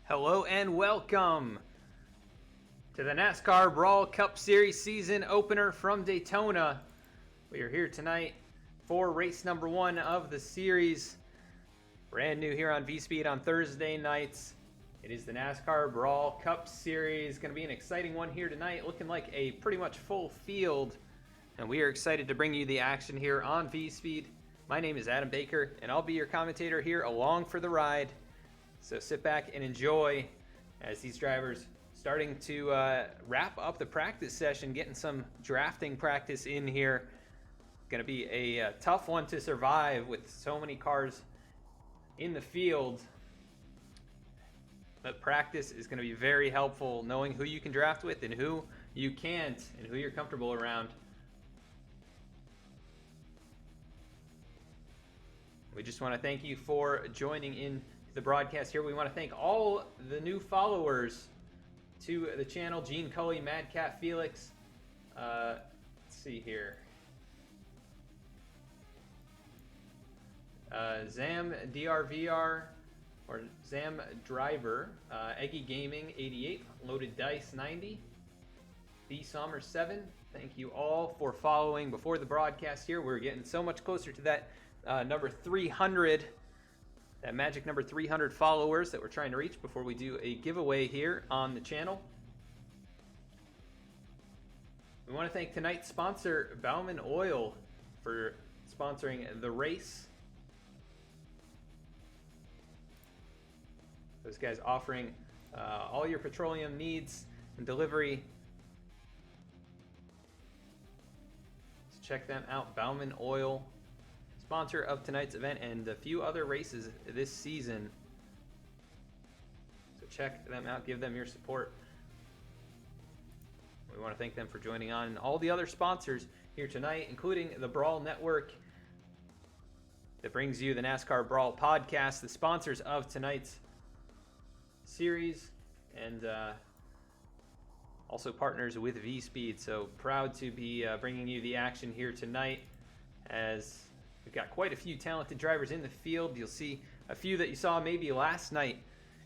Hello and welcome to the NASCAR Brawl Cup Series season opener from Daytona. We are here tonight for race number 1 of the series. Brand new here on V-Speed on Thursday nights. It is the NASCAR Brawl Cup Series. Going to be an exciting one here tonight, looking like a pretty much full field. And we are excited to bring you the action here on V-Speed. My name is Adam Baker, and I'll be your commentator here along for the ride. So sit back and enjoy as these drivers starting to wrap up the practice session, getting some drafting practice in here. Going to be a tough one to survive with so many cars in the field. But practice is going to be very helpful, knowing who you can draft with and who you can't, and who you're comfortable around. We just want to thank you for joining in the broadcast here. We want to thank all the new followers to the channel: Gene Cully, Madcat Felix, let's see here, Zam DRVR or Zam Driver, Eggy Gaming 88, Loaded Dice 90, B Sommer 7. Thank you all for following before the broadcast here. We're getting so much closer to that number 300. That magic number 300 followers that we're trying to reach before we do a giveaway here on the channel. We want to thank tonight's sponsor, Bauman Oil, for sponsoring the race. Those guys offering all your petroleum needs and delivery. So check them out, Bauman Oil. Sponsor of tonight's event and a few other races this season. So check them out, give them your support. We want to thank them for joining on, and all the other sponsors here tonight, including the Brawl Network that brings you the NASCAR Brawl podcast, the sponsors of tonight's series, and also partners with V-Speed. So proud to be bringing you the action here tonight, as we've got quite a few talented drivers in the field. You'll see a few that you saw maybe last night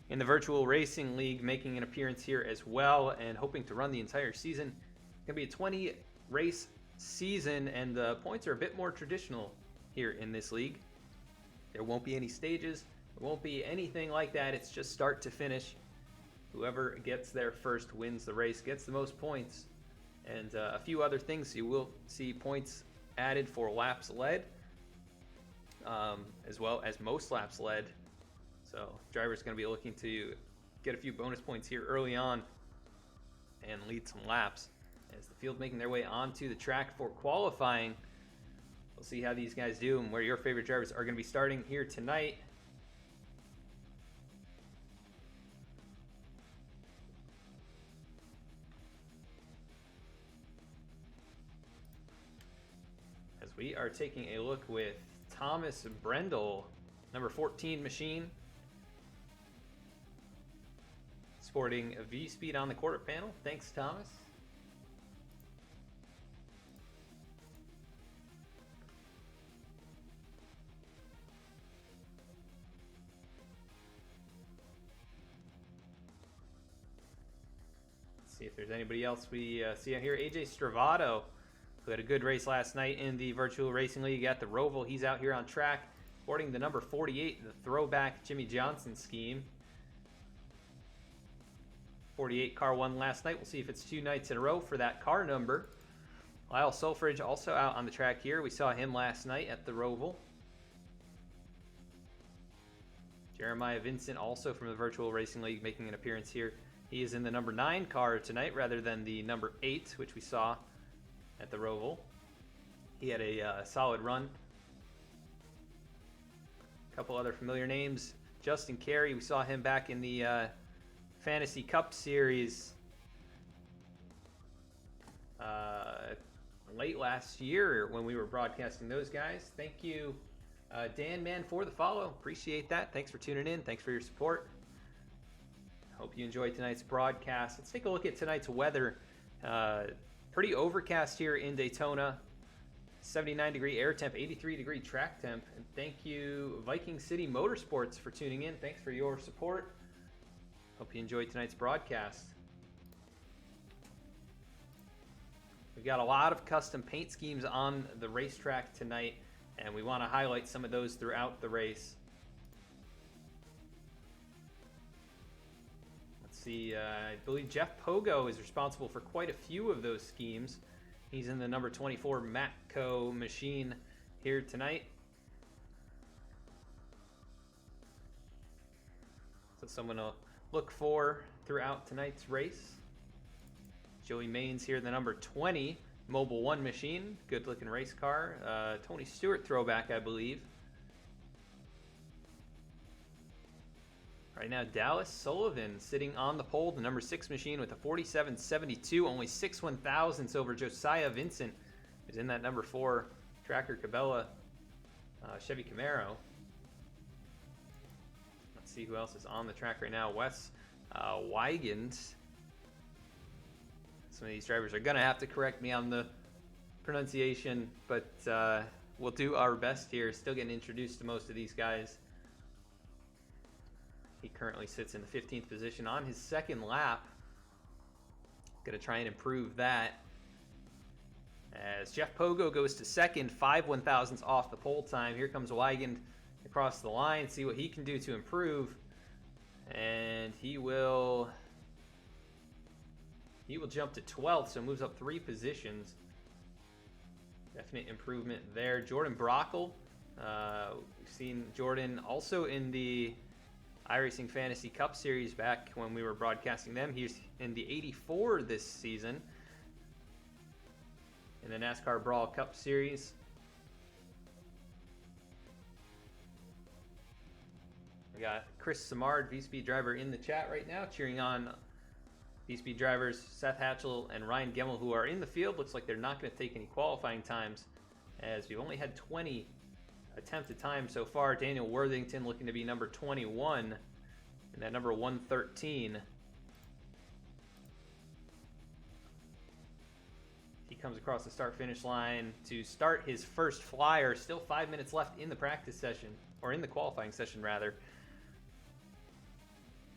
in the Virtual Racing League making an appearance here as well, and hoping to run the entire season. It's going to be a 20 race season, and the points are a bit more traditional here in this league. There won't be any stages. There won't be anything like that. It's just start to finish. Whoever gets there first wins the race, gets the most points, and a few other things. You will see points added for laps led, as well as most laps led. So driver's going to be looking to get a few bonus points here early on and lead some laps as the field making their way onto the track for qualifying. We'll see how these guys do and where your favorite drivers are going to be starting here tonight. As we are taking a look with Thomas Brendel, number 14 machine, sporting a V-Speed on the quarter panel. Thanks, Thomas. Let's see if there's anybody else we see out here. AJ Stravato, who had a good race last night in the Virtual Racing League at the Roval. He's out here on track, sporting the number 48, the throwback Jimmy Johnson scheme. 48 car won last night. We'll see if it's 2 nights in a row for that car number. Lyle Sulfridge also out on the track here. We saw him last night at the Roval. Jeremiah Vincent, also from the Virtual Racing League, making an appearance here. He is in the number 9 car tonight rather than the number 8, which we saw at the Roval. He had a solid run. A couple other familiar names. Justin Carey, we saw him back in the Fantasy Cup Series late last year when we were broadcasting those guys. Thank you, Dan Man, for the follow. Appreciate that. Thanks for tuning in. Thanks for your support. Hope you enjoyed tonight's broadcast. Let's take a look at tonight's weather. Pretty overcast here in Daytona. 79 degree air temp, 83 degree track temp. And thank you, Viking City Motorsports, for tuning in. Thanks for your support. Hope you enjoyed tonight's broadcast. We've got a lot of custom paint schemes on the racetrack tonight, and we want to highlight some of those throughout the race. Let's see, I believe Jeff Pogo is responsible for quite a few of those schemes. He's in the number 24 Matco machine here tonight. So someone to look for throughout tonight's race. Joey Maines here, the number 20 Mobile One machine. Good looking race car. Tony Stewart throwback, I believe. Right now, Dallas Sullivan sitting on the pole, the number 6 machine with a 47.72, only 6 1,000ths over Josiah Vincent, who's in that number 4 Tracker Cabela Chevy Camaro. Let's see who else is on the track right now. Wes Weigand. Some of these drivers are going to have to correct me on the pronunciation, but we'll do our best here. Still getting introduced to most of these guys. He currently sits in the 15th position on his second lap. Going to try and improve that. As Jeff Pogo goes to second, 5 1,000ths off the pole time. Here comes Weigand across the line. See what he can do to improve. And he will jump to 12th, so moves up 3 positions. Definite improvement there. Jordan Brockle. We've seen Jordan also in the iRacing Fantasy Cup Series back when we were broadcasting them. He's in the 84 this season in the NASCAR Brawl Cup Series. We got Chris Samard, V-Speed driver, in the chat right now, cheering on V-Speed drivers Seth Hatchell and Ryan Gemmel, who are in the field. Looks like they're not going to take any qualifying times, as we've only had 20 attempted time so far. Daniel Worthington looking to be number 21 and that number 113. He comes across the start finish line to start his first flyer. Still 5 minutes left in the practice session, or in the qualifying session rather.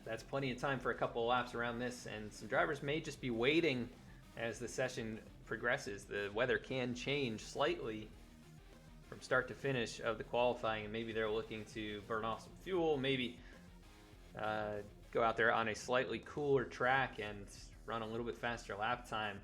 That's plenty of time for a couple of laps around this, and some drivers may just be waiting as the session progresses. The weather can change slightly from start to finish of the qualifying, and maybe they're looking to burn off some fuel, maybe go out there on a slightly cooler track and run a little bit faster lap time.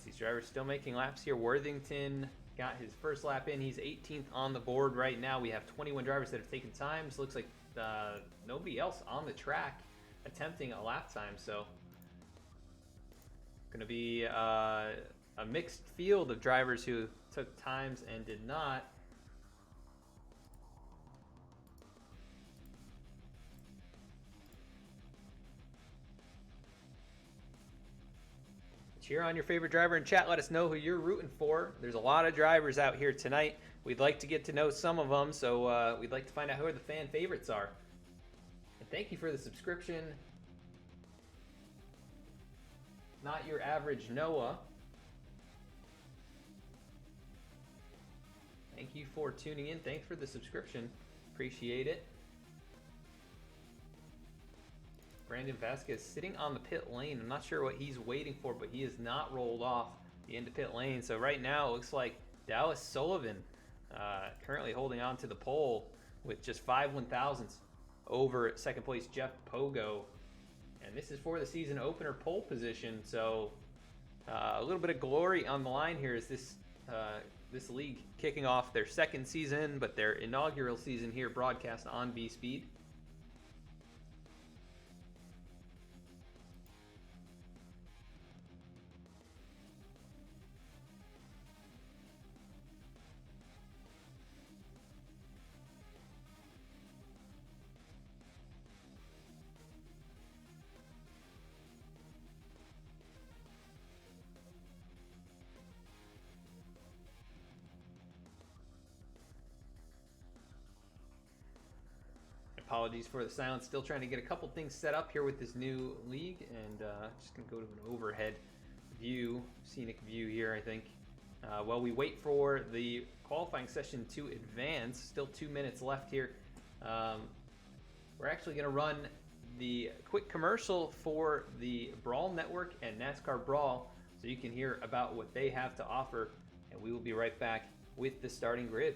These drivers still making laps here. Worthington got his first lap in. He's 18th on the board right now. We have 21 drivers that have taken times. Looks like nobody else on the track attempting a lap time. So going to be a mixed field of drivers who took times and did not. Cheer on your favorite driver in chat. Let us know who you're rooting for. There's a lot of drivers out here tonight. We'd like to get to know some of them, so we'd like to find out who the fan favorites are. And thank you for the subscription. Not Your Average Noah. Thank you for tuning in. Thanks for the subscription. Appreciate it. Brandon Vasquez sitting on the pit lane. I'm not sure what he's waiting for, but he has not rolled off the end of pit lane. So right now it looks like Dallas Sullivan currently holding on to the pole with just 5 1,000ths over second place Jeff Pogo. And this is for the season opener pole position. So a little bit of glory on the line here as this league kicking off their second season, but their inaugural season here broadcast on V-Speed. apologies for the silence. Still trying to get a couple things set up here with this new league, and just going to go to an overhead view, scenic view here, I think. While we wait for the qualifying session to advance, still 2 minutes left here. We're actually going to run the quick commercial for the Brawl Network and NASCAR Brawl so you can hear about what they have to offer, and we will be right back with the starting grid.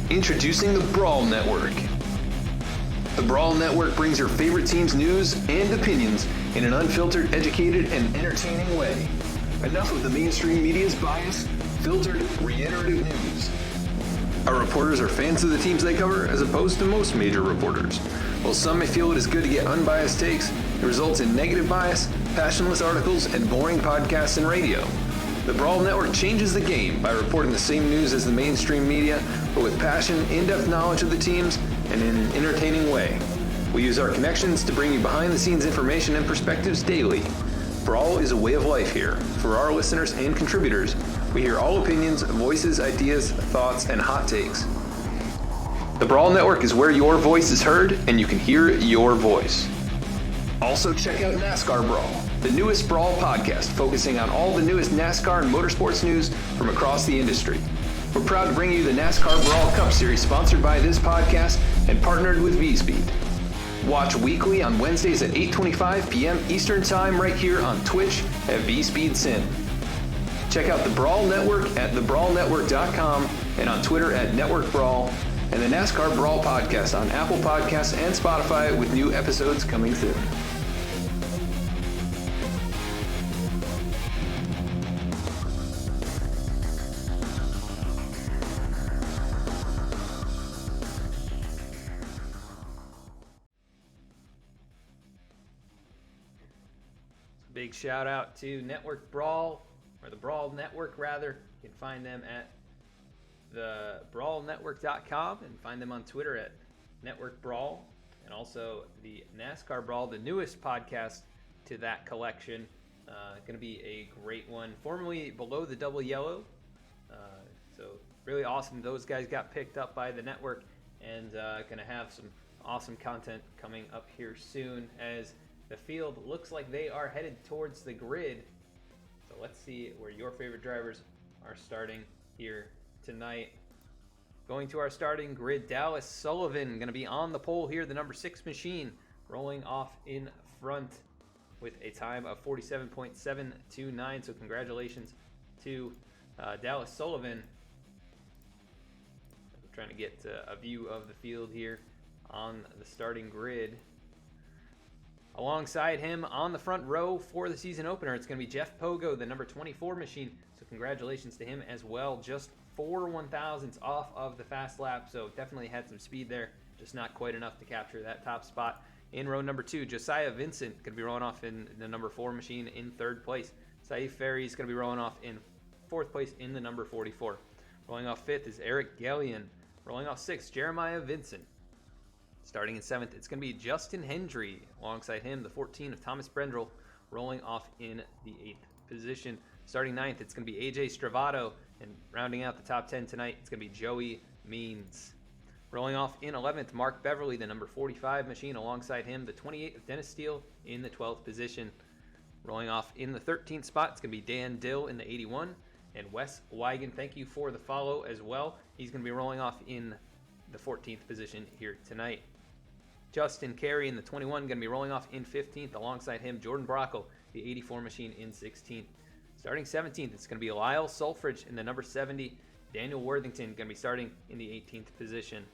Introducing the Brawl Network. The Brawl Network brings your favorite team's news and opinions in an unfiltered, educated, and entertaining way. Enough of the mainstream media's bias, filtered, reiterative news. Our reporters are fans of the teams they cover as opposed to most major reporters. While some may feel it is good to get unbiased takes, it results in negative bias, passionless articles, and boring podcasts and radio. The Brawl Network changes the game by reporting the same news as the mainstream media, but with passion, in-depth knowledge of the teams, and in an entertaining way. We use our connections to bring you behind-the-scenes information and perspectives daily. Brawl is a way of life here. For our listeners and contributors, we hear all opinions, voices, ideas, thoughts, and hot takes. The Brawl Network is where your voice is heard, and you can hear your voice. Also check out NASCAR Brawl, the newest Brawl podcast focusing on all the newest NASCAR and motorsports news from across the industry. We're proud to bring you the NASCAR Brawl Cup Series sponsored by this podcast and partnered with V-Speed. Watch weekly on Wednesdays at 8:25 p.m. Eastern Time right here on Twitch at V-Speed Sim. Check out the Brawl Network at thebrawlnetwork.com and on Twitter at Network Brawl, and the NASCAR Brawl podcast on Apple Podcasts and Spotify with new episodes coming soon. Big shout out to Network Brawl, or the Brawl Network rather. You can find them at thebrawlnetwork.com and find them on Twitter at Network Brawl, and also the NASCAR Brawl, the newest podcast to that collection. Going to be a great one. Formerly Below the Double Yellow. So really awesome. Those guys got picked up by the network, and going to have some awesome content coming up here soon as the field looks like they are headed towards the grid. So let's see where your favorite drivers are starting here tonight. Going to our starting grid, Dallas Sullivan going to be on the pole here, the number 6 machine, rolling off in front with a time of 47.729. So congratulations to Dallas Sullivan. I'm trying to get a view of the field here on the starting grid. Alongside him on the front row for the season opener, it's going to be Jeff Pogo, the number 24 machine. So congratulations to him as well. Just 4 1,000ths off of the fast lap, so definitely had some speed there, just not quite enough to capture that top spot. In row number 2, Josiah Vincent going to be rolling off in the number 4 machine in 3rd place. Saif Ferry is going to be rolling off in 4th place in the number 44. Rolling off 5th is Eric Gallion. Rolling off 6th, Jeremiah Vincent. Starting in 7th, it's going to be Justin Hendry. Alongside him, the 14 of Thomas Brendrell, rolling off in the 8th position. Starting 9th, it's going to be AJ Stravato. And rounding out the top 10 tonight, it's going to be Joey Means. Rolling off in 11th, Mark Beverly, the number 45 machine. Alongside him, the 28 of Dennis Steele in the 12th position. Rolling off in the 13th spot, it's going to be Dan Dill in the 81. And Wes Wigan, thank you for the follow as well. He's going to be rolling off in the 14th position here tonight. Justin Carey in the 21 going to be rolling off in 15th. Alongside him, Jordan Brockle, the 84 machine in 16th. Starting 17th, it's going to be Lyle Sulfridge in the number 70. Daniel Worthington going to be starting in the 18th position.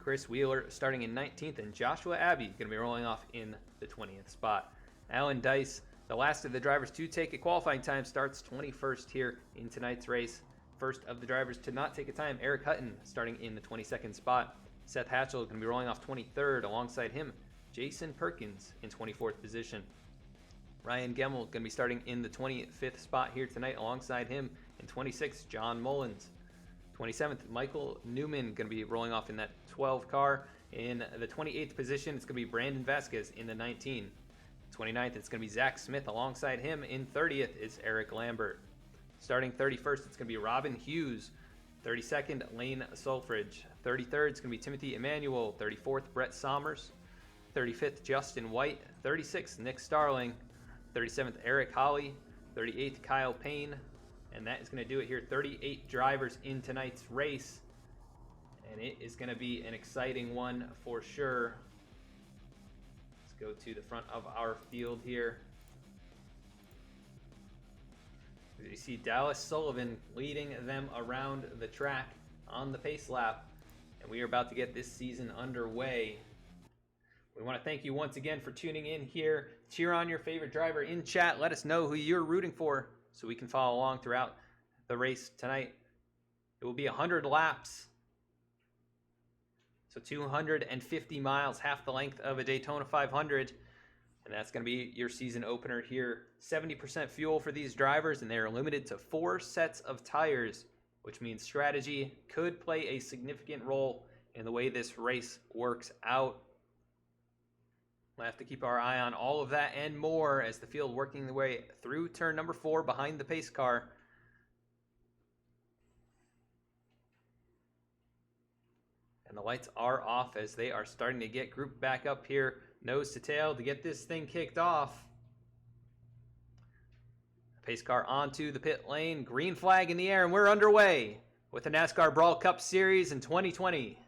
Chris Wheeler starting in 19th, and Joshua Abbey going to be rolling off in the 20th spot. Alan Dice, the last of the drivers to take a qualifying time, starts 21st here in tonight's race. First of the drivers to not take a time, Eric Hutton, starting in the 22nd spot. Seth Hatchell going to be rolling off 23rd. Alongside him, Jason Perkins in 24th position. Ryan Gemmel going to be starting in the 25th spot here tonight. Alongside him in 26th, John Mullins. 27th, Michael Newman going to be rolling off in that 12 car. In the 28th position, it's going to be Brandon Vasquez in the 19. 29th, it's going to be Zach Smith. Alongside him in 30th is Eric Lambert. Starting 31st, it's going to be Robin Hughes. 32nd, Lane Sulfridge. 33rd, it's going to be Timothy Emanuel. 34th, Brett Sommers. 35th, Justin White. 36th, Nick Starling. 37th, Eric Holly. 38th, Kyle Payne. And that is going to do it here. 38 drivers in tonight's race. And it is going to be an exciting one for sure. Let's go to the front of our field here. You see Dallas Sullivan leading them around the track on the pace lap. And we are about to get this season underway. We want to thank you once again for tuning in here. Cheer on your favorite driver in chat. Let us know who you're rooting for so we can follow along throughout the race tonight. It will be 100 laps. So 250 miles, half the length of a Daytona 500. And that's going to be your season opener here. 70% fuel for these drivers, and they are limited to 4 sets of tires, which means strategy could play a significant role in the way this race works out. We'll have to keep our eye on all of that and more as the field working their way through turn number 4 behind the pace car. And the lights are off as they are starting to get grouped back up here, nose to tail, to get this thing kicked off. Pace car onto the pit lane, green flag in the air, and we're underway with the NASCAR Brawl Cup Series in 2020.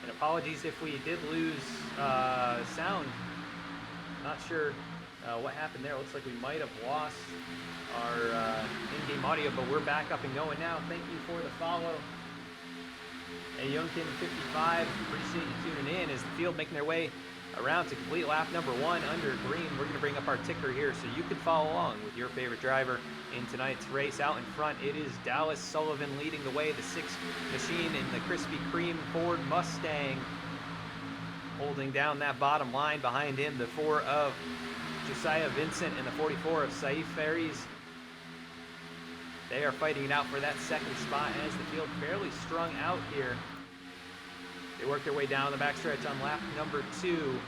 Apologies if we did lose sound. Not sure what happened there. Looks like we might have lost our in-game audio, but we're back up and going now. Thank you for the follow. Hey, Youngkin55, appreciate you tuning in as the field making their way around to complete lap number 1 under green. We're going to bring up our ticker here so you can follow along with your favorite driver in tonight's race. Out in front, it is Dallas Sullivan leading the way, the 6th machine in the Krispy Kreme Ford Mustang. Holding down that bottom line behind him, the 4 of Josiah Vincent and the 44 of Saif Ferries. They are fighting it out for that 2nd spot as the field fairly strung out here. They work their way down the backstretch on lap number 2.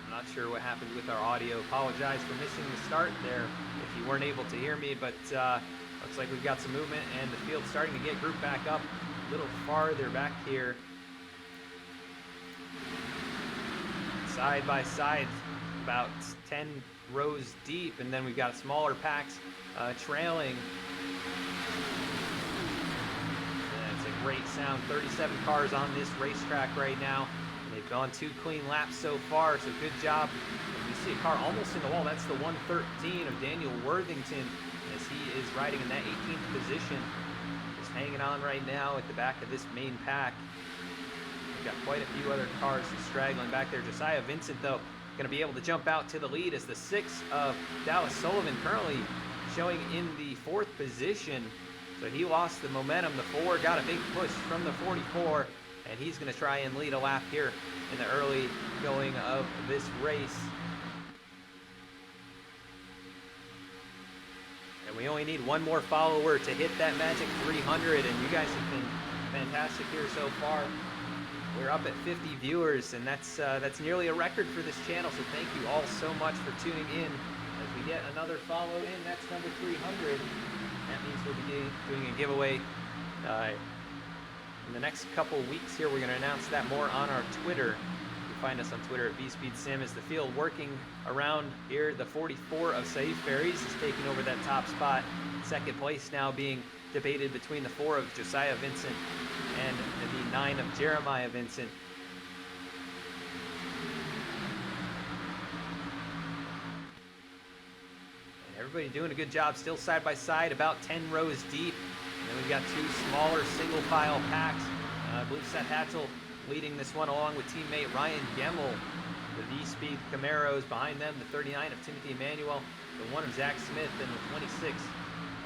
Not sure what happened with our audio. Apologize for missing the start there if you weren't able to hear me, but looks like we've got some movement and the field's starting to get grouped back up a little farther back here. Side by side, about 10 rows deep, and then we've got smaller packs trailing. That's a great sound. 37 cars on this racetrack right now. They've gone 2 clean laps so far, so good job. You see a car almost in the wall. That's the 113 of Daniel Worthington as he is riding in that 18th position. Just hanging on right now at the back of this main pack. We've got quite a few other cars straggling back there. Josiah Vincent, though, going to be able to jump out to the lead as the 6 of Dallas Sullivan currently showing in the 4th position. So he lost the momentum. The 4 got a big push from the 44. And he's going to try and lead a lap here in the early going of this race. And we only need one more follower to hit that magic 300. And you guys have been fantastic here so far. We're up at 50 viewers, and that's nearly a record for this channel. So thank you all so much for tuning in. As we get another follow in, that's number 300. That means we'll be doing a giveaway in the next couple weeks here. We're going to announce that more on our Twitter. You can find us on Twitter at VSpeedSim. As the field working around here, the 44 of Saif Ferries is taking over that top spot. 2nd place now being debated between the 4 of Josiah Vincent and the 9 of Jeremiah Vincent. And everybody doing a good job, still side by side, about 10 rows deep. And then we've got 2 smaller single file packs. I believe Seth Hatchell leading this one along with teammate Ryan Gemmel. the V-Speed Camaros. Behind them, the 39 of Timothy Emmanuel, the 1 of Zach Smith, and the 26,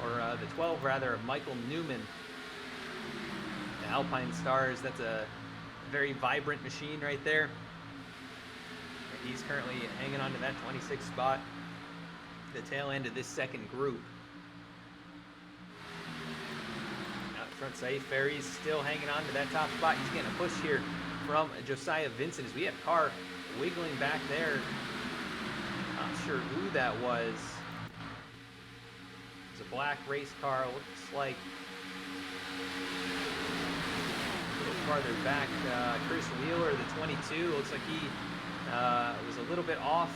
or the 12 rather, of Michael Newman. The Alpine Stars, that's a very vibrant machine right there. He's currently hanging on to that 26th spot, the tail end of this second group. Out front, Saif Ferry's still hanging on to that top spot. He's getting a push here from Josiah Vincent as we have a car wiggling back there. Not sure who that was. It's a black race car. Looks like a little farther back, Chris Wheeler, the 22. Looks like he was a little bit off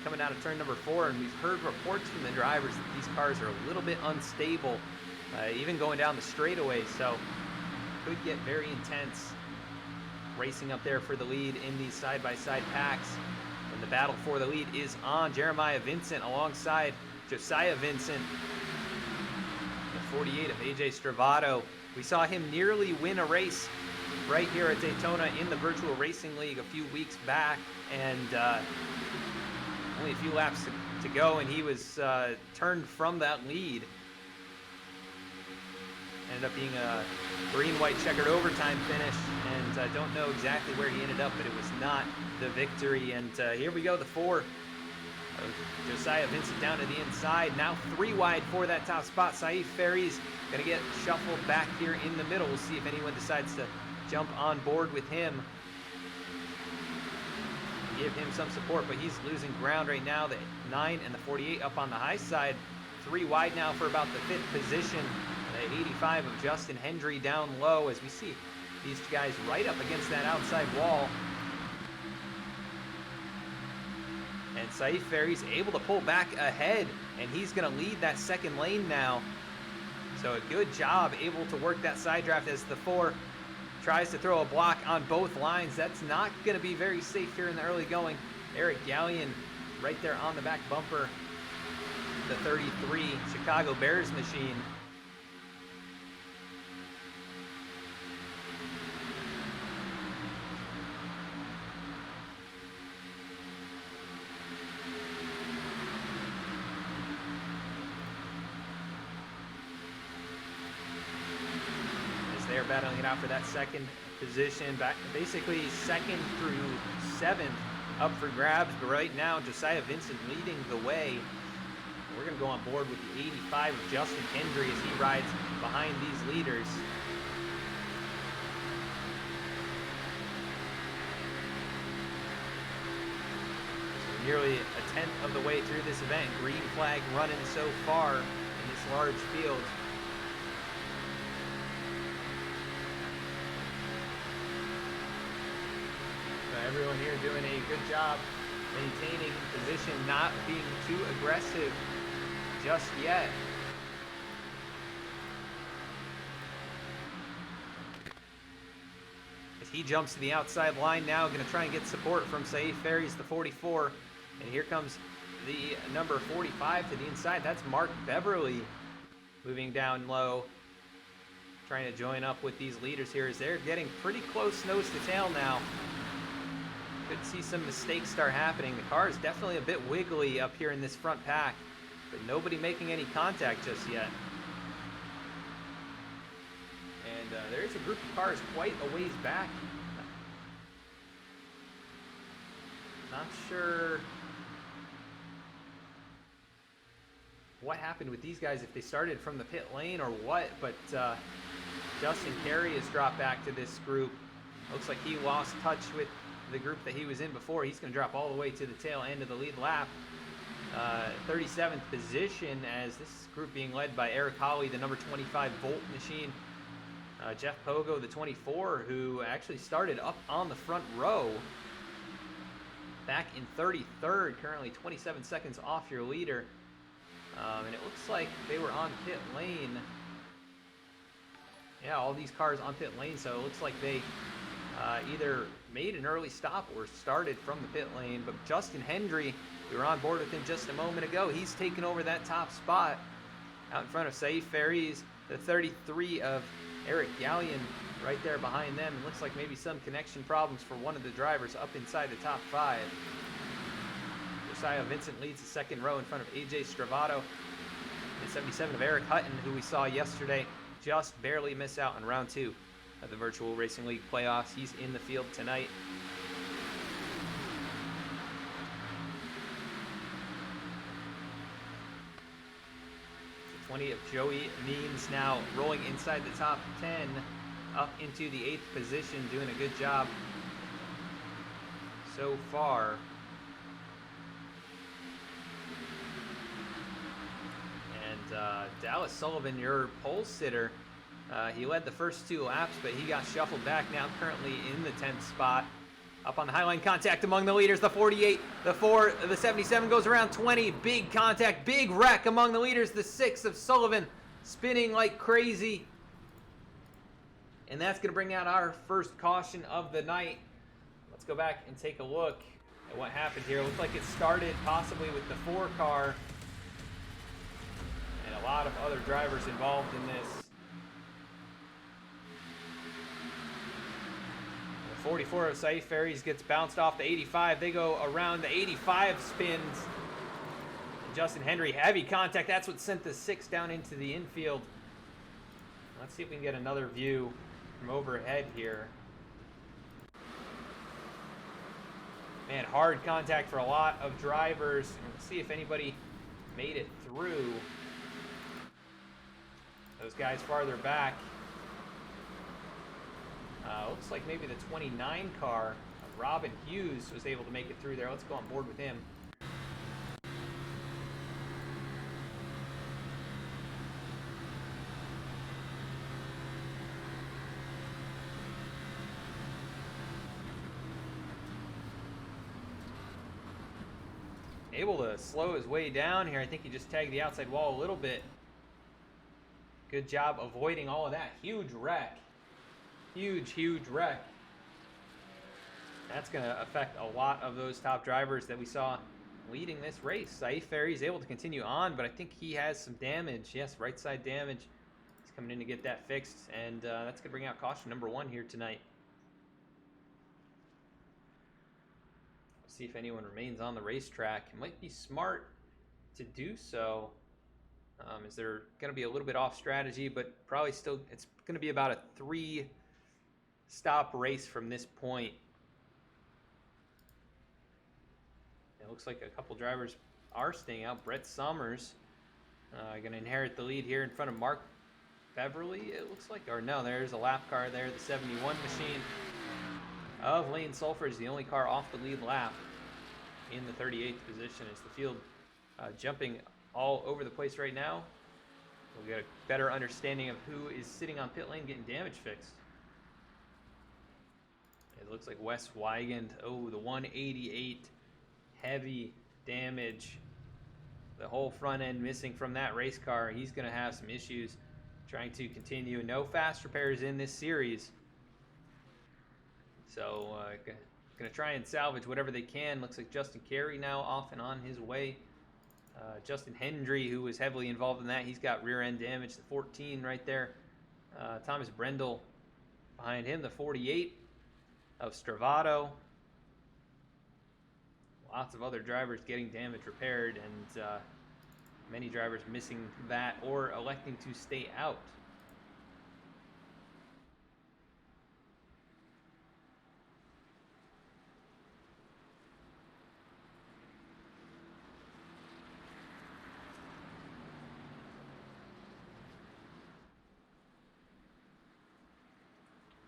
coming out of turn number 4, and we've heard reports from the drivers that these cars are a little bit unstable, even going down the straightaway, so could get very intense racing up there for the lead in these side-by-side packs. And the battle for the lead is on. Jeremiah Vincent alongside Josiah Vincent, the 48 of AJ Stravato. We saw him nearly win a race right here at Daytona in the Virtual Racing League a few weeks back, and only a few laps to go, and he was turned from that lead. Ended up being a green-white checkered overtime finish, and I don't know exactly where he ended up, but it was not the victory. And here we go, the 4 of Josiah Vincent down to the inside. Now 3 wide for that top spot. Saif Ferry's going to get shuffled back here in the middle. We'll see if anyone decides to jump on board with him, give him some support, but he's losing ground right now. The 9 and the 48 up on the high side. 3 wide now for about the 5th position. The 85 of Justin Hendry down low as we see these guys right up against that outside wall. And Saif Ferry's able to pull back ahead, and he's going to lead that second lane now. So a good job, able to work that side draft as the 4 tries to throw a block on both lines. That's not going to be very safe here in the early going. Eric Gallion right there on the back bumper. The 33 Chicago Bears machine. They're battling it out for that second position, back basically 2nd through 7th up for grabs, but right now Josiah Vincent leading the way. We're going to go on board with the 85 of Justin Hendry as he rides behind these leaders. So nearly a 10th of the way through this event. Green flag running so far in this large field. Everyone here doing a good job maintaining position, not being too aggressive just yet. As he jumps to the outside line now, going to try and get support from Saif Ferry's the 44. And here comes the number 45 to the inside. That's Mark Beverly moving down low, trying to join up with these leaders here as they're getting pretty close nose to tail now. Could see some mistakes start happening. The car is definitely a bit wiggly up here in this front pack, but nobody making any contact just yet. And there's a group of cars quite a ways back. Not sure what happened with these guys, if they started from the pit lane or what, but Justin Carey has dropped back to this group. Looks like he lost touch with the group that he was in before. He's going to drop all the way to the tail end of the lead lap. 37th position as this group being led by Eric Holley, the number 25 Volt machine. Jeff Pogo, the 24, who actually started up on the front row back in 33rd, currently 27 seconds off your leader. And it looks like they were on pit lane. Yeah, all these cars on pit lane, so it looks like they either made an early stop or started from the pit lane. But Justin Hendry, we were on board with him just a moment ago. He's taken over that top spot out in front of Saif Ferries, the 33 of Eric Gallion. right there behind them. It looks like maybe some connection problems for one of the drivers up inside the top 5. Josiah Vincent leads the second row in front of AJ Stravato. And 77 of Eric Hutton, who we saw yesterday just barely miss out on round 2 of the Virtual Racing League playoffs. He's in the field tonight. The 20 of Joey Means now rolling inside the top 10 up into the 8th position, doing a good job so far. Dallas Sullivan, your pole sitter, he led the first 2 laps, but he got shuffled back, now currently in the 10th spot. Up on the highline, contact among the leaders, the 48, the 4, the 77 goes around 20, big contact, big wreck among the leaders, the 6 of Sullivan spinning like crazy. And that's going to bring out our first caution of the night. Let's go back and take a look at what happened here. It looked like it started possibly with the 4 car. And a lot of other drivers involved in this. The 44 of Saif Ferries gets bounced off the 85. They go around the 85 spins. And Justin Henry, heavy contact. That's what sent the 6 down into the infield. Let's see if we can get another view from overhead here. Man, hard contact for a lot of drivers. Let's see if anybody made it through. Those guys farther back. Looks like maybe the 29 car, Robin Hughes, was able to make it through there. Let's go on board with him. Able to slow his way down here. I think he just tagged the outside wall a little bit. Good job avoiding all of that. Huge wreck. Huge wreck. That's going to affect a lot of those top drivers that we saw leading this race. Saif Ferry is able to continue on, but I think he has some damage. Yes, right side damage. He's coming in to get that fixed, and that's going to bring out caution number 1 here tonight. See if anyone remains on the racetrack. It might be smart to do so, as they're going to be a little bit off strategy, but probably still it's going to be about a 3-stop race from this point. It looks like a couple drivers are staying out. Brett Summers going to inherit the lead here in front of Mark Beverly, it looks like. Or no, there's a lap car there. The 71 machine of Lane Sulfur is the only car off the lead lap in the 38th position. Is the field jumping all over the place right now? We'll get a better understanding of who is sitting on pit lane getting damage fixed. It looks like Wes Weigand. Oh, the 188 heavy damage. The whole front end missing from that race car. He's going to have some issues trying to continue. No fast repairs in this series. So, going to try and salvage whatever they can. Looks like Justin Carey now off and on his way. Justin Hendry, who was heavily involved in that, he's got rear end damage. The 14 right there. Thomas Brendel behind him. The 48 of Stravato. Lots of other drivers getting damage repaired, and many drivers missing that or electing to stay out.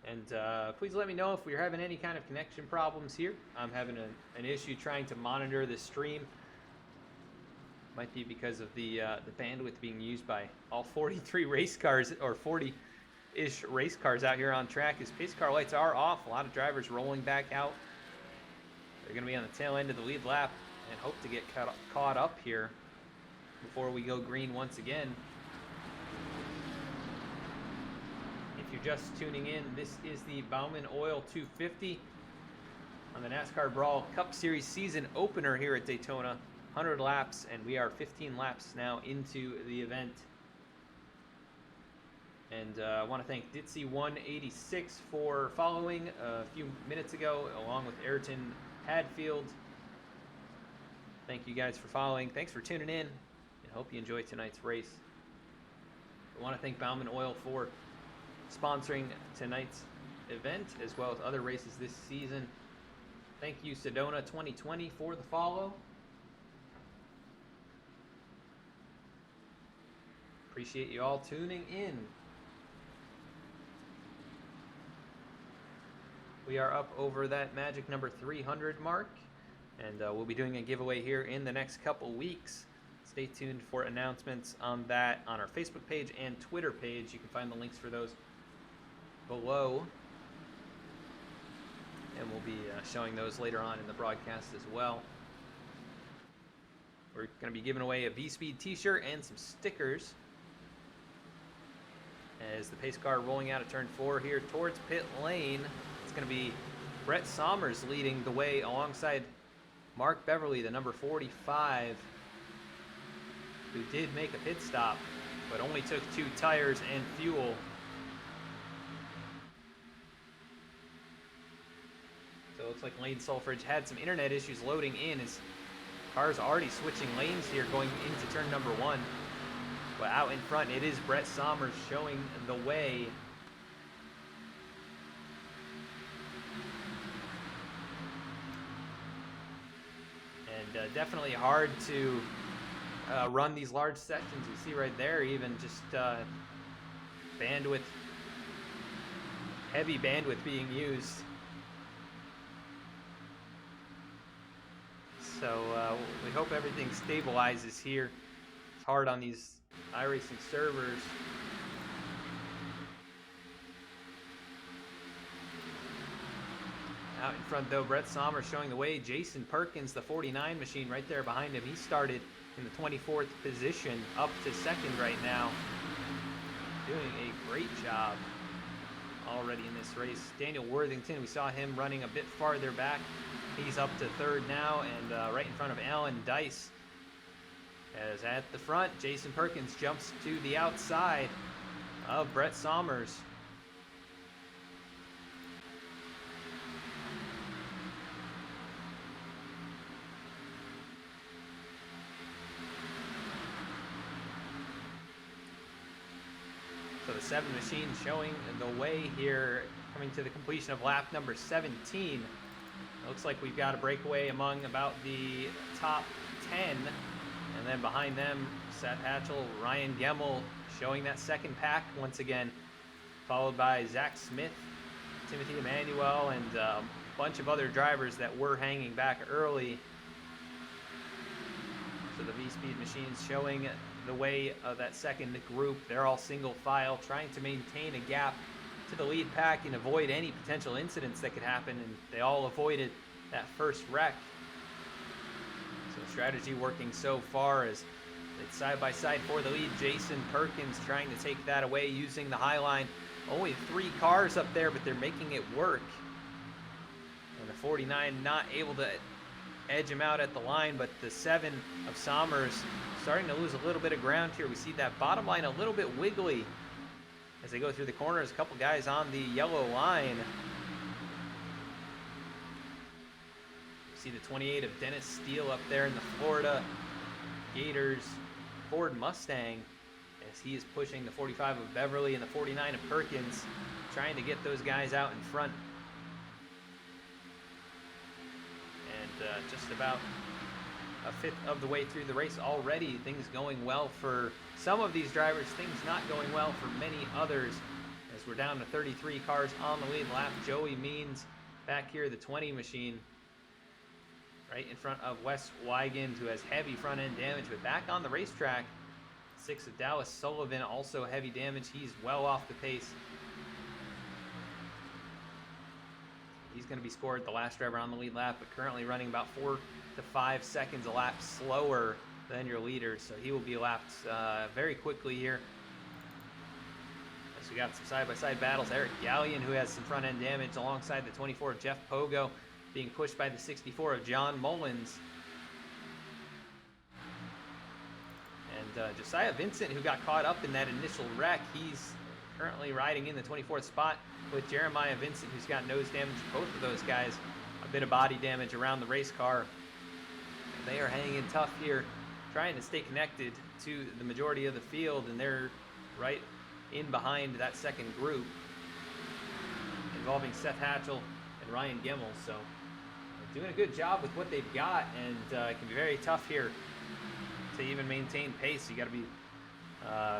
And please let me know if we're having any kind of connection problems here. I'm having an issue trying to monitor the stream. Might be because of the bandwidth being used by all 43 race cars, or 40-ish race cars out here on track. As pace car lights are off, a lot of drivers rolling back out. They're going to be on the tail end of the lead lap and hope to get caught up here before we go green once again. If you're just tuning in, this is the Bauman Oil 250 on the NASCAR Brawl Cup Series season opener here at Daytona. 100 laps, and we are 15 laps now into the event. And I want to thank Ditzy186 for following a few minutes ago, along with Ayrton Hadfield. Thank you guys for following. Thanks for tuning in, and hope you enjoy tonight's race. I want to thank Bauman Oil for sponsoring tonight's event, as well as other races this season. Thank you, Sedona 2020, for the follow. Appreciate you all tuning in. We are up over that magic number 300 mark, and we'll be doing a giveaway here in the next couple weeks. Stay tuned for announcements on that on our Facebook page and Twitter page. You can find the links for those below, and we'll be showing those later on in the broadcast as well. We're going to be giving away a V-Speed t-shirt and some stickers as the pace car rolling out of turn 4 here towards pit lane. It's going to be Brett Sommers leading the way alongside Mark Beverly, the number 45, who did make a pit stop, but only took 2 tires and fuel. So it looks like Lane Sulfridge had some internet issues loading in. His car's already switching lanes here going into turn number 1. But out in front, it is Brett Sommers showing the way. And definitely hard to run these large sections. You see right there, even just bandwidth, heavy bandwidth being used. So we hope everything stabilizes here. It's hard on these iRacing servers. Out in front though, Brett Sommers showing the way. Jason Perkins, the 49 machine, right there behind him. He started in the 24th position, up to 2nd right now. Doing a great job already in this race. Daniel Worthington, we saw him running a bit farther back. He's up to 3rd now, and right in front of Alan Dice. As at the front, Jason Perkins jumps to the outside of Brett Sommers. So the 7 machine showing the way here, coming to the completion of lap number 17. It looks like we've got a breakaway among about the top 10. And then behind them, Seth Hatchell, Ryan Gemmel showing that 2nd pack once again, followed by Zach Smith, Timothy Emmanuel, and a bunch of other drivers that were hanging back early. So the V-Speed machines showing the way of that 2nd group. They're all single file, trying to maintain a gap to the lead pack and avoid any potential incidents that could happen, and they all avoided that first wreck. So strategy working so far as it's side by side for the lead. Jason Perkins trying to take that away using the high line. Only 3 cars up there, but they're making it work. And the 49 not able to edge him out at the line, but the 7 of Sommers starting to lose a little bit of ground here. We see that bottom line a little bit wiggly as they go through the corners. A couple guys on the yellow line. See the 28 of Dennis Steele up there in the Florida Gators Ford Mustang as he is pushing the 45 of Beverly and the 49 of Perkins, trying to get those guys out in front. And just about a 5th of the way through the race already. Things going well for some of these drivers, things not going well for many others, as we're down to 33 cars on the lead lap. Joey Means back here, the 20 machine, right in front of Wes Wygand, who has heavy front end damage, but back on the racetrack. 6 of Dallas Sullivan, also heavy damage. He's well off the pace. He's going to be scored the last driver on the lead lap, but currently running about 4 to 5 seconds a lap slower than your leader, so he will be lapped very quickly here. So we got some side-by-side battles. Eric Gallion, who has some front-end damage, alongside the 24 of Jeff Pogo, being pushed by the 64 of John Mullins. And Josiah Vincent, who got caught up in that initial wreck, he's currently riding in the 24th spot with Jeremiah Vincent, who's got nose damage. Both of those guys, a bit of body damage around the race car. They are hanging tough here, trying to stay connected to the majority of the field, and they're right in behind that second group involving Seth Hatchell and Ryan Gemmel. So doing a good job with what they've got, and it can be very tough here to even maintain pace. You got to be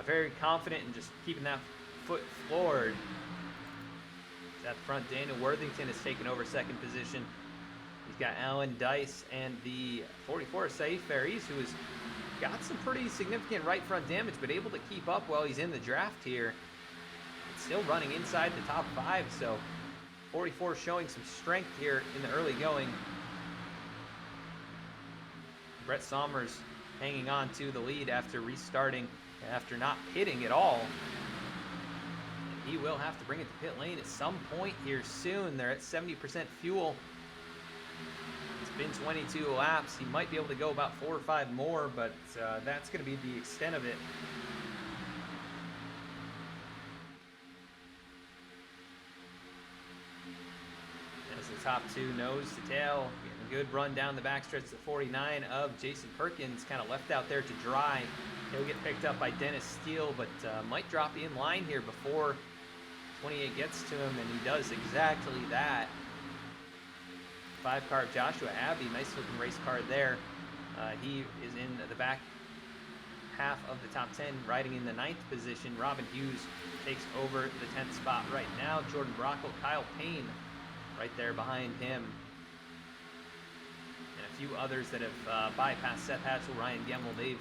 very confident in just keeping that foot floored. At the front, Daniel Worthington has taken over second position. He's got Alan Dice and the 44 Saif Faris, who has got some pretty significant right front damage, but able to keep up while he's in the draft here. It's still running inside the top 5, so 44 showing some strength here in the early going. Brett Somers hanging on to the lead after restarting, after not pitting at all. And he will have to bring it to pit lane at some point here soon. They're at 70% fuel. It's been 22 laps. He might be able to go about 4 or 5 more, but that's going to be the extent of it. The top 2 nose to tail, getting a good run down the backstretch. The 49 of Jason Perkins kind of left out there to dry. He'll get picked up by Dennis Steele, but might drop in line here before 28 gets to him, and he does exactly that. 5 car Joshua Abbey, nice looking race car there. He is in the back half of the top 10, riding in the 9th position. Robin Hughes takes over the 10th spot right now. Jordan Brockle, Kyle Payne right there behind him. And a few others that have bypassed Seth Hatchell, Ryan Gemmel. They've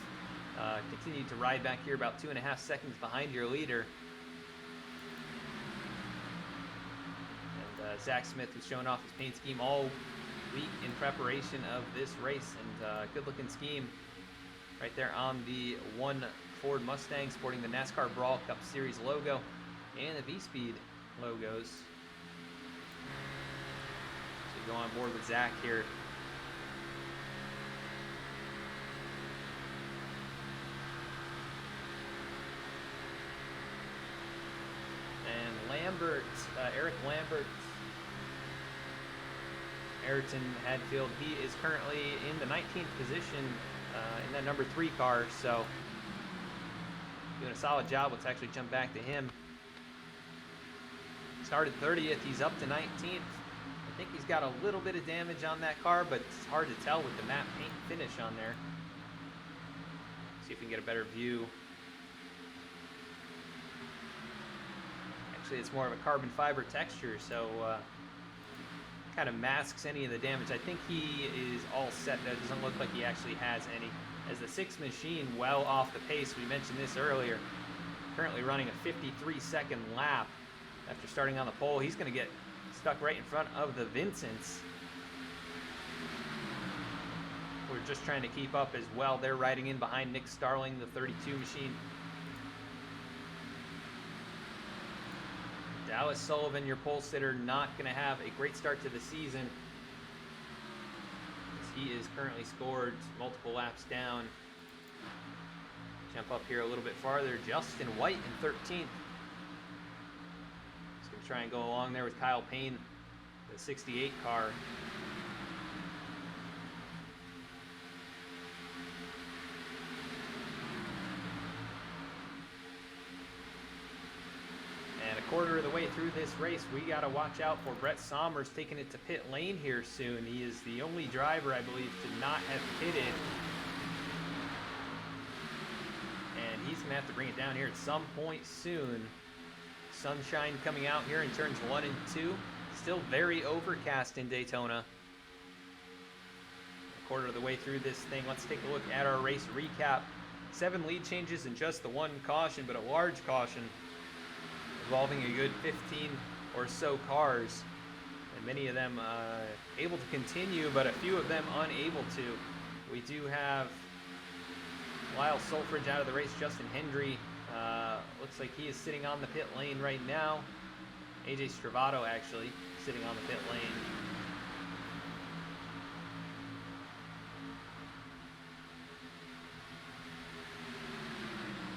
continued to ride back here about 2.5 seconds behind your leader. And Zach Smith was showing off his paint scheme all week in preparation of this race, and good looking scheme right there on the one Ford Mustang, sporting the NASCAR Brawl Cup Series logo and the V-Speed logos. Go on board with Zach here. And Lambert, Eric Lambert, Ayrton Hadfield, he is currently in the 19th position in that number 3 car, so doing a solid job. Let's actually jump back to him. Started 30th, he's up to 19th. I think he's got a little bit of damage on that car, but it's hard to tell with the matte paint finish on there. See if we can get a better view. Actually, it's more of a carbon fiber texture, so kind of masks any of the damage. I think he is all set. That doesn't look like he actually has any. As the 6 machine well off the pace, we mentioned this earlier, currently running a 53-second lap after starting on the pole. He's going to get stuck right in front of the Vincents. We're just trying to keep up as well. They're riding in behind Nick Starling, the 32 machine. Dallas Sullivan, your pole sitter, not going to have a great start to the season, as he is currently scored multiple laps down. Jump up here a little bit farther. Justin White in 13th. Try and go along there with Kyle Payne, the 68 car. And a quarter of the way through this race, we got to watch out for Brett Somers taking it to pit lane here soon. He is the only driver, I believe, to not have pitted. And he's going to have to bring it down here at some point soon. Sunshine coming out here in turns 1 and 2. Still very overcast in Daytona. A quarter of the way through this thing, let's take a look at our race recap. 7 lead changes and just the 1 caution, but a large caution involving a good 15 or so cars. And many of them able to continue, but a few of them unable to. We do have Lyle Solfridge out of the race. Justin Hendry looks like he is sitting on the pit lane right now. AJ Stravato actually sitting on the pit lane.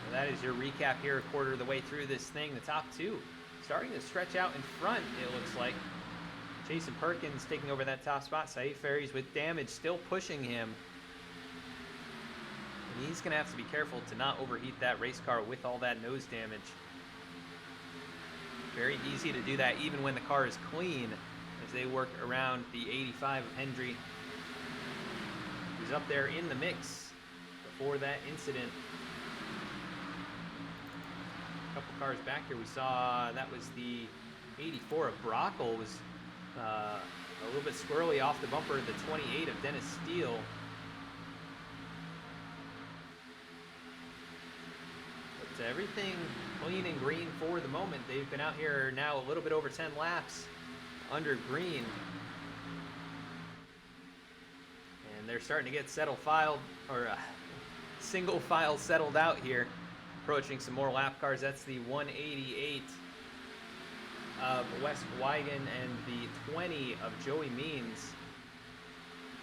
So that is your recap here, a quarter of the way through this thing. The top two starting to stretch out in front, it looks like. Jason Perkins taking over that top spot. Saeed Ferries with damage still pushing him. And he's going to have to be careful to not overheat that race car with all that nose damage. Very easy to do that even when the car is clean, as they work around the 85 of Hendry, who's up there in the mix before that incident. A couple cars back here, we saw that was the 84 of Brockle, was a little bit squirrely off the bumper. The 28 of Dennis Steele. But everything clean and green for the moment. They've been out here now a little bit over 10 laps under green. And they're starting to get single file settled out here. Approaching some more lap cars. That's the 188 of Wes Wigan and the 20 of Joey Means.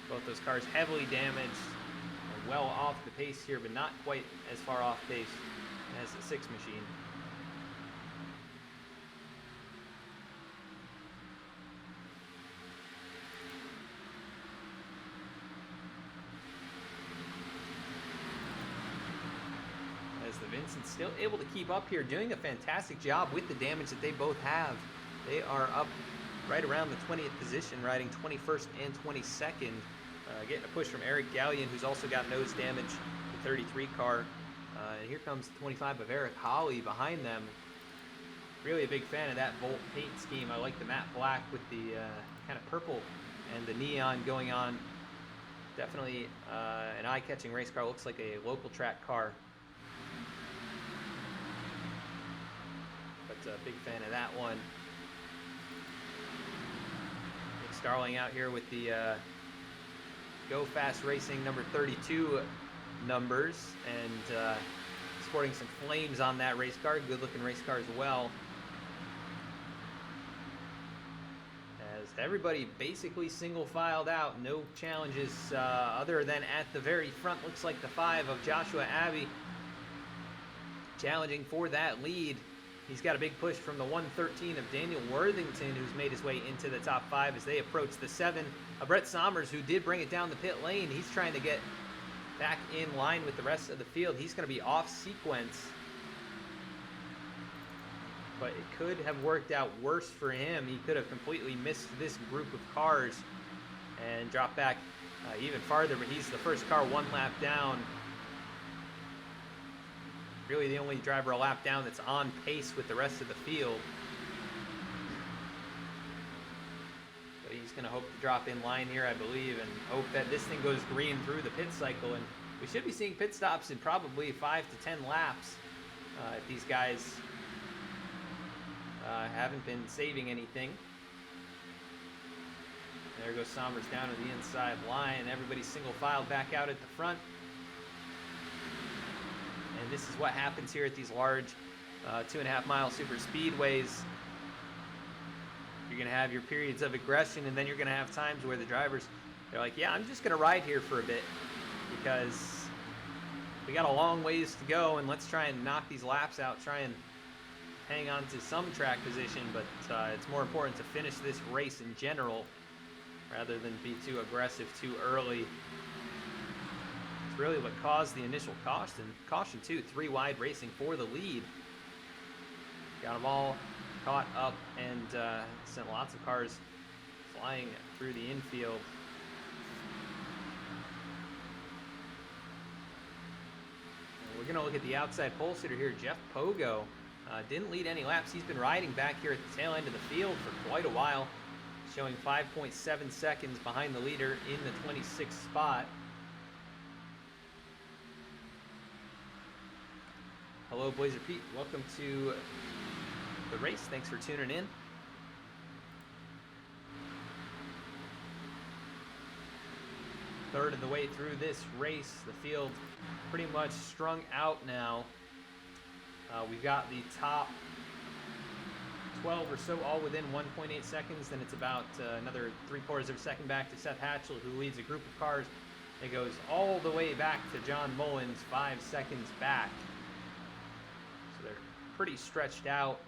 Both those cars heavily damaged, well off the pace here, but not quite as far off pace as the 6 machine. As the Vincent's still able to keep up here, doing a fantastic job with the damage that they both have. They are up right around the 20th position, riding 21st and 22nd. Getting a push from Eric Gallion, who's also got nose damage, the 33 car. And here comes the 25 of Eric Holly behind them. Really a big fan of that Volt paint scheme. I like the matte black with the kind of purple and the neon going on. Definitely an eye-catching race car. Looks like a local track car. But a big fan of that one. Nick Starling out here with the Go Fast Racing number 32 numbers, and sporting some flames on that race car. Good looking race car as well. As everybody basically single filed out, no challenges other than at the very front. Looks like the 5 of Joshua Abbey challenging for that lead. He's got a big push from the 113 of Daniel Worthington, who's made his way into the top 5 as they approach the 7 of Brett Sommers, who did bring it down the pit lane. He's trying to get back in line with the rest of the field. He's going to be off sequence, but it could have worked out worse for him. He could have completely missed this group of cars and dropped back even farther, but he's the first car one lap down. Really the only driver a lap down that's on pace with the rest of the field. But he's going to hope to drop in line here, I believe, and hope that this thing goes green through the pit cycle. And we should be seeing pit stops in probably 5 to 10 laps if these guys haven't been saving anything. There goes Sommers down to the inside line. Everybody's single filed back out at the front. And this is what happens here at these large 2.5 mile super speedways. You're going to have your periods of aggression, and then you're going to have times where the drivers, they're like, yeah, I'm just going to ride here for a bit because we got a long ways to go, and let's try and knock these laps out, try and hang on to some track position, but it's more important to finish this race in general rather than be too aggressive too early. Really what caused the initial caution too. 3 wide racing for the lead. Got them all caught up and sent lots of cars flying through the infield. And we're going to look at the outside pole sitter here. Jeff Pogo didn't lead any laps. He's been riding back here at the tail end of the field for quite a while, showing 5.7 seconds behind the leader in the 26th spot. Hello, Blazer Pete. Welcome to the race. Thanks for tuning in. Third of the way through this race. The field pretty much strung out now. We've got the top 12 or so all within 1.8 seconds. Then it's about another 3/4 of a second back to Seth Hatchell, who leads a group of cars. It goes all the way back to John Mullins, 5 seconds back. pretty stretched out,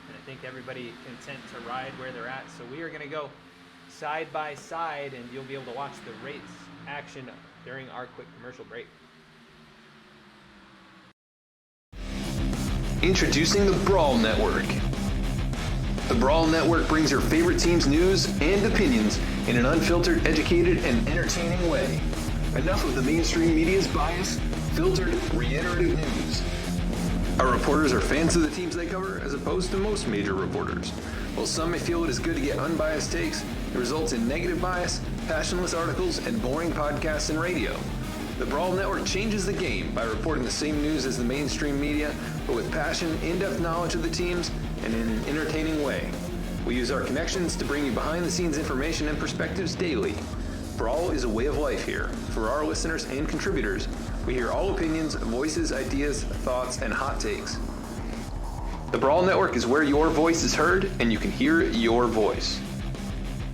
and I think everybody content to ride where they're at. So we are going to go side by side, and you'll be able to watch the race action during our quick commercial break. Introducing the Brawl Network. The Brawl Network brings your favorite team's news and opinions in an unfiltered, educated, and entertaining way. Enough of the mainstream media's bias, filtered, reiterative news. Our reporters are fans of the teams they cover, as opposed to most major reporters. While some may feel it is good to get unbiased takes, it results in negative bias, passionless articles, and boring podcasts and radio. The Brawl Network changes the game by reporting the same news as the mainstream media, but with passion, in-depth knowledge of the teams, and in an entertaining way. We use our connections to bring you behind-the-scenes information and perspectives daily. Brawl is a way of life here. For our listeners and contributors, we hear all opinions, voices, ideas, thoughts, and hot takes. The Brawl Network is where your voice is heard, and you can hear your voice.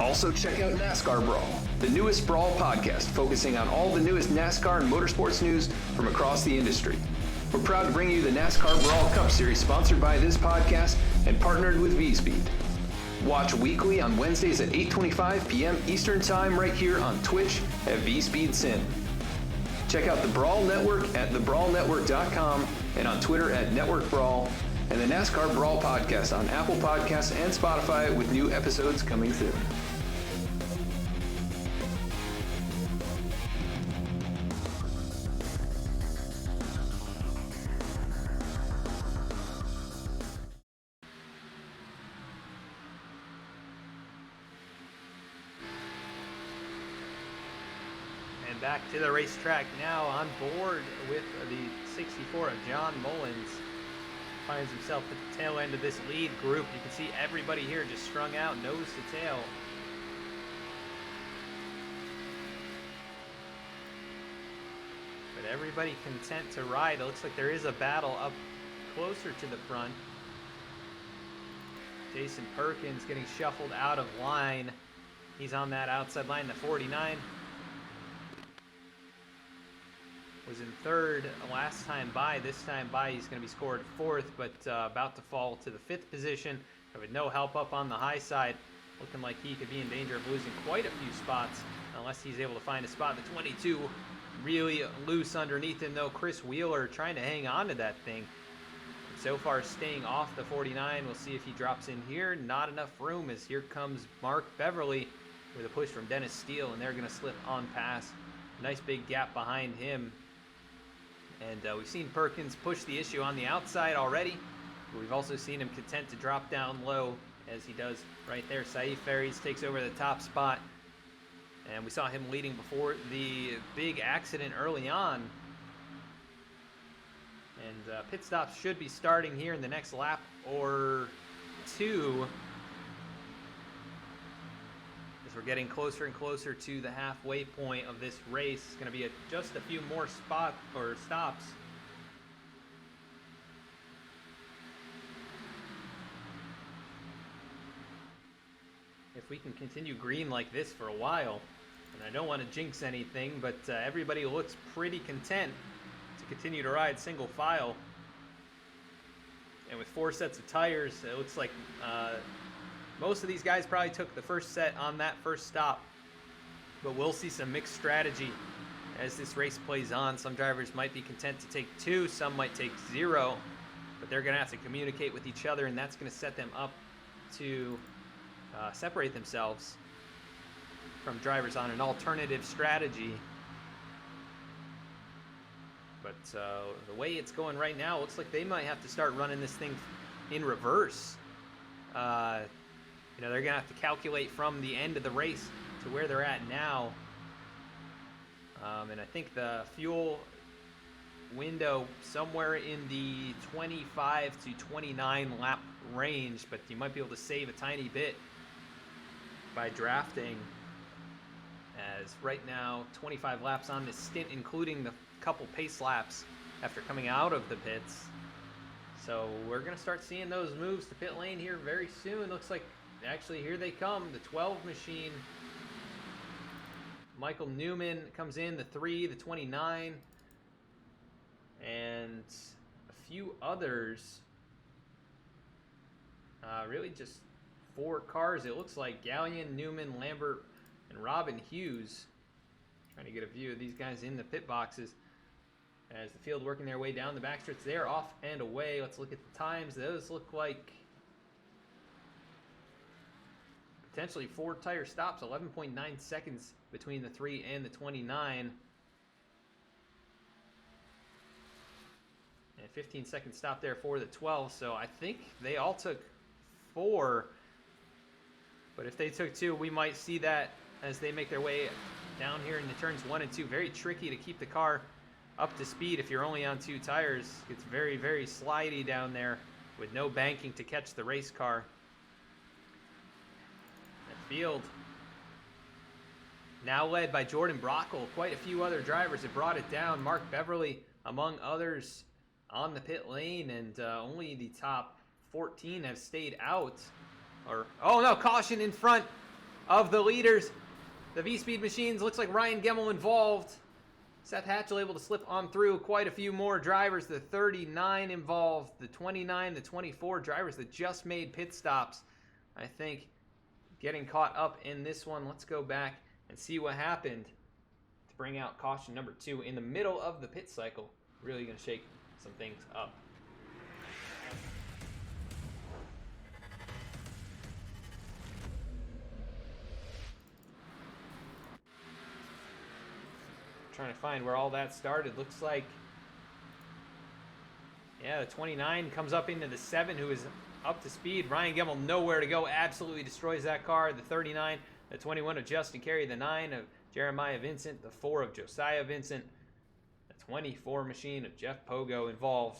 Also check out NASCAR Brawl, the newest Brawl podcast focusing on all the newest NASCAR and motorsports news from across the industry. We're proud to bring you the NASCAR Brawl Cup Series sponsored by this podcast and partnered with V-Speed. Watch weekly on Wednesdays at 8:25 p.m. Eastern Time right here on Twitch at V-Speed Sim. Check out the Brawl Network at thebrawlnetwork.com and on Twitter at Network Brawl, and the NASCAR Brawl podcast on Apple Podcasts and Spotify with new episodes coming soon. Back to the racetrack now, on board with the 64 of John Mullins. Finds himself at the tail end of this lead group. You can see everybody here just strung out nose to tail. But everybody content to ride. It looks like there is a battle up closer to the front. Jason Perkins getting shuffled out of line. He's on that outside line, the 49. Was in third last time by. This time by, he's going to be scored fourth, but about to fall to the fifth position. With no help up on the high side, looking like he could be in danger of losing quite a few spots unless he's able to find a spot. The 22 really loose underneath him, though. Chris Wheeler trying to hang on to that thing. So far staying off the 49. We'll see if he drops in here. Not enough room, as here comes Mark Beverly with a push from Dennis Steele, and they're going to slip on past. Nice big gap behind him. And we've seen Perkins push the issue on the outside already. But we've also seen him content to drop down low, as he does right there. Saif Ferries takes over the top spot. And we saw him leading before the big accident early on. And pit stops should be starting here in the next lap or two. As we're getting closer and closer to the halfway point of this race. It's going to be just a few more stops. If we can continue green like this for a while, and I don't want to jinx anything, but everybody looks pretty content to continue to ride single file. And with 4 sets of tires, it looks like most of these guys probably took the first set on that first stop, but we'll see some mixed strategy as this race plays on. Some drivers might be content to take 2, some might take 0, but they're going to have to communicate with each other, and that's going to set them up to separate themselves from drivers on an alternative strategy. But the way it's going right now, it looks like they might have to start running this thing in reverse. They're going to have to calculate from the end of the race to where they're at now. And I think the fuel window somewhere in the 25 to 29 lap range, but you might be able to save a tiny bit by drafting, as right now 25 laps on this stint, including the couple pace laps after coming out of the pits. So we're going to start seeing those moves to pit lane here very soon. Looks like actually here they come, the 12 machine. Michael Newman comes in, the 3, the 29, and a few others Really just 4 cars. It looks like Gallion, Newman, Lambert, and Robin Hughes. Trying to get a view of these guys in the pit boxes as the field working their way down the backstretch. They are off and away. Let's look at the times. Those look like potentially 4 tire stops. 11.9 seconds between the 3 and the 29. And 15-second stop there for the 12. So I think they all took 4. But if they took 2, we might see that as they make their way down here in the turns 1 and 2. Very tricky to keep the car up to speed if you're only on 2 tires. It's very, very slidey down there with no banking to catch the race car. The field now led by Jordan Brockle. Quite a few other drivers have brought it down. Mark Beverly among others on the pit lane, and only the top 14 have stayed out. Oh no, caution in front of the leaders. The V-Speed machines, looks like Ryan Gemmel involved. Seth Hatchell able to slip on through. Quite a few more drivers. The 39 involved, the 29, the 24 drivers that just made pit stops. I think getting caught up in this one. Let's go back and see what happened to bring out caution number 2 in the middle of the pit cycle. Really going to shake some things up. Trying to find where all that started. Looks like, yeah, the 29 comes up into the 7, who is up to speed. Ryan Gemmel nowhere to go, absolutely destroys that car. The 39, the 21 of Justin Carey, the 9 of Jeremiah Vincent, the 4 of Josiah Vincent, the 24 machine of Jeff Pogo involved.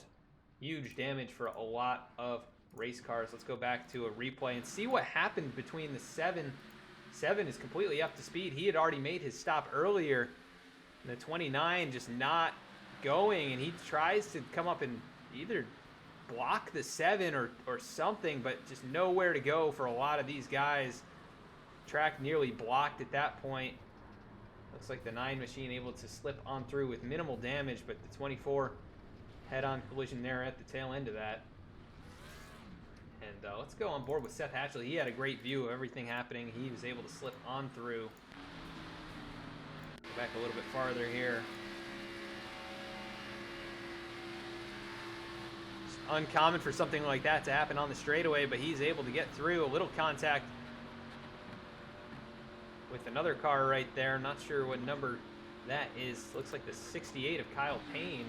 Huge damage for a lot of race cars. Let's go back to a replay and see what happened between the 7. 7 is completely up to speed. He had already made his stop earlier. The 29 just not going, and he tries to come up and either block the 7 or something, but just nowhere to go for a lot of these guys. Track nearly blocked at that point. Looks like the 9 machine able to slip on through with minimal damage, but the 24 head-on collision there at the tail end of that. And let's go on board with Seth Hatchley. He had a great view of everything happening. He was able to slip on through. Back a little bit farther here. It's uncommon for something like that to happen on the straightaway, but he's able to get through. A little contact with another car right there. Not sure what number that is. Looks like the 68 of Kyle Payne.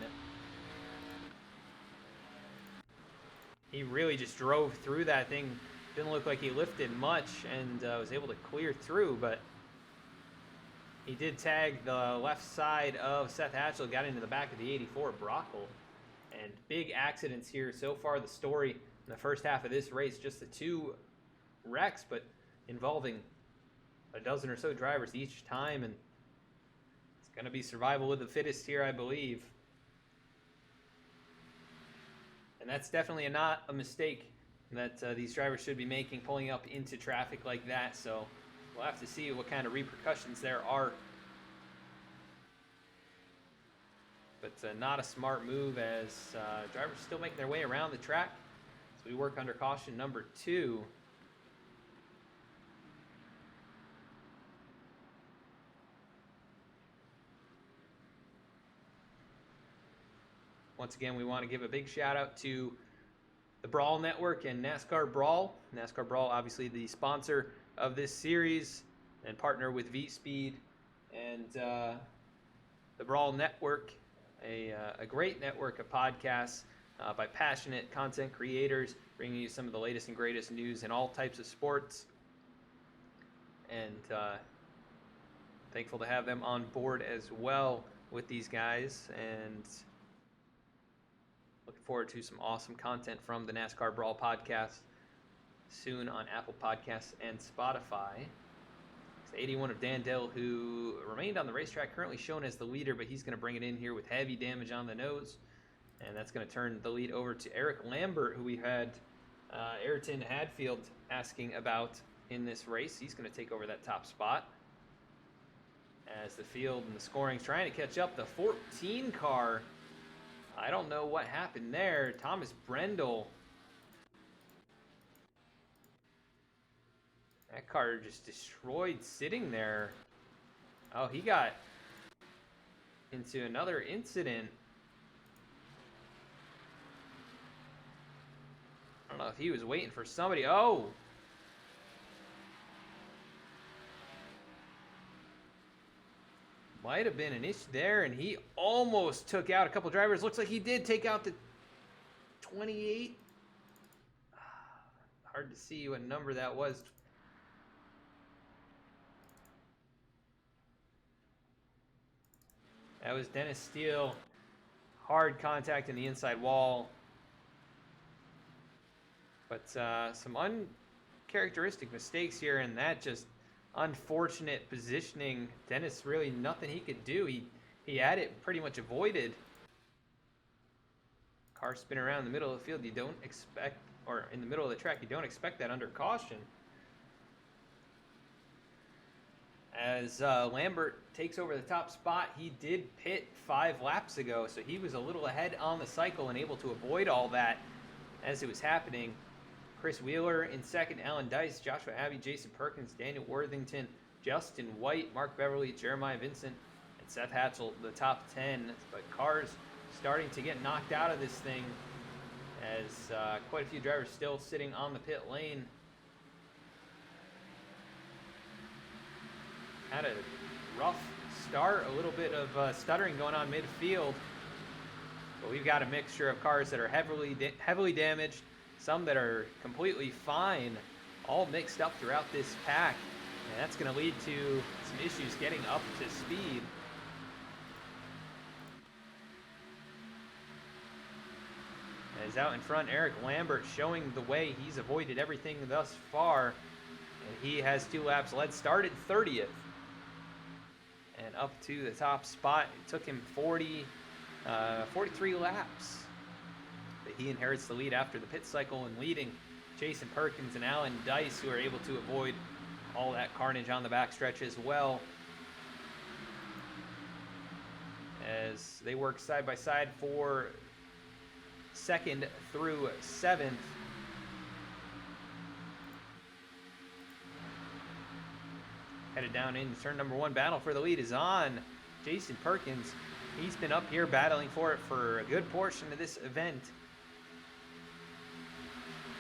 He really just drove through that thing. Didn't look like he lifted much and was able to clear through, but he did tag the left side of Seth Hatchell, got into the back of the 84 Brockle. And big accidents here so far. The story in the first half of this race, just the 2 wrecks, but involving a dozen or so drivers each time. And it's going to be survival of the fittest here, I believe. And that's definitely not a mistake that these drivers should be making, pulling up into traffic like that. So we'll have to see what kind of repercussions there are. But not a smart move, as drivers still making their way around the track. So we work under caution number 2. Once again, we want to give a big shout out to the Brawl Network and NASCAR Brawl. NASCAR Brawl, obviously the sponsor of this series and partner with V-Speed, and the Brawl Network, a great network of podcasts by passionate content creators, bringing you some of the latest and greatest news in all types of sports. And thankful to have them on board as well with these guys, and looking forward to some awesome content from the NASCAR Brawl podcast soon on Apple Podcasts and Spotify. It's 81 of Dan Dill, who remained on the racetrack, currently shown as the leader, but he's going to bring it in here with heavy damage on the nose. And that's going to turn the lead over to Eric Lambert, who we had Ayrton Hadfield asking about in this race. He's going to take over that top spot as the field and the scoring's trying to catch up. The 14 car, I don't know what happened there. Thomas Brendel That car just destroyed sitting there. Oh, he got into another incident. I don't know if he was waiting for somebody. Oh! Might have been an issue there, and he almost took out a couple drivers. Looks like he did take out the 28. Hard to see what number that was. That was Dennis Steele. Hard contact in the inside wall. But some uncharacteristic mistakes here, and that just unfortunate positioning. Dennis, really nothing he could do. He had it pretty much avoided. Car spin around in the middle of the field. You don't expect, or in the middle of the track, you don't expect that under caution. As Lambert takes over the top spot, he did pit 5 laps ago, so he was a little ahead on the cycle and able to avoid all that as it was happening. Chris Wheeler in second, Alan Dice, Joshua Abbey, Jason Perkins, Daniel Worthington, Justin White, Mark Beverly, Jeremiah Vincent, and Seth Hatchell, the top 10. But cars starting to get knocked out of this thing as quite a few drivers still sitting on the pit lane. Had a rough start, a little bit of stuttering going on midfield. But we've got a mixture of cars that are heavily damaged, some that are completely fine, all mixed up throughout this pack. And that's going to lead to some issues getting up to speed. As out in front, Eric Lambert showing the way. He's avoided everything thus far. And he has 2 laps led. Started 30th. And up to the top spot. It took him 43 laps. But he inherits the lead after the pit cycle and leading Jason Perkins and Alan Dice, who are able to avoid all that carnage on the backstretch as well. As they work side by side for 2nd through 7th. Headed down into turn number 1. Battle for the lead is on. Jason Perkins, he's been up here battling for it for a good portion of this event.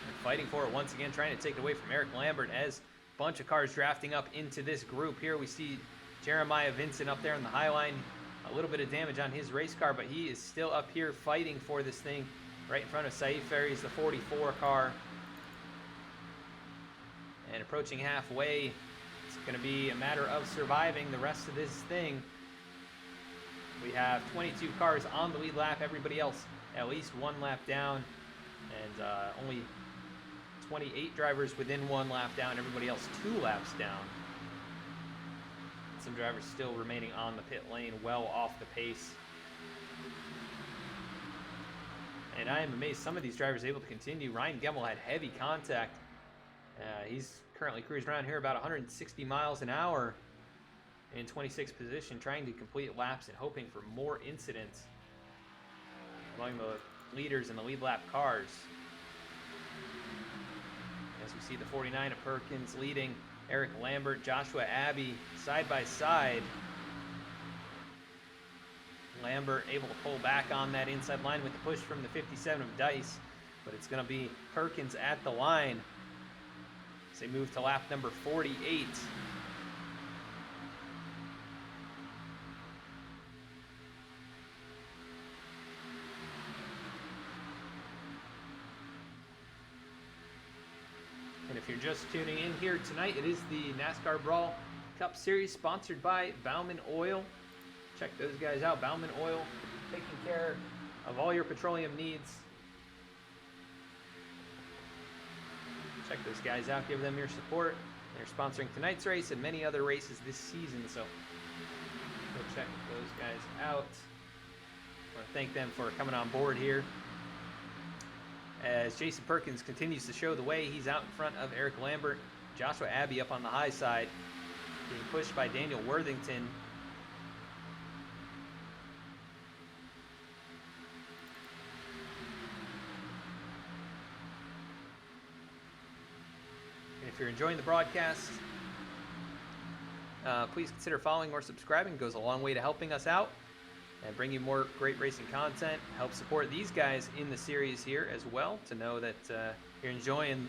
And fighting for it once again, trying to take it away from Eric Lambert as a bunch of cars drafting up into this group here. We see Jeremiah Vincent up there in the high line. A little bit of damage on his race car, but he is still up here fighting for this thing right in front of Saif Ferry's the 44 car. And approaching halfway, it's going to be a matter of surviving the rest of this thing. We have 22 cars on the lead lap, everybody else at least 1 lap down, and only 28 drivers within 1 lap down, everybody else 2 laps down. Some drivers still remaining on the pit lane, well off the pace. And I am amazed some of these drivers are able to continue. Ryan Gemmel had heavy contact. He's currently cruising around here about 160 miles an hour in 26th position, trying to complete laps and hoping for more incidents among the leaders in the lead lap cars. As we see the 49 of Perkins leading Eric Lambert, Joshua Abbey side by side. Lambert able to pull back on that inside line with the push from the 57 of Dice, but it's going to be Perkins at the line as they move to lap number 48. And if you're just tuning in here tonight, it is the NASCAR Brawl Cup Series sponsored by Bauman Oil. Check those guys out. Bauman Oil, taking care of all your petroleum needs. Check those guys out. Give them your support. They're sponsoring tonight's race and many other races this season, so go check those guys out. I want to thank them for coming on board here. As Jason Perkins continues to show the way, he's out in front of Eric Lambert. Joshua Abbey up on the high side, being pushed by Daniel Worthington. If you're enjoying the broadcast, please consider following or subscribing. It goes a long way to helping us out and bring you more great racing content. Help support these guys in the series here as well, to know that you're enjoying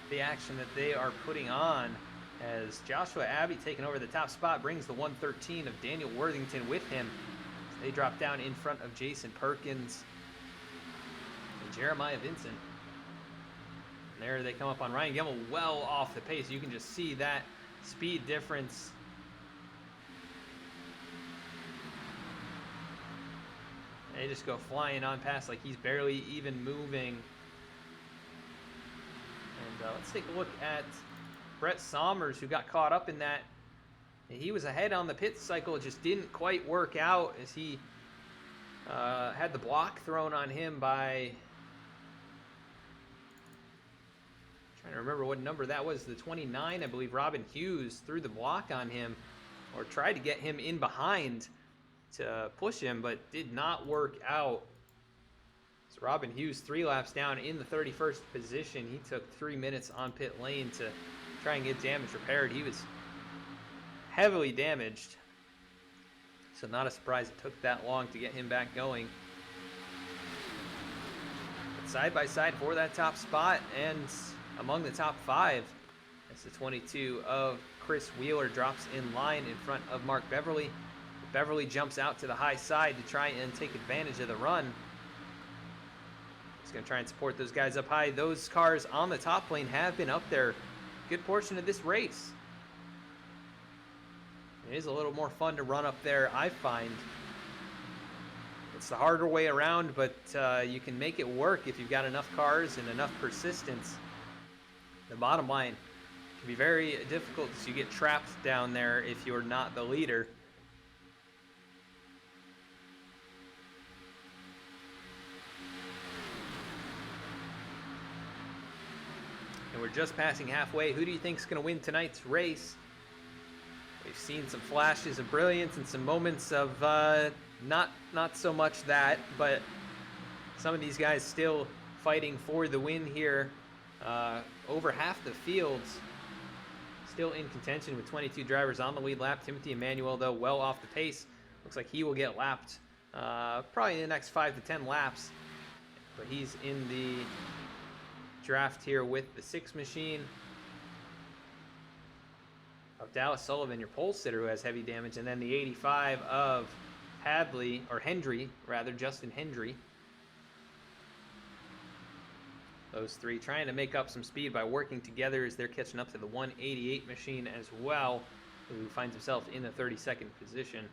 the action that they are putting on, as Joshua Abbey, taking over the top spot, brings the 113 of Daniel Worthington with him. They drop down in front of Jason Perkins and Jeremiah Vincent. And there they come up on Ryan Gemmel, well off the pace. You can just see that speed difference. They just go flying on past like he's barely even moving. And let's take a look at Brett Sommers, who got caught up in that. He was ahead on the pit cycle. It just didn't quite work out, as he had the block thrown on him by, trying to remember what number that was, the 29, I believe. Robin Hughes threw the block on him, or tried to get him in behind to push him, but did not work out. So Robin Hughes 3 laps down in the 31st position. He took 3 minutes on pit lane to try and get damage repaired. He was heavily damaged, so not a surprise it took that long to get him back going. But side by side for that top spot, and among the top 5, as the 22 of Chris Wheeler drops in line in front of Mark Beverly. Beverly jumps out to the high side to try and take advantage of the run. He's going to try and support those guys up high. Those cars on the top lane have been up there a good portion of this race. It is a little more fun to run up there, I find. It's the harder way around, but you can make it work if you've got enough cars and enough persistence. The bottom line can be very difficult, as you get trapped down there if you're not the leader. And we're just passing halfway. Who do you think is going to win tonight's race? We've seen some flashes of brilliance and some moments of not so much that, but some of these guys still fighting for the win here. Over half the fields still in contention, with 22 drivers on the lead lap. Timothy Emmanuel, though, well off the pace. Looks like he will get lapped probably in the next 5 to 10 laps. But he's in the draft here with the 6 machine of Dallas Sullivan, your pole sitter, who has heavy damage, and then the 85 of Hendry, Justin Hendry. Those 3 trying to make up some speed by working together as they're catching up to the 188 machine as well, who finds himself in the 32nd position.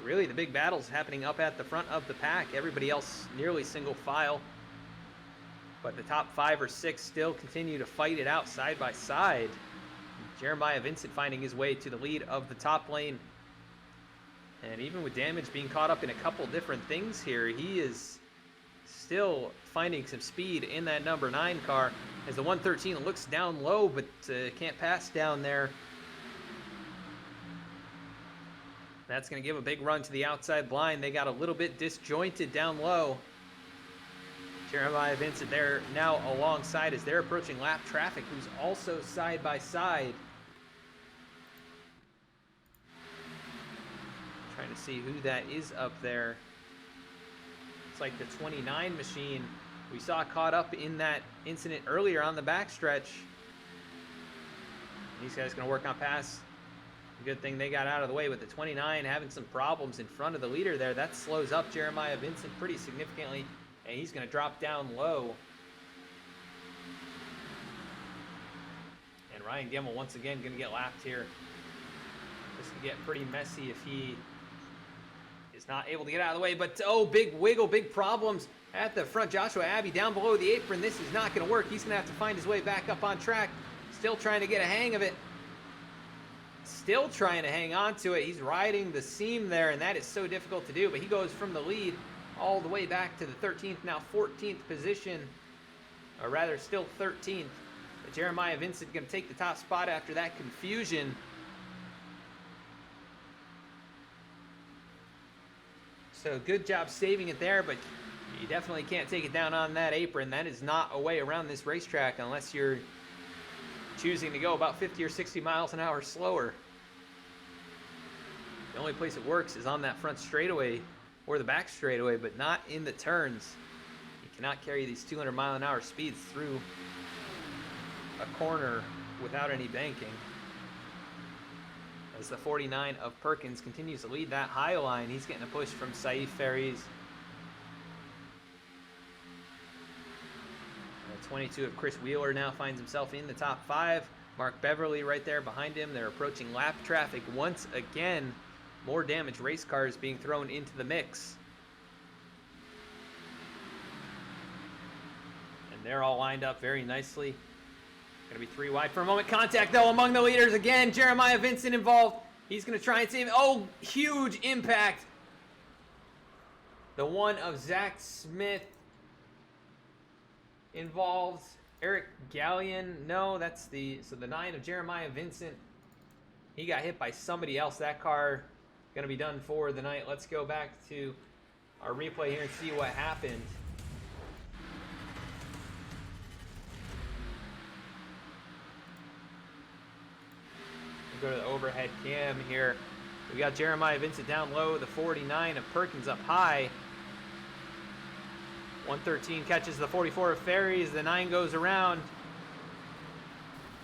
Really, the big battle's happening up at the front of the pack. Everybody else nearly single file. But the top 5 or 6 still continue to fight it out side by side. Jeremiah Vincent finding his way to the lead of the top lane. And even with damage being caught up in a couple different things here, he is still finding some speed in that number 9 car, as the 113 looks down low, but can't pass down there. That's going to give a big run to the outside blind. They got a little bit disjointed down low. Jeremiah Vincent there now alongside as they're approaching lap traffic, who's also side by side. Trying to see who that is up there. It's like the 29 machine we saw caught up in that incident earlier on the backstretch. These guys going to work on pass. Good thing they got out of the way, with the 29 having some problems in front of the leader there. That slows up Jeremiah Vincent pretty significantly. And he's going to drop down low. And Ryan Gemmel once again going to get lapped here. This could get pretty messy if he is not able to get out of the way. But, oh, big wiggle, big problems at the front. Joshua Abbey down below the apron. This is not going to work. He's going to have to find his way back up on track. Still trying to get a hang of it. Still trying to hang on to it. He's riding the seam there, and that is so difficult to do. But he goes from the lead all the way back to the 13th, now 14th position, or rather still 13th. But Jeremiah Vincent going to take the top spot after that confusion. So good job saving it there, but you definitely can't take it down on that apron. That is not a way around this racetrack unless you're choosing to go about 50 or 60 miles an hour slower. The only place it works is on that front straightaway or the back straightaway, but not in the turns. You cannot carry these 200 mile an hour speeds through a corner without any banking. As the 49 of Perkins continues to lead that high line, he's getting a push from Saif Ferries. The 22 of Chris Wheeler now finds himself in the top 5. Mark Beverly right there behind him. They're approaching lap traffic once again. More damaged race cars being thrown into the mix. And they're all lined up very nicely. Going to be 3 wide for a moment. Contact, though, among the leaders again. Jeremiah Vincent involved. He's going to try and save it. Oh, huge impact. The one of Zach Smith involved. Eric Gallion. No, that's the 9 of Jeremiah Vincent. He got hit by somebody else. That car going to be done for the night. Let's go back to our replay here and see what happened. Go to the overhead cam here. We got Jeremiah Vincent down low, the 49 of Perkins up high. 113 catches the 44 of Ferries, the 9 goes around.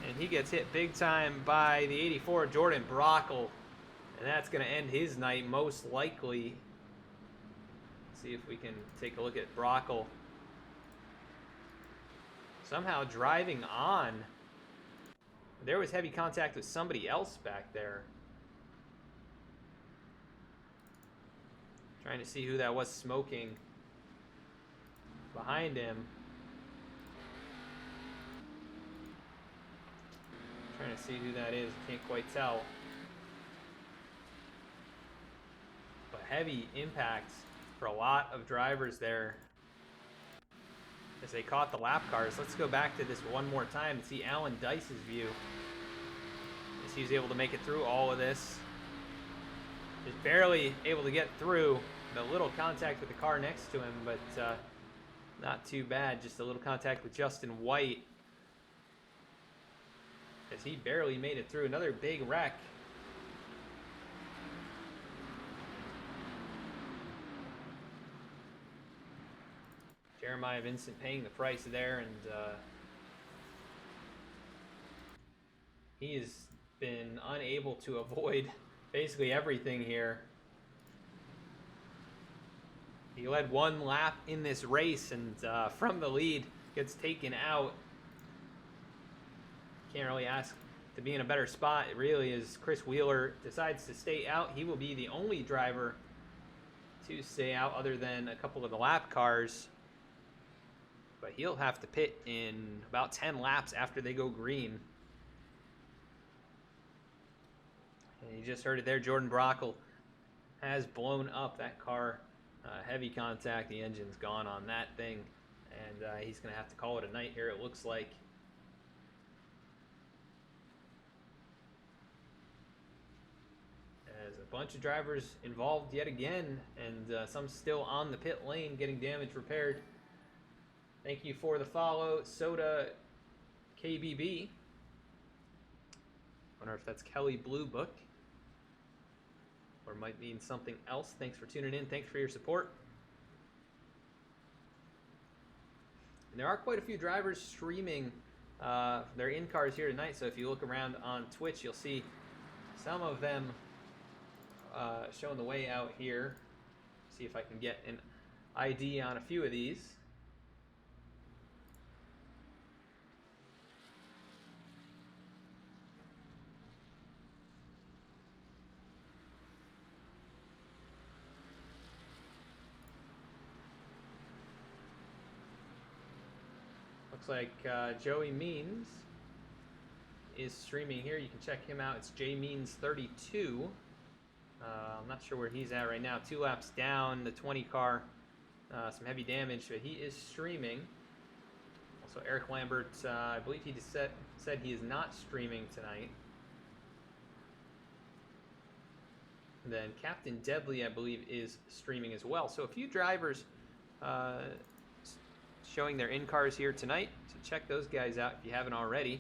And he gets hit big time by the 84 Jordan Brockle. And that's going to end his night most likely. Let's see if we can take a look at Brockle. Somehow driving on. There was heavy contact with somebody else back there. Trying to see who that was smoking behind him. Trying to see who that is. Can't quite tell. But heavy impacts for a lot of drivers there as they caught the lap cars. Let's go back to this one more time and see Alan Dice's view. As he was able to make it through all of this. Just barely able to get through. A little contact with the car next to him, but not too bad. Just a little contact with Justin White. As he barely made it through. Another big wreck. Jeremiah Vincent paying the price there, and he has been unable to avoid basically everything here. He led 1 lap in this race, and from the lead gets taken out. Can't really ask to be in a better spot. It really is. Chris Wheeler decides to stay out. He will be the only driver to stay out other than a couple of the lap cars. But he'll have to pit in about 10 laps after they go green. And you just heard it there. Jordan Brockle has blown up that car. Heavy contact. The engine's gone on that thing. And he's going to have to call it a night here, it looks like. As a bunch of drivers involved yet again. And some still on the pit lane getting damage repaired. Thank you for the follow, Soda KBB. Wonder if that's Kelly Blue Book. Or might mean something else. Thanks for tuning in. Thanks for your support. And there are quite a few drivers streaming their in-cars here tonight. So if you look around on Twitch, you'll see some of them showing the way out here. See if I can get an ID on a few of these. Looks like Joey Means is streaming here. You can check him out. It's jmeans32. I'm not sure where he's at right now. 2 laps down, the 20 car. Some heavy damage, but he is streaming. Also, Eric Lambert, I believe he just said he is not streaming tonight. And then Captain Deadly, I believe, is streaming as well. So a few drivers showing their in-cars here tonight. So check those guys out if you haven't already.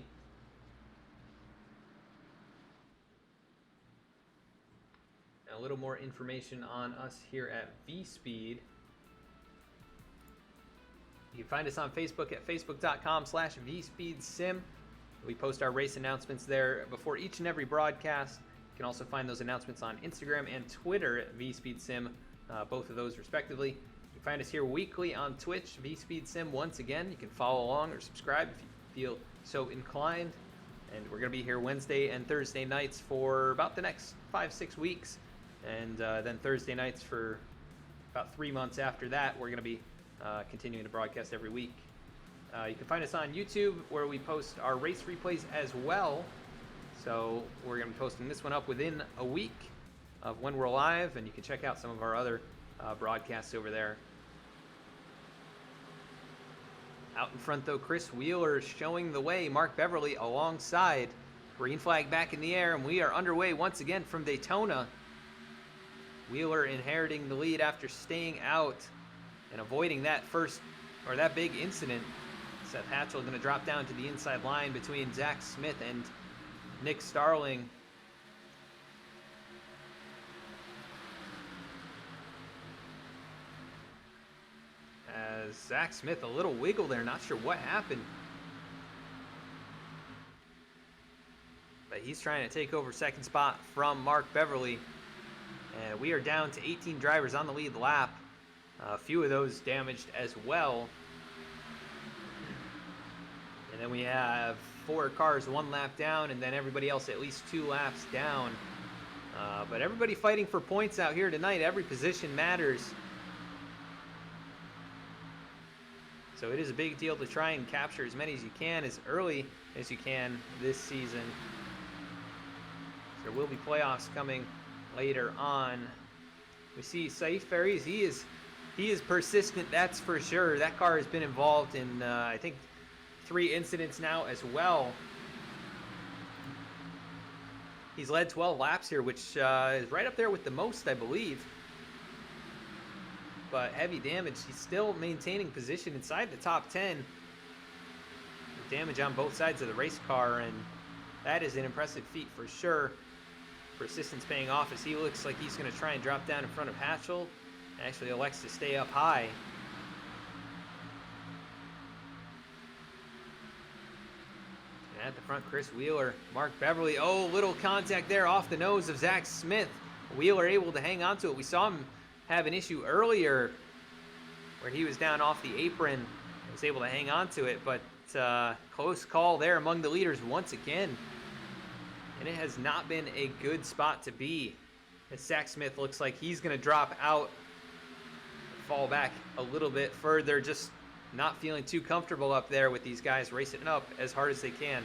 a little more information on us here at V-Speed. You can find us on Facebook at facebook.com/VSpeedSim. We post our race announcements there before each and every broadcast. You can also find those announcements on Instagram and Twitter at VSpeedSim, both of those respectively. You can find us here weekly on Twitch, VSpeedSim. Once again, you can follow along or subscribe if you feel so inclined. And we're going to be here Wednesday and Thursday nights for about the next 5-6 weeks. And then Thursday nights for about 3 months after that. We're going to be continuing to broadcast every week. You can find us on YouTube, where we post our race replays as well. So we're going to be posting this one up within a week of when we're live, and you can check out some of our other broadcasts over there. Out in front, though, Chris Wheeler showing the way. Mark Beverly alongside. Green flag back in the air, and we are underway once again from Daytona. Wheeler inheriting the lead after staying out and avoiding that big incident. Seth Hatchell going to drop down to the inside line between Zach Smith and Nick Starling. As Zach Smith, a little wiggle there, not sure what happened. But he's trying to take over second spot from Mark Beverly. And we are down to 18 drivers on the lead lap. A few of those damaged as well. And then we have 4 cars 1 lap down, and then everybody else at least 2 laps down. But everybody fighting for points out here tonight. Every position matters. So it is a big deal to try and capture as many as you can, as early as you can this season. There will be playoffs coming later on. We see Saif Faries. He is persistent, that's for sure. That car has been involved in, I think, 3 incidents now as well. He's led 12 laps here, which is right up there with the most, I believe. But heavy damage. He's still maintaining position inside the top 10. Damage on both sides of the race car, and that is an impressive feat for sure. Persistence paying off as he looks like he's going to try and drop down in front of Hatchell. Actually elects to stay up high. And at the front, Chris Wheeler, Mark Beverly. Oh, little contact there off the nose of Zach Smith. Wheeler able to hang on to it. We saw him have an issue earlier where he was down off the apron and was able to hang on to it, but close call there among the leaders once again. And it has not been a good spot to be, as Zach Smith looks like he's going to drop out, fall back a little bit further, just not feeling too comfortable up there with these guys racing up as hard as they can.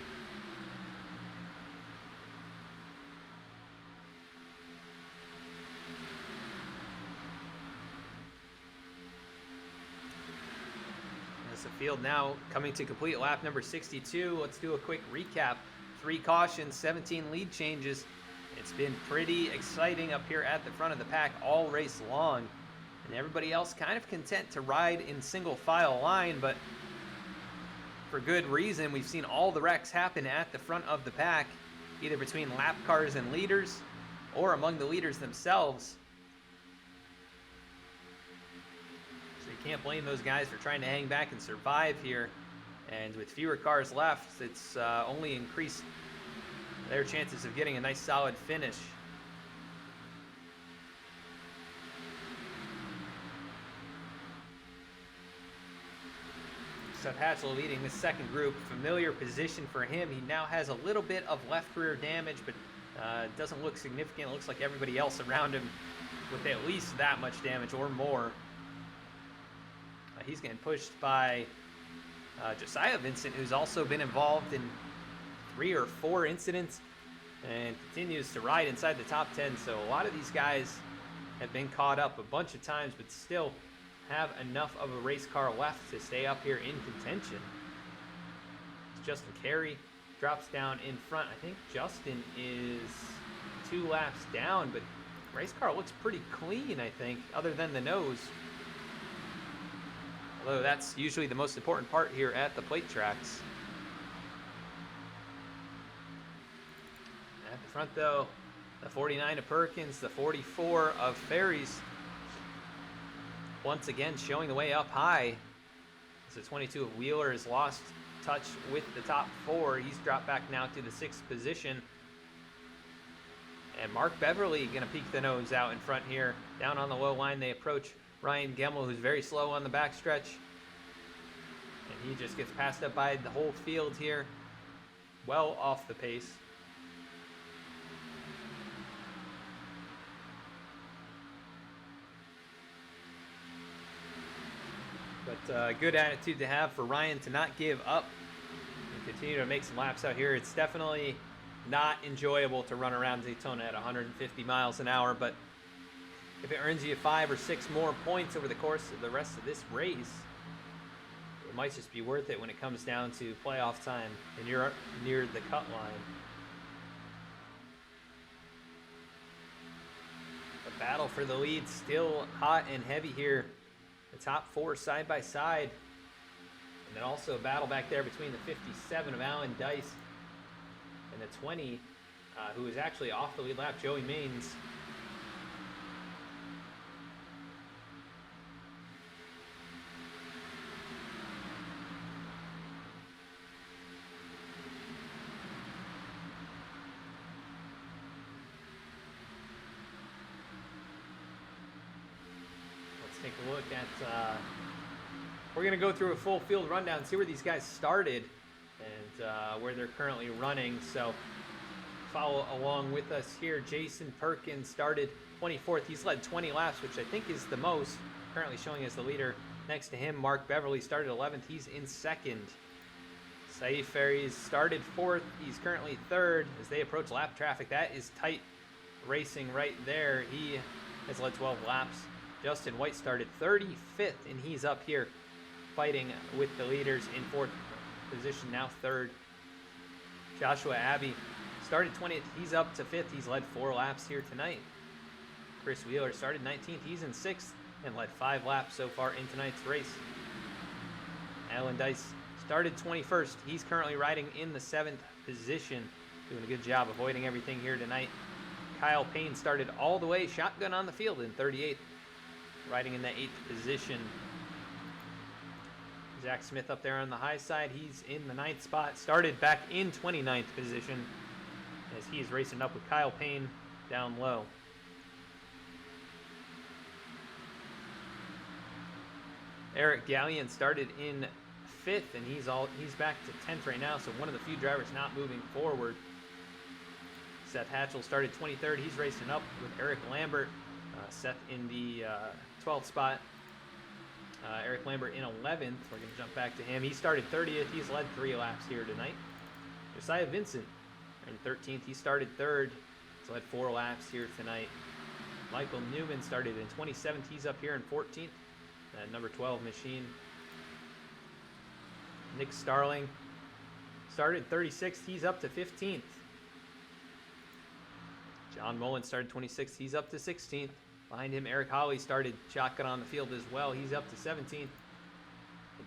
As the field now coming to complete lap number 62, let's do a quick recap. 3 cautions, 17 lead changes. It's been pretty exciting up here at the front of the pack all race long. And everybody else kind of content to ride in single file line, but for good reason. We've seen all the wrecks happen at the front of the pack, either between lap cars and leaders or among the leaders themselves. So you can't blame those guys for trying to hang back and survive here. And with fewer cars left, it's only increased their chances of getting a nice solid finish. Seth Hatchell leading this second group. Familiar position for him. He now has a little bit of left rear damage, but doesn't look significant. It looks like everybody else around him with at least that much damage or more. He's getting pushed by Josiah Vincent, who's also been involved in 3 or 4 incidents and continues to ride inside the top 10. So a lot of these guys have been caught up a bunch of times, but still have enough of a race car left to stay up here in contention. Justin Carey drops down in front. I think Justin is 2 laps down, but race car looks pretty clean, I think, other than the nose. Although that's usually the most important part here at the plate tracks. At the front, though, The 49 of Perkins, the 44 of Ferries. Once again showing the way up high. As the 22 of Wheeler has lost touch with the top 4. He's dropped back now to the 6th position. And Mark Beverly going to peek the nose out in front here. Down on the low line, they approach Ryan Gemmel, who's very slow on the backstretch. And he just gets passed up by the whole field here. Well off the pace. But good attitude to have for Ryan to not give up and continue to make some laps out here. It's definitely not enjoyable to run around Daytona at 150 miles an hour, but if it earns you 5 or 6 more points over the course of the rest of this race, it might just be worth it when it comes down to playoff time and you're near the cut line. The battle for the lead still hot and heavy here. The top 4 side by side. And then also a battle back there between the 57 of Alan Dice and the 20, who is actually off the lead lap, Joey Maines. Take a look at, we're going to go through a full field rundown, see where these guys started and where they're currently running. So follow along with us here. Jason Perkins started 24th. He's led 20 laps, which I think is the most, currently showing as the leader. Next to him, Mark Beverly started 11th. He's in 2nd. Saif Ferries started 4th. He's currently 3rd as they approach lap traffic. That is tight racing right there. He has led 12 laps. Justin White started 35th, and he's up here fighting with the leaders in 4th position, now 3rd. Joshua Abbey started 20th. He's up to 5th. He's led 4 laps here tonight. Chris Wheeler started 19th. He's in 6th and led 5 laps so far in tonight's race. Alan Dice started 21st. He's currently riding in the 7th position, doing a good job avoiding everything here tonight. Kyle Payne started all the way shotgun on the field in 38th. Riding in the 8th position. Zach Smith up there on the high side. He's in the 9th spot. Started back in 29th position as he's racing up with Kyle Payne down low. Eric Gallion started in 5th, and he's back to 10th right now, so one of the few drivers not moving forward. Seth Hatchell started 23rd. He's racing up with Eric Lambert. Seth in the 12th spot. Eric Lambert in 11th. We're going to jump back to him. He started 30th. He's led 3 laps here tonight. Josiah Vincent in 13th. He started 3rd. He's led 4 laps here tonight. Michael Newman started in 27th. He's up here in 14th. Number 12 machine. Nick Starling started 36th. He's up to 15th. John Mullen started 26th. He's up to 16th. Behind him, Eric Hawley started shotgun on the field as well. He's up to 17th. And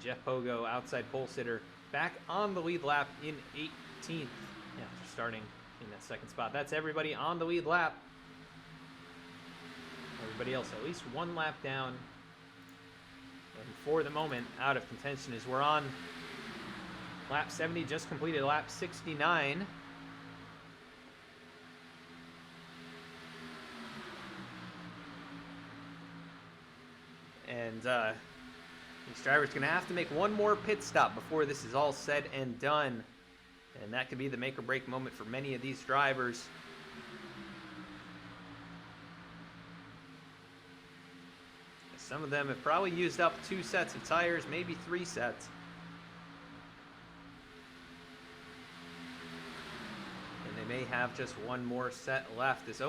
Jeff Pogo, outside pole sitter, back on the lead lap in 18th. Yeah, they're starting in that 2nd spot. That's everybody on the lead lap. Everybody else at least 1 lap down. And for the moment, out of contention as we're on lap 70, just completed lap 69. And these drivers are going to have to make one more pit stop before this is all said and done. And that could be the make or break moment for many of these drivers. Some of them have probably used up 2 sets of tires, maybe 3 sets. And they may have just 1 more set left. This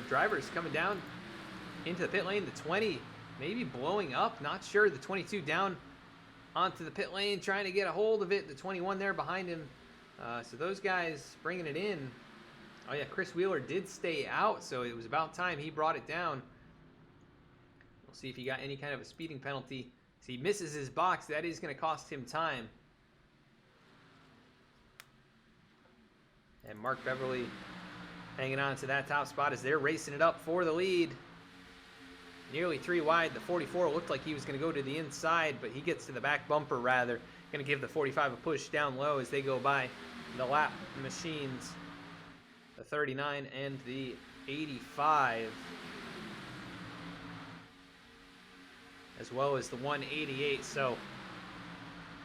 drivers coming down into the pit lane, the 20 maybe blowing up, not sure. The 22 down onto the pit lane, trying to get a hold of it. The 21 there behind him. So those guys bringing it in. Oh yeah, Chris Wheeler did stay out, so it was about time he brought it down. We'll see if he got any kind of a speeding penalty. If he misses his box, that is going to cost him time. And Mark Beverly hanging on to that top spot as they're racing it up for the lead. Nearly 3 wide. The 44 looked like he was going to go to the inside, but he gets to the back bumper rather. Going to give the 45 a push down low as they go by the lap machines, the 39 and the 85, as well as the 188. So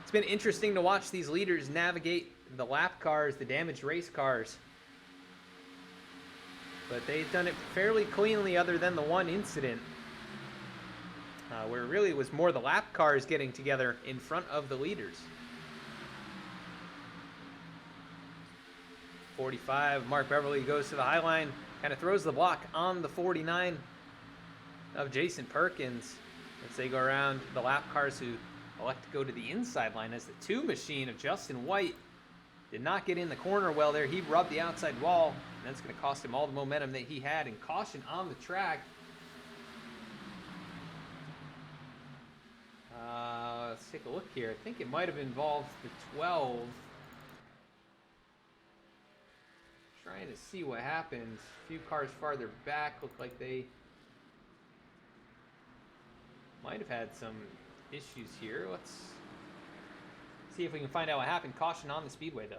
it's been interesting to watch these leaders navigate the lap cars, the damaged race cars. But they've done it fairly cleanly other than the one incident, where it really was more the lap cars getting together in front of the leaders. 45, Mark Beverly goes to the high line, kind of throws the block on the 49 of Jason Perkins as they go around the lap cars who elect to go to the inside line, as the 2 machine of Justin White did not get in the corner well there. He rubbed the outside wall, and that's going to cost him all the momentum that he had. And caution on the track. Let's take a look here. I think it might have involved the 12. Trying to see what happens. A few cars farther back look like they might have had some issues here. Let's see if we can find out what happened. Caution on the speedway, though.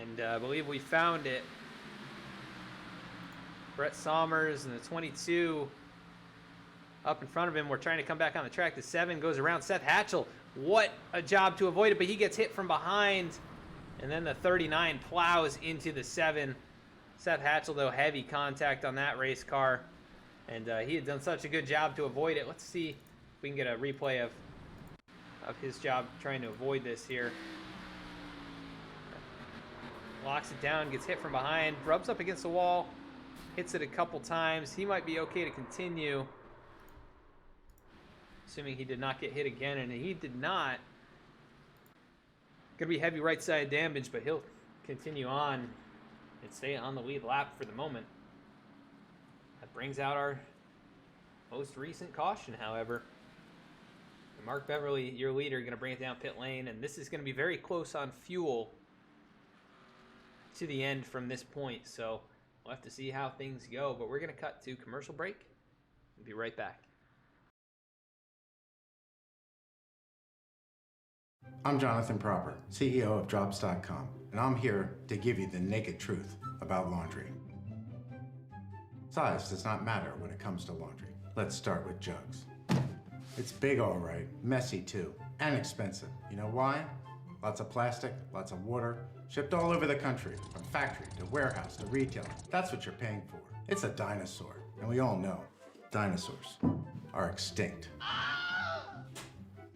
And I believe we found it. Brett Sommers and the 22 up in front of him. We're trying to come back on the track. The 7 goes around Seth Hatchell. What a job to avoid it, but he gets hit from behind. And then the 39 plows into the 7. Seth Hatchell, though, heavy contact on that race car. And he had done such a good job to avoid it. Let's see if we can get a replay of his job trying to avoid this here. Locks it down, gets hit from behind, rubs up against the wall, hits it a couple times. He might be okay to continue, assuming he did not get hit again, and he did not. Gonna be heavy right side damage, but he'll continue on and stay on the lead lap for the moment. That brings out our most recent caution, however. And Mark Beverly, your leader, gonna bring it down pit lane, and this is gonna be very close on fuel to the end from this point, so we'll have to see how things go. But we're going to cut to commercial break. We'll be right back. I'm Jonathan Proper, CEO of Drops.com, and I'm here to give you the naked truth about laundry. Size does not matter when it comes to laundry. Let's start with jugs. It's big, all right, messy too, and expensive. You know why? Lots of plastic, lots of water, shipped all over the country, from factory to warehouse to retail. That's what you're paying for. It's a dinosaur, and we all know dinosaurs are extinct.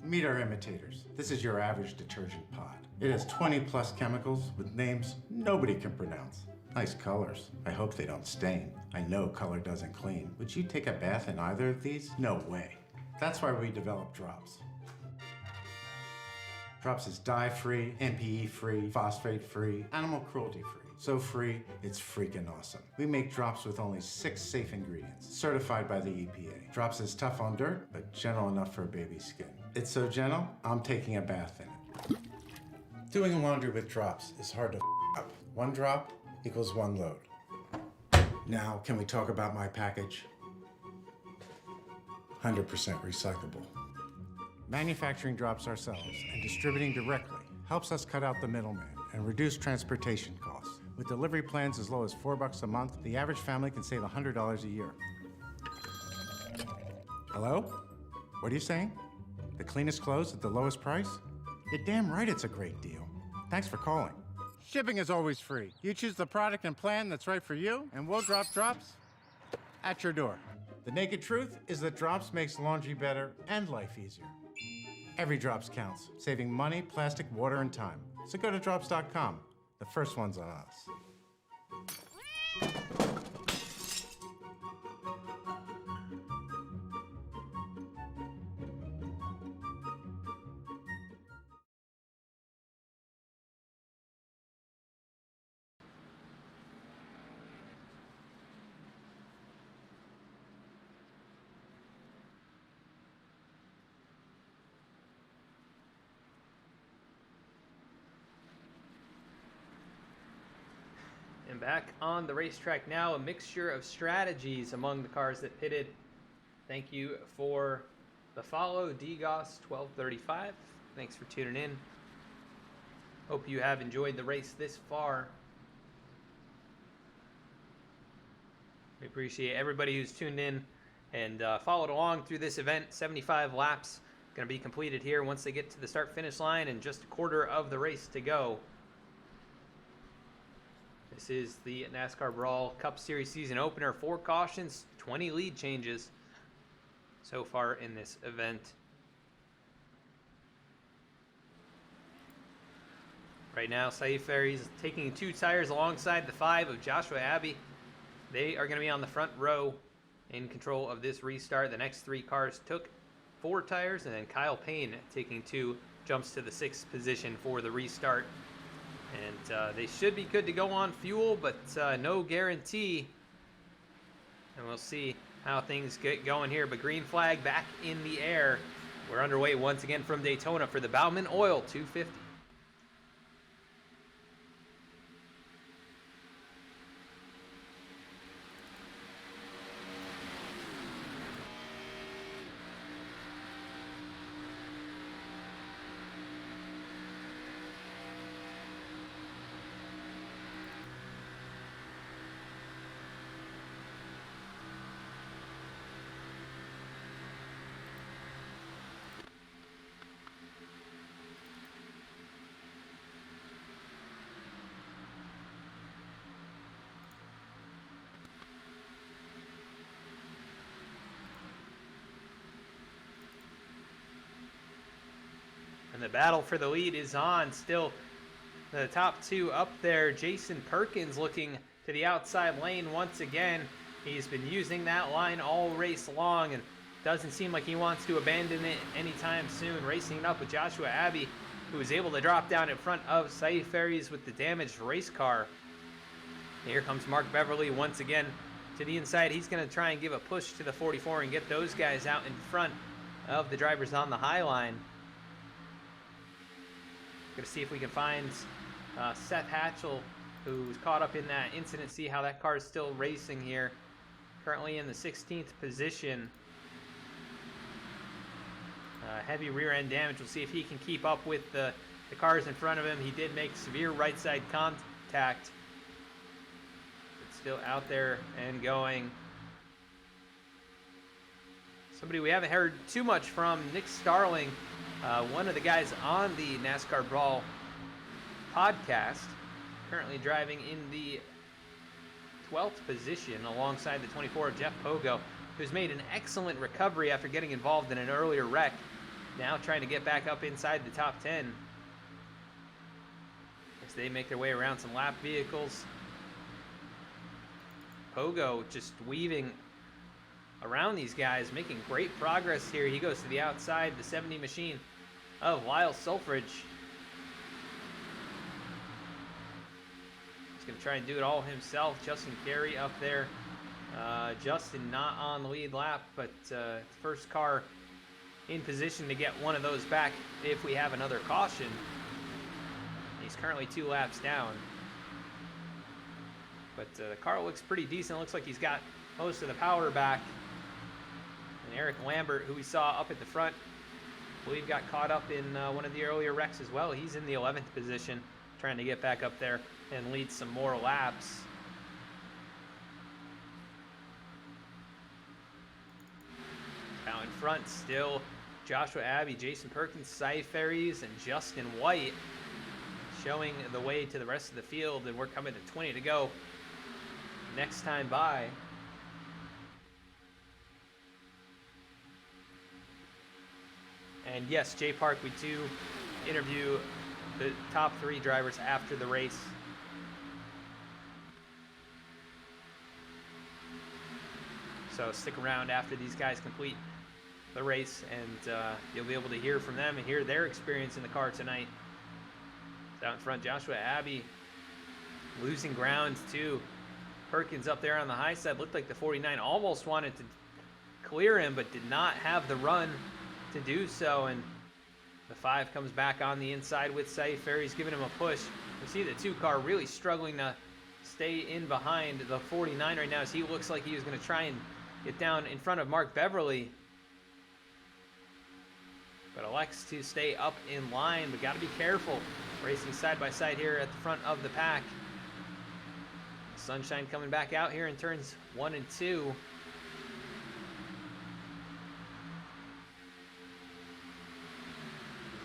Meet our imitators. This is your average detergent pod. It has 20 plus chemicals with names nobody can pronounce. Nice colors. I hope they don't stain. I know color doesn't clean. Would you take a bath in either of these? No way. That's why we developed Drops. Drops is dye-free, MPE-free, phosphate-free, animal cruelty-free. So free, it's freaking awesome. We make Drops with only 6 safe ingredients, certified by the EPA. Drops is tough on dirt, but gentle enough for baby's skin. It's so gentle, I'm taking a bath in it. Doing laundry with Drops is hard to up. 1 drop equals 1 load. Now, can we talk about my package? 100% recyclable. Manufacturing Drops ourselves and distributing directly helps us cut out the middleman and reduce transportation costs. With delivery plans as low as $4 a month, the average family can save $100 a year. Hello? What are you saying? The cleanest clothes at the lowest price? You're damn right it's a great deal. Thanks for calling. Shipping is always free. You choose the product and plan that's right for you, and we'll drop Drops at your door. The naked truth is that Drops makes laundry better and life easier. Every Drops counts, saving money, plastic, water, and time. So go to Drops.com. The first one's on us. And back on the racetrack now, a mixture of strategies among the cars that pitted. Thank you for the follow, DGOS1235. Thanks for tuning in. Hope you have enjoyed the race this far. We appreciate everybody who's tuned in and followed along through this event. 75 laps going to be completed here once they get to the start-finish line, and just a quarter of the race to go. This is the NASCAR Brawl Cup Series season opener. 4 cautions, 20 lead changes so far in this event. Right now, Saif Ferries is taking 2 tires alongside the 5 of Joshua Abbey. They are going to be on the front row in control of this restart. The next 3 cars took 4 tires, and then Kyle Payne taking 2 jumps to the 6th position for the restart. And they should be good to go on fuel, but no guarantee. And we'll see how things get going here. But green flag back in the air. We're underway once again from Daytona for the Bauman Oil 250. And the battle for the lead is on. Still the top 2 up there. Jason Perkins looking to the outside lane once again. He's been using that line all race long and doesn't seem like he wants to abandon it anytime soon. Racing it up with Joshua Abbey, who was able to drop down in front of Saif Ferries with the damaged race car. Here comes Mark Beverly once again to the inside. He's going to try and give a push to the 44 and get those guys out in front of the drivers on the high line. Going to see if we can find Seth Hatchell, who's caught up in that incident, see how that car is still racing here. Currently in the 16th position. Heavy rear end damage. We'll see if he can keep up with the cars in front of him. He did make severe right side contact. But still out there and going. Somebody we haven't heard too much from, Nick Starling. One of the guys on the NASCAR Brawl podcast, currently driving in the 12th position alongside the 24 of Jeff Pogo, who's made an excellent recovery after getting involved in an earlier wreck. Now trying to get back up inside the top 10 as they make their way around some lap vehicles. Pogo just weaving around these guys, making great progress here. He goes to the outside, the 70 machine of Lyle Sulfridge. He's going to try and do it all himself. Justin Carey up there. Justin not on the lead lap, but first car in position to get one of those back if we have another caution. He's currently 2 laps down. But the car looks pretty decent. Looks like he's got most of the power back. And Eric Lambert, who we saw up at the front, I believe got caught up in one of the earlier wrecks as well. He's in the 11th position, trying to get back up there and lead some more laps. Out in front still, Joshua Abbey, Jason Perkins, Saif Ferries, and Justin White showing the way to the rest of the field, and we're coming to 20 to go next time by. And yes, Jay Park, we do interview the top 3 drivers after the race. So stick around after these guys complete the race, and you'll be able to hear from them and hear their experience in the car tonight. Out in front, Joshua Abbey losing ground too. Perkins up there on the high side. Looked like the 49 almost wanted to clear him, but did not have the run to do so. And the 5 comes back on the inside with Saif Ferries giving him a push. We see the 2 car really struggling to stay in behind the 49 right now, as he looks like he was going to try and get down in front of Mark Beverly. But elects to stay up in line, but got to be careful. Racing side by side here at the front of the pack. Sunshine coming back out here in turns 1 and 2.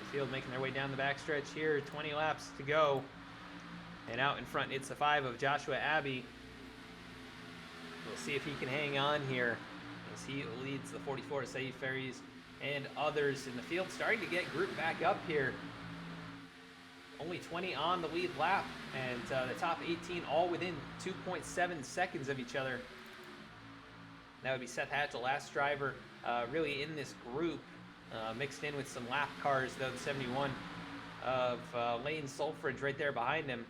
The field making their way down the backstretch here. 20 laps to go. And out in front, it's the 5 of Joshua Abbey. We'll see if he can hang on here as he leads the 44 to Saeed Ferries and others in the field starting to get grouped back up here. Only 20 on the lead lap, and the top 18 all within 2.7 seconds of each other. That would be Seth Hatch, the last driver really in this group, mixed in with some lap cars, though, the 71 of Lane Sulfridge right there behind him.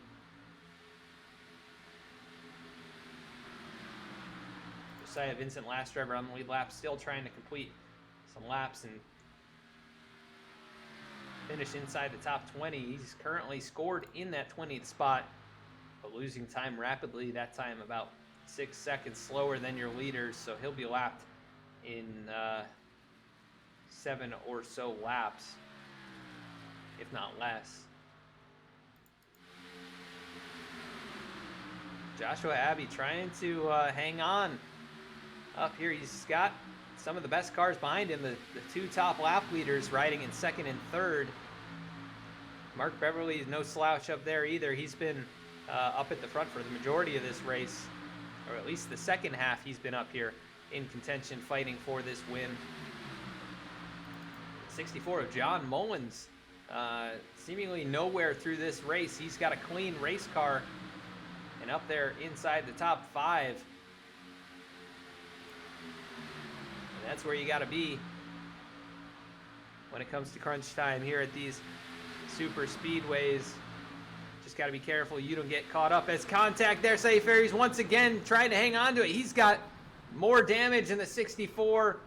Josiah Vincent, last driver on the lead lap, still trying to complete some laps and finish inside the top 20. He's currently scored in that 20th spot, but losing time rapidly. That time about 6 seconds slower than your leaders, so he'll be lapped in 7 or so laps, if not less. Joshua Abbey trying to hang on up here. He's got some of the best cars behind him, the 2 top lap leaders riding in 2nd and 3rd. Mark Beverly is no slouch up there either. He's been up at the front for the majority of this race, or at least the second half he's been up here in contention, fighting for this win. 64 of John Mullins, seemingly nowhere through this race. He's got a clean race car and up there inside the top 5. That's where you got to be when it comes to crunch time here at these super speedways. Just got to be careful you don't get caught up as contact there. Saeed Ferries once again trying to hang on to it. He's got more damage in the 64.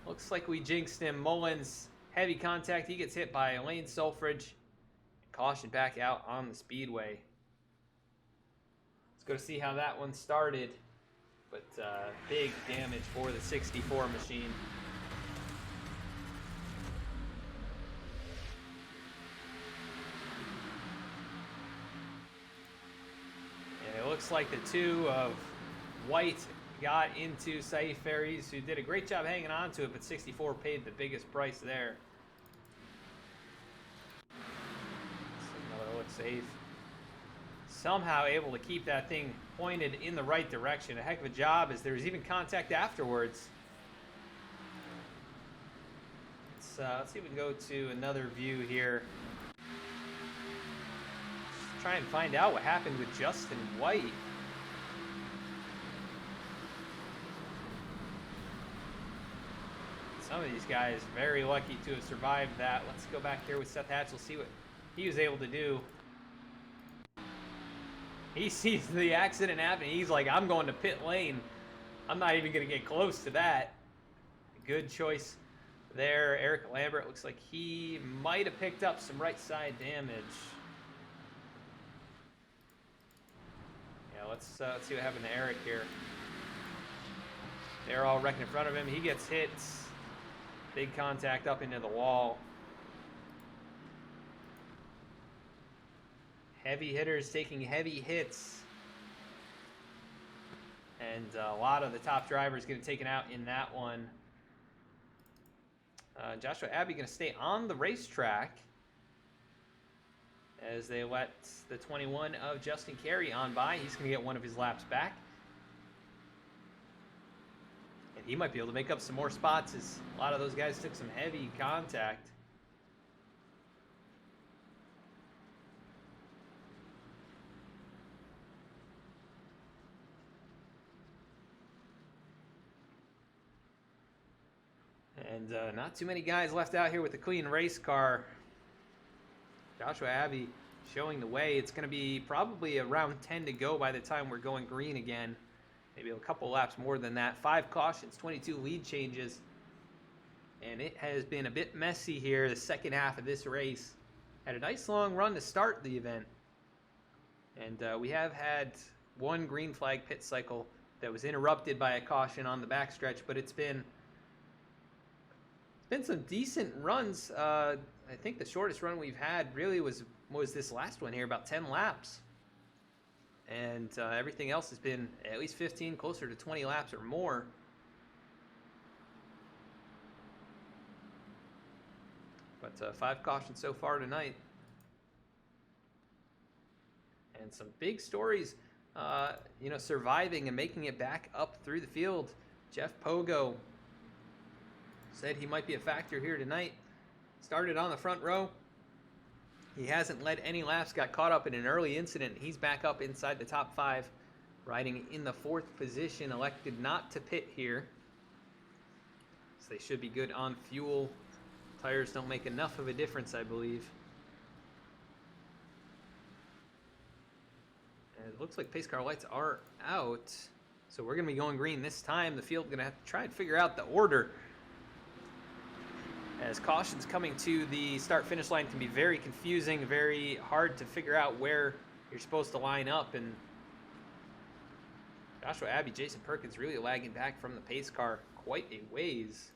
Looks like we jinxed him. Mullins, heavy contact. He gets hit by Lane Sulfridge. Caution back out on the speedway. Let's go to see how that one started. But big damage for the 64 machine. And it looks like the 2 of White got into Saeed Ferries, who did a great job hanging on to it, but 64 paid the biggest price there. So another look safe. Somehow able to keep that thing pointed in the right direction. A heck of a job, as there was even contact afterwards. Let's see if we can go to another view here. Just try and find out what happened with Justin White. Some of these guys very lucky to have survived that. Let's go back here with Seth Hatch. We'll see what he was able to do. He sees the accident happening. He's like, I'm going to pit lane. I'm not even going to get close to that. Good choice there. Eric Lambert looks like he might have picked up some right side damage. Yeah, let's see what happened to Eric here. They're all wrecking in front of him. He gets hit. Big contact up into the wall. Heavy hitters taking heavy hits. And a lot of the top drivers getting taken out in that one. Joshua Abbey going to stay on the racetrack as they let the 21 of Justin Carey on by. He's going to get one of his laps back. And he might be able to make up some more spots, as a lot of those guys took some heavy contact. And not too many guys left out here with the clean race car. Joshua Abbey showing the way. It's going to be probably around 10 to go by the time we're going green again. Maybe a couple laps more than that. 5 cautions, 22 lead changes. And it has been a bit messy here the second half of this race. Had a nice long run to start the event. And we have had one green flag pit cycle that was interrupted by a caution on the backstretch, but it's been some decent runs. I think the shortest run we've had really was this last one here, about 10 laps. And everything else has been at least 15, closer to 20 laps or more. But 5 cautions so far tonight. And some big stories, surviving and making it back up through the field. Jeff Pogo said he might be a factor here tonight. Started on the front row. He hasn't led any laps, got caught up in an early incident. He's back up inside the top 5, riding in the 4th position, elected not to pit here. So they should be good on fuel. Tires don't make enough of a difference, I believe. And it looks like pace car lights are out. So we're going to be going green this time. The field's going to have to try and figure out the order, as cautions coming to the start-finish line can be very confusing, very hard to figure out where you're supposed to line up. And Joshua Abbey, Jason Perkins really lagging back from the pace car quite a ways.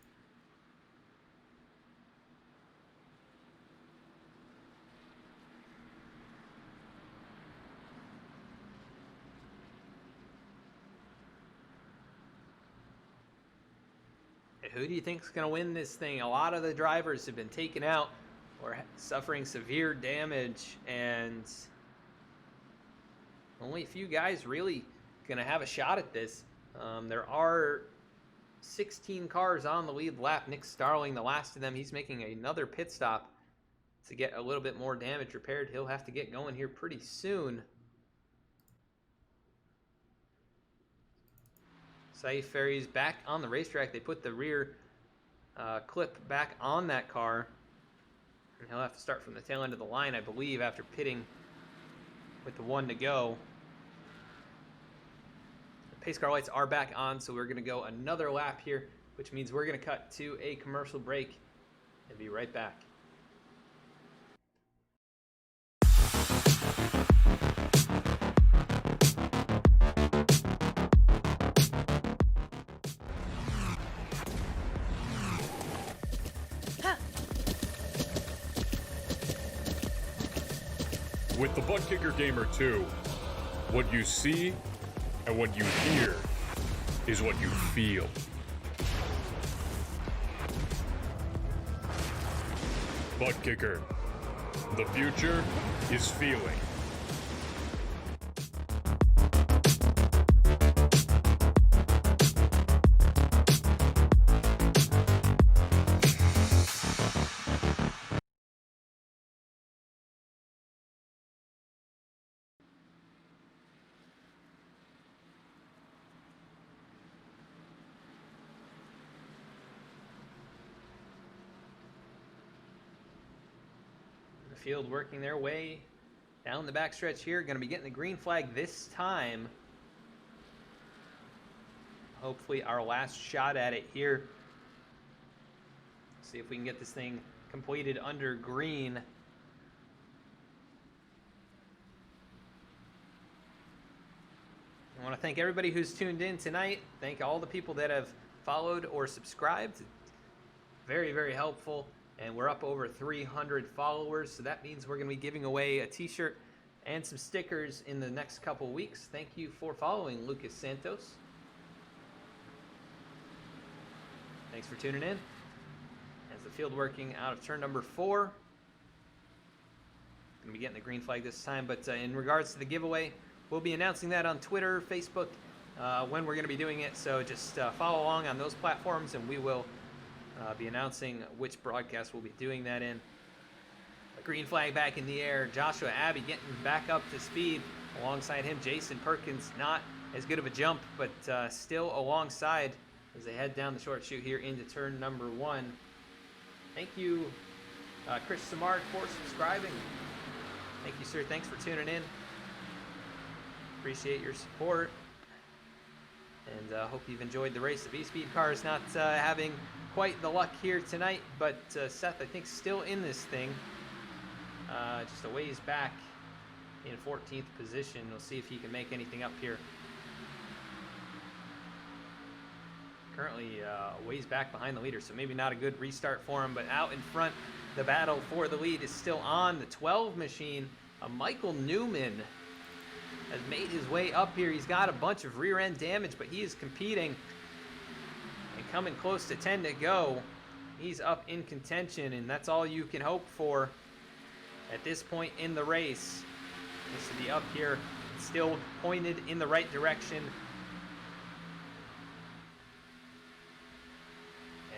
Who do you think is going to win this thing? A lot of the drivers have been taken out or suffering severe damage, and only a few guys really going to have a shot at this. There are 16 cars on the lead lap. Nick Starling, the last of them, he's making another pit stop to get a little bit more damage repaired. He'll have to get going here pretty soon. Saif Ferry's back on the racetrack. They put the rear clip back on that car. And he'll have to start from the tail end of the line, I believe, after pitting with the 1 to go. The pace car lights are back on, so we're going to go another lap here, which means we're going to cut to a commercial break and be right back. With the Butt Kicker Gamer 2, what you see and what you hear is what you feel. Butt Kicker. The future is feeling. Field working their way down the backstretch here. Going to be getting the green flag this time. Hopefully our last shot at it here. See if we can get this thing completed under green. I want to thank everybody who's tuned in tonight. Thank all the people that have followed or subscribed. Very, very helpful. And we're up over 300 followers, so that means we're going to be giving away a t-shirt and some stickers in the next couple weeks. Thank you for following Lucas Santos. Thanks for tuning in. As the field working out of turn number 4. Going to be getting the green flag this time, but in regards to the giveaway, we'll be announcing that on Twitter, Facebook, when we're going to be doing it. So just follow along on those platforms, and we will be announcing which broadcast we'll be doing that in. A green flag back in the air. Joshua Abbey getting back up to speed. Alongside him, Jason Perkins. Not as good of a jump, but still alongside as they head down the short chute here into turn number 1. Thank you, Chris Samard, for subscribing. Thank you, sir. Thanks for tuning in. Appreciate your support. And hope you've enjoyed the race. The B-Speed car is not having quite the luck here tonight, but Seth, I think, still in this thing. Just a ways back in 14th position. We'll see if he can make anything up here. Currently ways back behind the leader, so maybe not a good restart for him, but out in front, the battle for the lead is still on. The 12 machine, Michael Newman, has made his way up here. He's got a bunch of rear end damage, but he is competing and coming close to 10 to go. He's up in contention, and that's all you can hope for at this point in the race. This to be up here, still pointed in the right direction.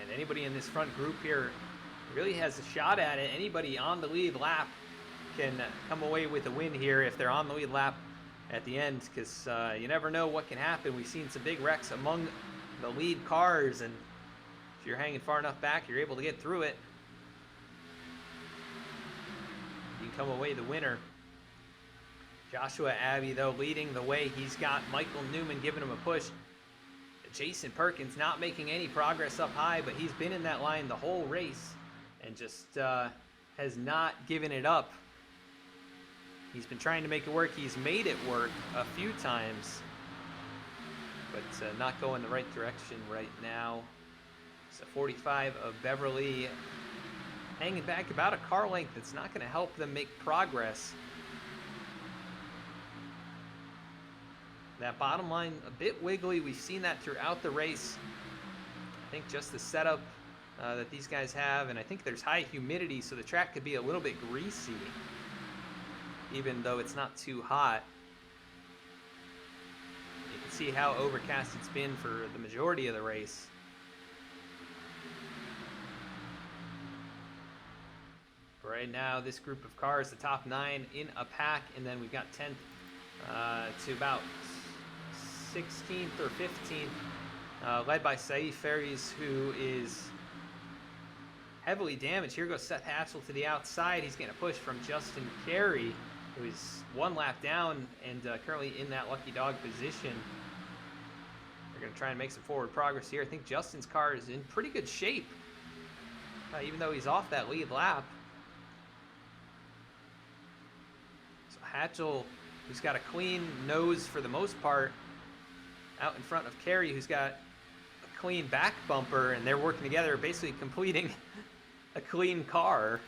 And anybody in this front group here really has a shot at it. Anybody on the lead lap can come away with a win here if they're on the lead lap at the end, because you never know what can happen. We've seen some big wrecks among the lead cars, and if you're hanging far enough back, you're able to get through it. You can come away the winner. Joshua Abbey, though, leading the way. He's got Michael Newman giving him a push. Jason Perkins not making any progress up high, but he's been in that line the whole race and just has not given it up. He's been trying to make it work. He's made it work a few times, but not going the right direction right now. So 45 of Beverly hanging back about a car length. That's not going to help them make progress. That bottom line a bit wiggly. We've seen that throughout the race. I think just the setup that these guys have, and I think there's high humidity, so the track could be a little bit greasy, even though it's not too hot. You can see how overcast it's been for the majority of the race. Right now, this group of cars, the top 9 in a pack, and then we've got 10th to about 16th or 15th, led by Saif Ferries, who is heavily damaged. Here goes Seth Hatchell to the outside. He's getting a push from Justin Carey, who is one lap down and currently in that lucky dog position. They're going to try and make some forward progress here. I think Justin's car is in pretty good shape, even though he's off that lead lap. So Hatchell, who's got a clean nose for the most part, out in front of Carey, who's got a clean back bumper, and they're working together, basically completing a clean car.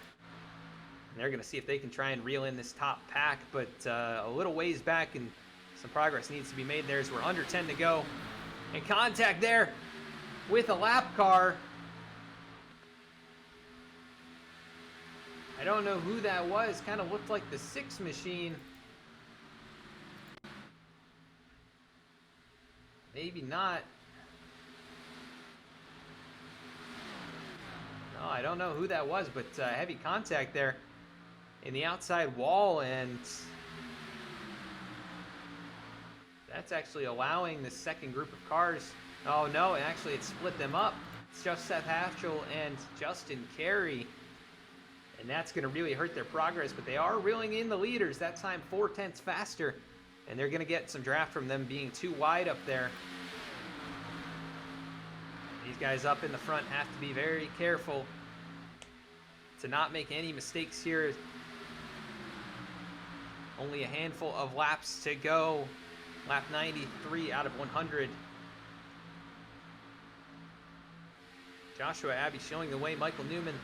And they're going to see if they can try and reel in this top pack, but a little ways back, and some progress needs to be made there as we're under 10 to go. And contact there with a lap car. I don't know who that was. Kind of looked like the 6 machine. Maybe not. No, I don't know who that was, but heavy contact there in the outside wall, and that's actually allowing the second group of cars. Oh no, actually it split them up. It's just Seth Hatchell and Justin Carey, and that's going to really hurt their progress, but they are reeling in the leaders. That time 4/10 faster, and they're going to get some draft from them being too wide up there. These guys up in the front have to be very careful to not make any mistakes here. Only a handful of laps to go. Lap 93 out of 100. Joshua Abbey showing the way. Michael Newman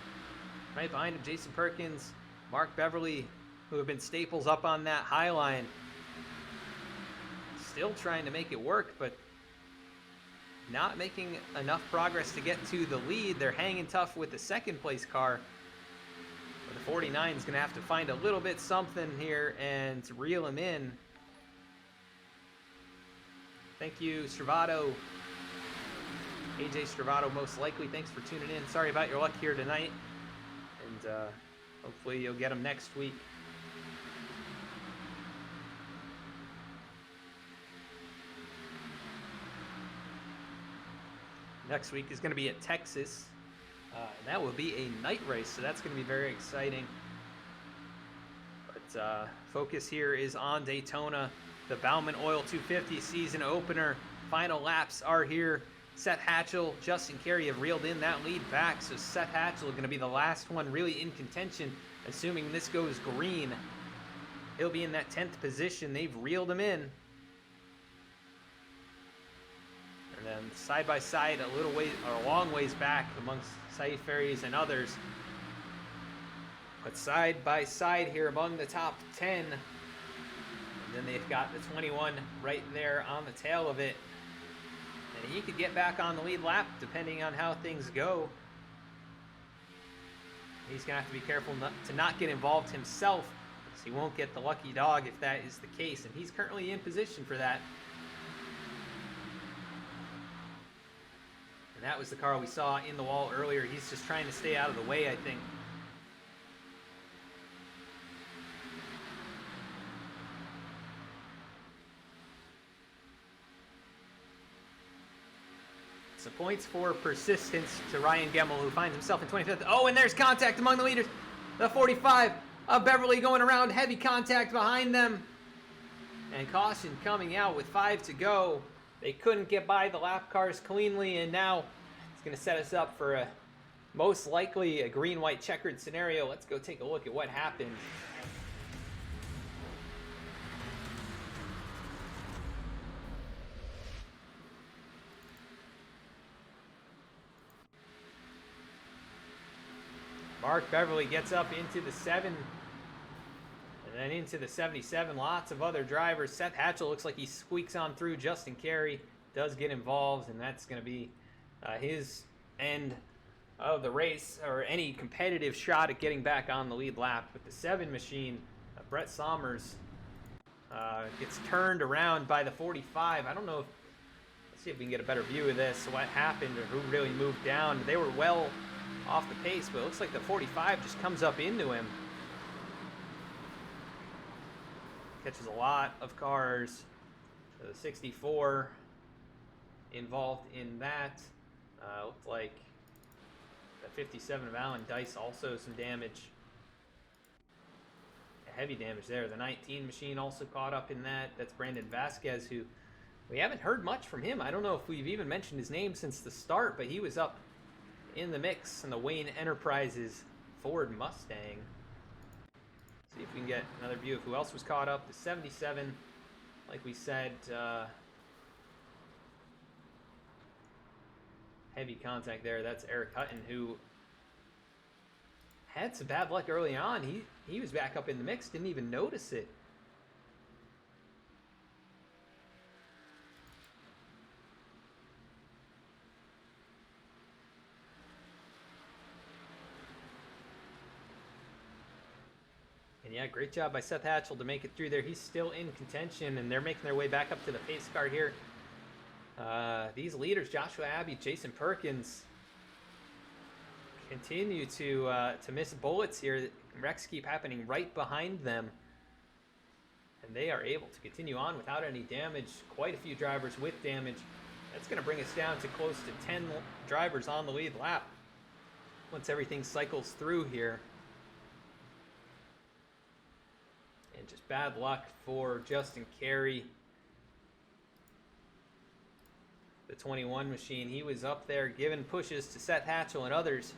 right behind him. Jason Perkins, Mark Beverly, who have been staples up on that high line. Still trying to make it work, but not making enough progress to get to the lead. They're hanging tough with the second place car. But the 49 is going to have to find a little bit something here and reel him in. Thank you, Stravato. AJ Stravato, most likely. Thanks for tuning in. Sorry about your luck here tonight. And hopefully you'll get them next week. Next week is going to be at Texas, and that will be a night race, so that's going to be very exciting. But focus here is on Daytona, the Bauman Oil 250 season opener. Final laps are here. Seth Hatchell, Justin Carey have reeled in that lead back, so Seth Hatchell is going to be the last one really in contention, assuming this goes green. he'll be in that 10th position. They've reeled him in. And then side by side, a long ways back amongst Saif Faries and others. But side by side here among the top 10. And then they've got the 21 right there on the tail of it. And he could get back on the lead lap depending on how things go. He's going to have to be careful to not get involved himself, because he won't get the lucky dog if that is the case. And he's currently in position for that. And that was the car we saw in the wall earlier. He's just trying to stay out of the way, I think. So points for persistence to Ryan Gemmel, who finds himself in 25th. Oh, and there's contact among the leaders. The 45 of Beverly going around. Heavy contact behind them. And caution coming out with 5 to go. They couldn't get by the lap cars cleanly, and now it's going to set us up for a most likely a green-white checkered scenario. Let's go take a look at what happened. Mark Beverly gets up into the 7 and then into the 77. Lots of other drivers. Seth Hatchell looks like he squeaks on through. Justin Carey does get involved, and that's going to be his end of the race, or any competitive shot at getting back on the lead lap. With the 7 machine, Brett Sommers gets turned around by the 45. I don't know if, let's see if we can get a better view of this, what happened or who really moved down. They were well off the pace, but it looks like the 45 just comes up into him. Catches a lot of cars. So the 64 involved in that. Looked like the 57 of Alan Dice also some damage. Heavy damage there. The 19 machine also caught up in that. That's Brandon Vasquez, who we haven't heard much from him. I don't know if we've even mentioned his name since the start, but he was up in the mix in the Wayne Enterprises Ford Mustang. See if we can get another view of who else was caught up. The 77, like we said, heavy contact there. That's Eric Hutton, who had some bad luck early on. He was back up in the mix, didn't even notice it. And yeah, great job by Seth Hatchell to make it through there. He's still in contention, and they're making their way back up to the pace car here. These leaders, Joshua Abbey, Jason Perkins, continue to miss bullets here. Wrecks keep happening right behind them, and they are able to continue on without any damage. Quite a few drivers with damage. That's going to bring us down to close to 10 drivers on the lead lap once everything cycles through here. And just bad luck for Justin Carey. The 21 machine, he was up there giving pushes to Seth Hatchell and others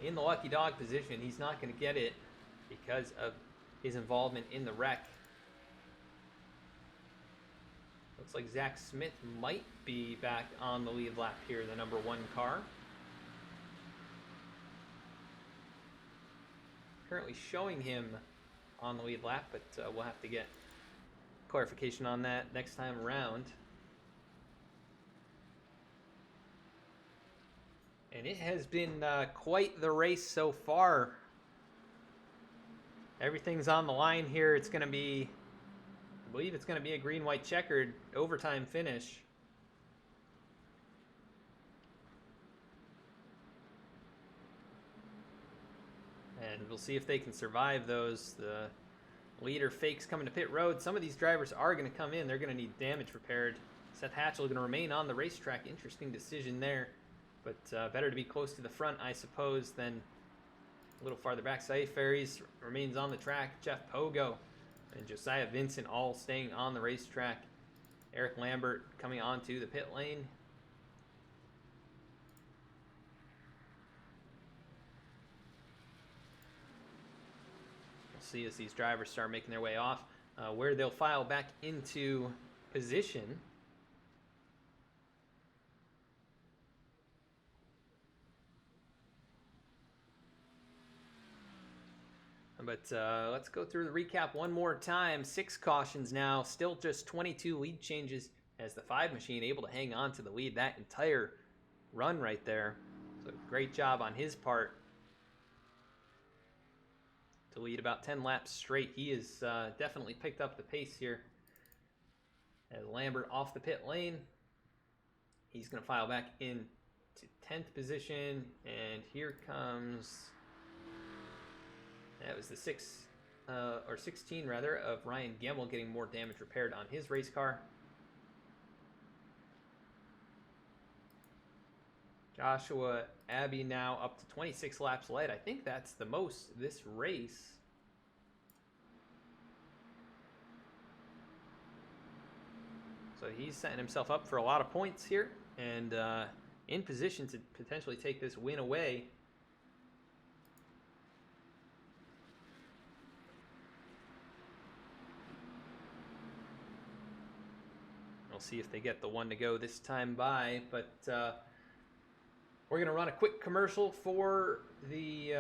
in the lucky dog position. He's not going to get it because of his involvement in the wreck. Looks like Zach Smith might be back on the lead lap here, the number 1 car. Currently showing him on the lead lap, but we'll have to get clarification on that next time around. And it has been quite the race so far. Everything's on the line here. It's going to be, I believe it's going to be a green-white checkered overtime finish. And we'll see if they can survive those. The leader fakes coming to pit road. Some of these drivers are going to come in. They're going to need damage repaired. Seth Hatchell going to remain on the racetrack. Interesting decision there. But better to be close to the front, I suppose, than a little farther back. Saif Faries remains on the track. Jeff Pogo and Josiah Vincent all staying on the racetrack. Eric Lambert coming onto the pit lane. see as these drivers start making their way off, where they'll file back into position. But let's go through the recap one more time. 6 cautions now, still just 22 lead changes as the 5 machine able to hang on to the lead that entire run right there. So great job on his part to lead about 10 laps straight. He has definitely picked up the pace here. As Lambert off the pit lane, he's going to file back in to 10th position, and here comes... That was the 16 rather, of Ryan Gemmel getting more damage repaired on his race car. Joshua Abbey now up to 26 laps led. I think that's the most this race. So he's setting himself up for a lot of points here, and in position to potentially take this win away. We'll see if they get the one to go this time by, but we're going to run a quick commercial for the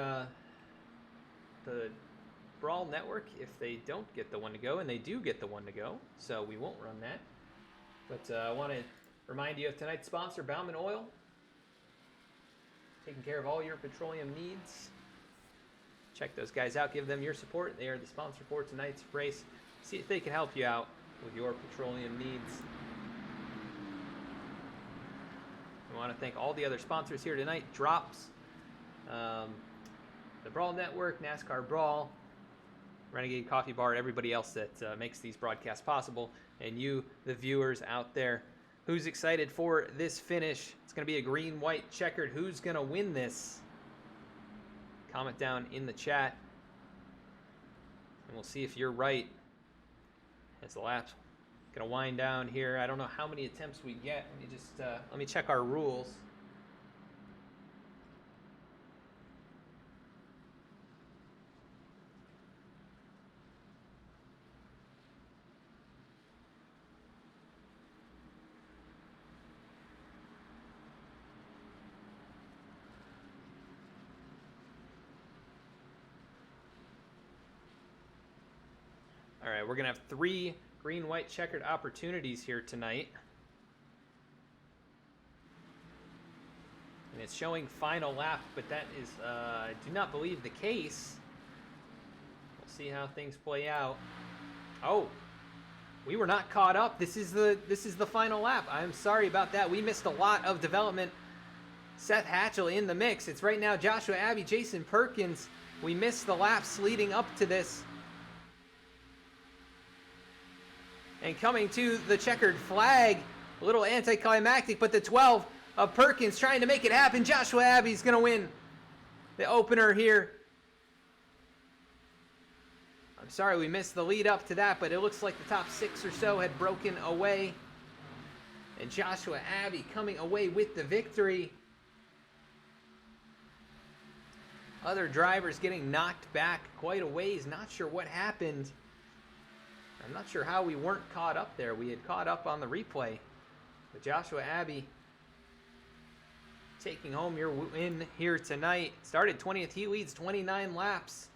Brawl Network if they don't get the one to go, and they do get the one to go, so we won't run that. But I want to remind you of tonight's sponsor, Bauman Oil, taking care of all your petroleum needs. Check those guys out, give them your support. They are the sponsor for tonight's race. See if they can help you out with your petroleum needs. I want to thank all the other sponsors here tonight. Drops, the Brawl Network, NASCAR Brawl, Renegade Coffee Bar, everybody else that makes these broadcasts possible, and you, the viewers out there. Who's excited for this finish? It's going to be a green-white checkered. Who's going to win this? Comment down in the chat, and we'll see if you're right as the lap's going to wind down here. I don't know how many attempts we get. Let me check our rules. All right, we're going to have 3 green-white checkered opportunities here tonight. And it's showing final lap, but that is, I do not believe the case. We'll see how things play out. Oh, we were not caught up. This is the final lap. I'm sorry about that. We missed a lot of development. Seth Hatchell in the mix. It's right now Joshua Abbey, Jason Perkins. We missed the laps leading up to this. And coming to the checkered flag, a little anticlimactic, but the 12 of Perkins trying to make it happen. Joshua Abbey's going to win the opener here. I'm sorry we missed the lead up to that, but it looks like the top 6 or so had broken away. And Joshua Abbey coming away with the victory. Other drivers getting knocked back quite a ways. Not sure what happened. I'm not sure how we weren't caught up there. We had caught up on the replay. But Joshua Abbey taking home your win here tonight. Started 20th. He leads 29 laps.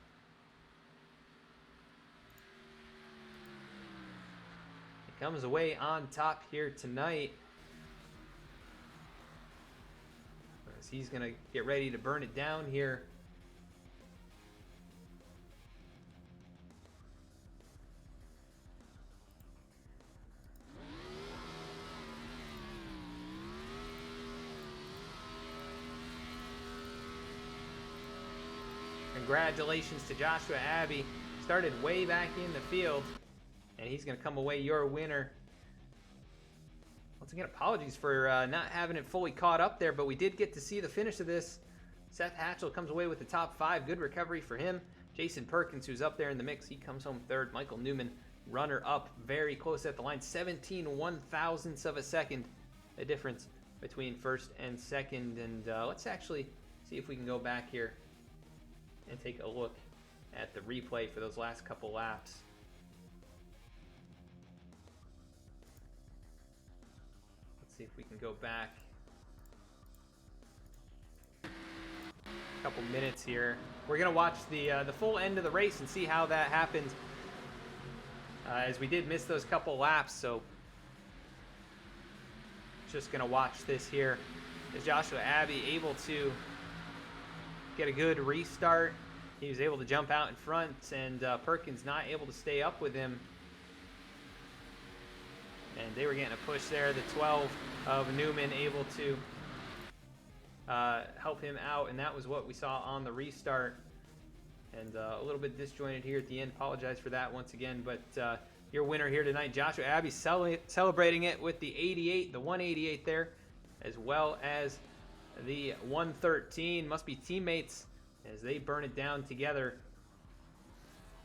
He comes away on top here tonight. As he's going to get ready to burn it down here. Congratulations to Joshua Abbey. Started way back in the field, and he's going to come away your winner. Once again, apologies for not having it fully caught up there, but we did get to see the finish of this. Seth Hatchell comes away with the top 5. Good recovery for him. Jason Perkins, who's up there in the mix, he comes home 3rd. Michael Newman, runner up, very close at the line. 17 1/1000ths of a second, the difference between 1st and 2nd. And let's actually see if we can go back here and take a look at the replay for those last couple laps. Let's see if we can go back a couple minutes here. We're going to watch the full end of the race and see how that happened, as we did miss those couple laps. So just going to watch this here. Is Joshua Abbey able to get a good restart? He was able to jump out in front, and Perkins not able to stay up with him. And they were getting a push there. The 12 of Newman able to help him out, and that was what we saw on the restart. And a little bit disjointed here at the end. Apologize for that once again, but your winner here tonight, Joshua Abbey, celebrating it with the 88, the 188 there, as well as the 113. Must be teammates as they burn it down together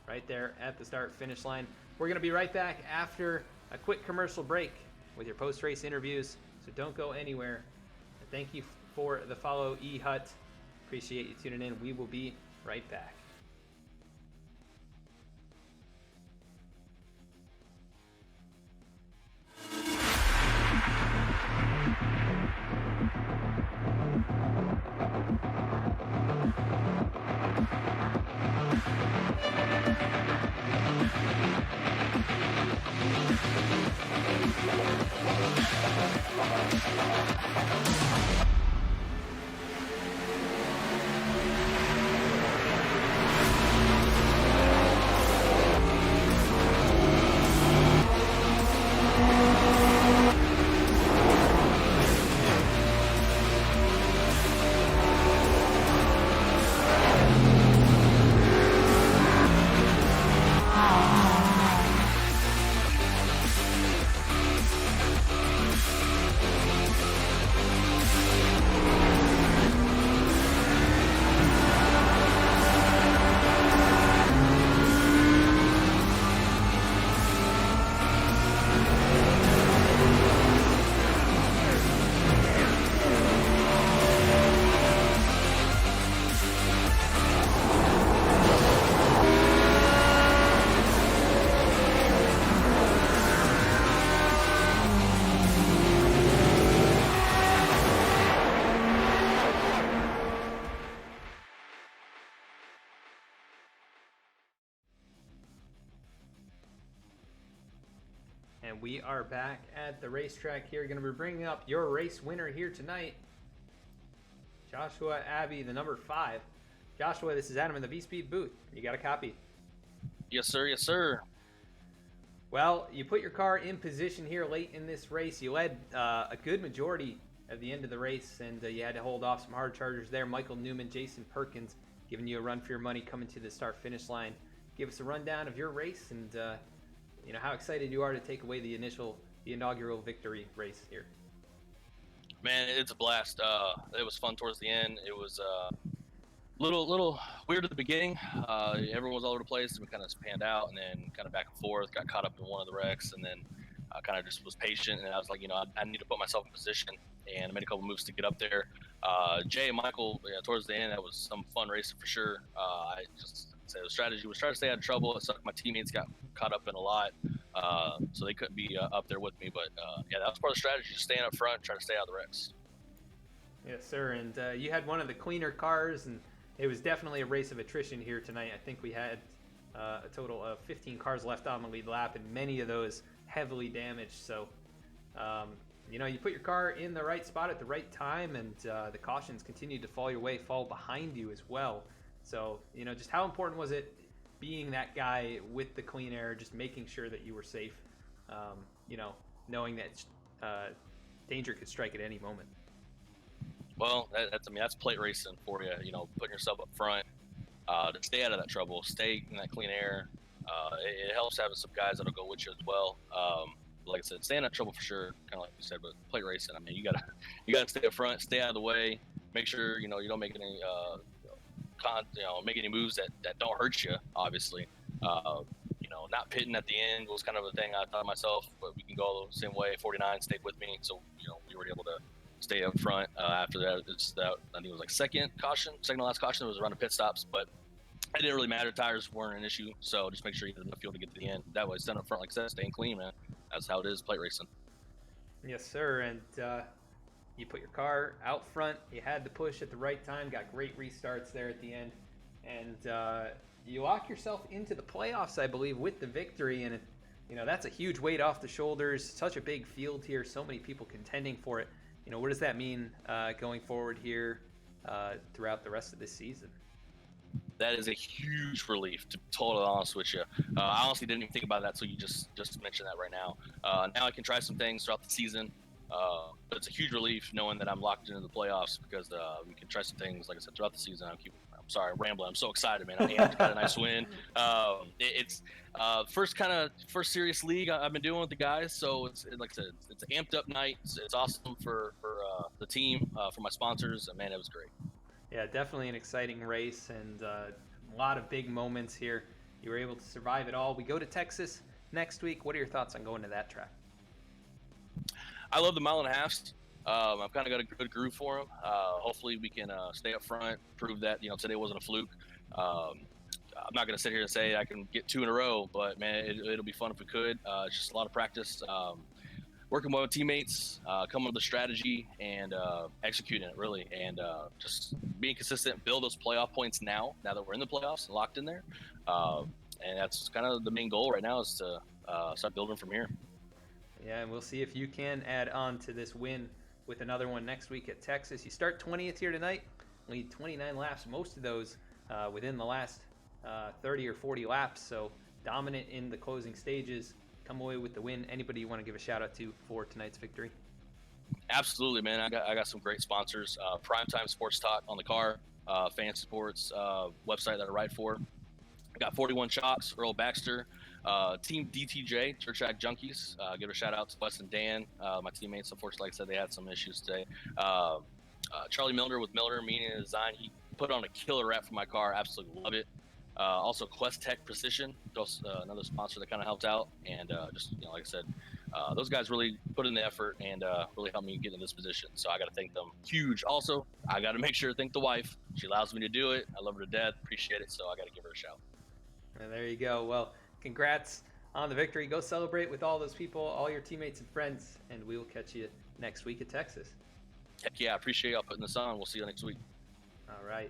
right there at the start-finish line. We're going to be right back after a quick commercial break with your post-race interviews, so don't go anywhere. Thank you for the follow, eHut. Appreciate you tuning in. We will be right back. And we are back at the racetrack here. Going to be bringing up your race winner here tonight, Joshua Abbey, the number 5. Joshua, this is Adam in the V-Speed booth. You got a copy? Yes, sir. Yes, sir. Well, you put your car in position here late in this race. You led a good majority at the end of the race, and you had to hold off some hard chargers there. Michael Newman, Jason Perkins, giving you a run for your money coming to the start-finish line. Give us a rundown of your race and you know, how excited you are to take away the inaugural victory race here. Man, it's a blast. It was fun towards the end. It was little weird at the beginning. Everyone was all over the place, and we kind of panned out, and then kind of back and forth. Got caught up in one of the wrecks, and then kind of just was patient. And I was like, you know, I need to put myself in position, and I made a couple moves to get up there. Jay and Michael, towards the end, that was some fun racing for sure. I just say the strategy was try to stay out of trouble. It sucked. My teammates got caught up in a lot, so they couldn't be up there with me. But yeah, that was part of the strategy, just staying up front, trying to stay out of the wrecks. Yes, sir. And you had one of the cleaner cars, and it was definitely a race of attrition here tonight. I think we had a total of 15 cars left on the lead lap, and many of those heavily damaged. So, you know, you put your car in the right spot at the right time, and the cautions continued to fall behind you as well. So, you know, just how important was it being that guy with the clean air, just making sure that you were safe, you know, knowing that danger could strike at any moment? Well, that's plate racing for you. You know, putting yourself up front to stay out of that trouble, stay in that clean air. It helps having some guys that'll go with you as well. Like I said, stay in that trouble for sure, kind of like you said. But plate racing, I mean, you gotta stay up front, stay out of the way, make sure you don't make any make any moves that don't hurt you. Obviously, not pitting at the end was kind of a thing I thought myself, but we can go the same way. 49 stayed with me, so we were able to stay up front. After that, I think it was like second to last caution. It was around the pit stops, but it didn't really matter. Tires weren't an issue, so just make sure you had enough fuel to get to the end. That way, stand up front, like I said, staying clean, man. That's how it is, plate racing. Yes, sir. And you put your car out front. You had to push at the right time. Got great restarts there at the end, and you lock yourself into the playoffs, I believe, with the victory. And that's a huge weight off the shoulders. Such a big field here. So many people contending for it. What does that mean going forward here throughout the rest of this season? That is a huge relief, to be totally honest with you. I honestly didn't even think about that, so you just mentioned that right now. Now I can try some things throughout the season, but it's a huge relief knowing that I'm locked into the playoffs because we can try some things, like I said, throughout the season. I'm sorry, I'm rambling. I'm so excited, man. I got a nice win. It's first serious league I've been doing with the guys, so it's like I said, it's an amped up night. It's awesome for the team, for my sponsors, and man, it was great. Yeah, definitely an exciting race and a lot of big moments here. You were able to survive it all. We go to Texas next week. What are your thoughts on going to that track? I love the 1.5 miles. I've kind of got a good groove for them. Hopefully we can stay up front, prove that today wasn't a fluke. I'm not going to sit here and say I can get 2 in a row, but man, it'll be fun if we could. It's just a lot of practice. Working with teammates, coming up with a strategy, and executing it, really. And just being consistent, build those playoff points now that we're in the playoffs and locked in there. And that's kind of the main goal right now, is to start building from here. Yeah, and we'll see if you can add on to this win with another one next week at Texas. You start 20th here tonight, lead 29 laps, most of those within the last 30 or 40 laps. So dominant in the closing stages. Come away with the win. Anybody you want to give a shout out to for tonight's victory? Absolutely, man. I got some great sponsors. Primetime Sports Talk on the car, Fancy Sports website that I write for. I got 41 Shots, Earl Baxter, Team DTJ, Church Track Junkies. Give a shout out to Wes and Dan, my teammates. Unfortunately, like I said, they had some issues today. Charlie Milner with Milner Media and Design. He put on a killer wrap for my car. Absolutely love it. Also, Quest Tech Precision, another sponsor that kind of helped out. And just, like I said, those guys really put in the effort and really helped me get in this position. So I got to thank them huge. Also, I got to make sure to thank the wife. She allows me to do it. I love her to death. Appreciate it. So I got to give her a shout. And there you go. Well, congrats on the victory. Go celebrate with all those people, all your teammates and friends, and we will catch you next week at Texas. Heck yeah, I appreciate y'all putting this on. We'll see you next week. All right.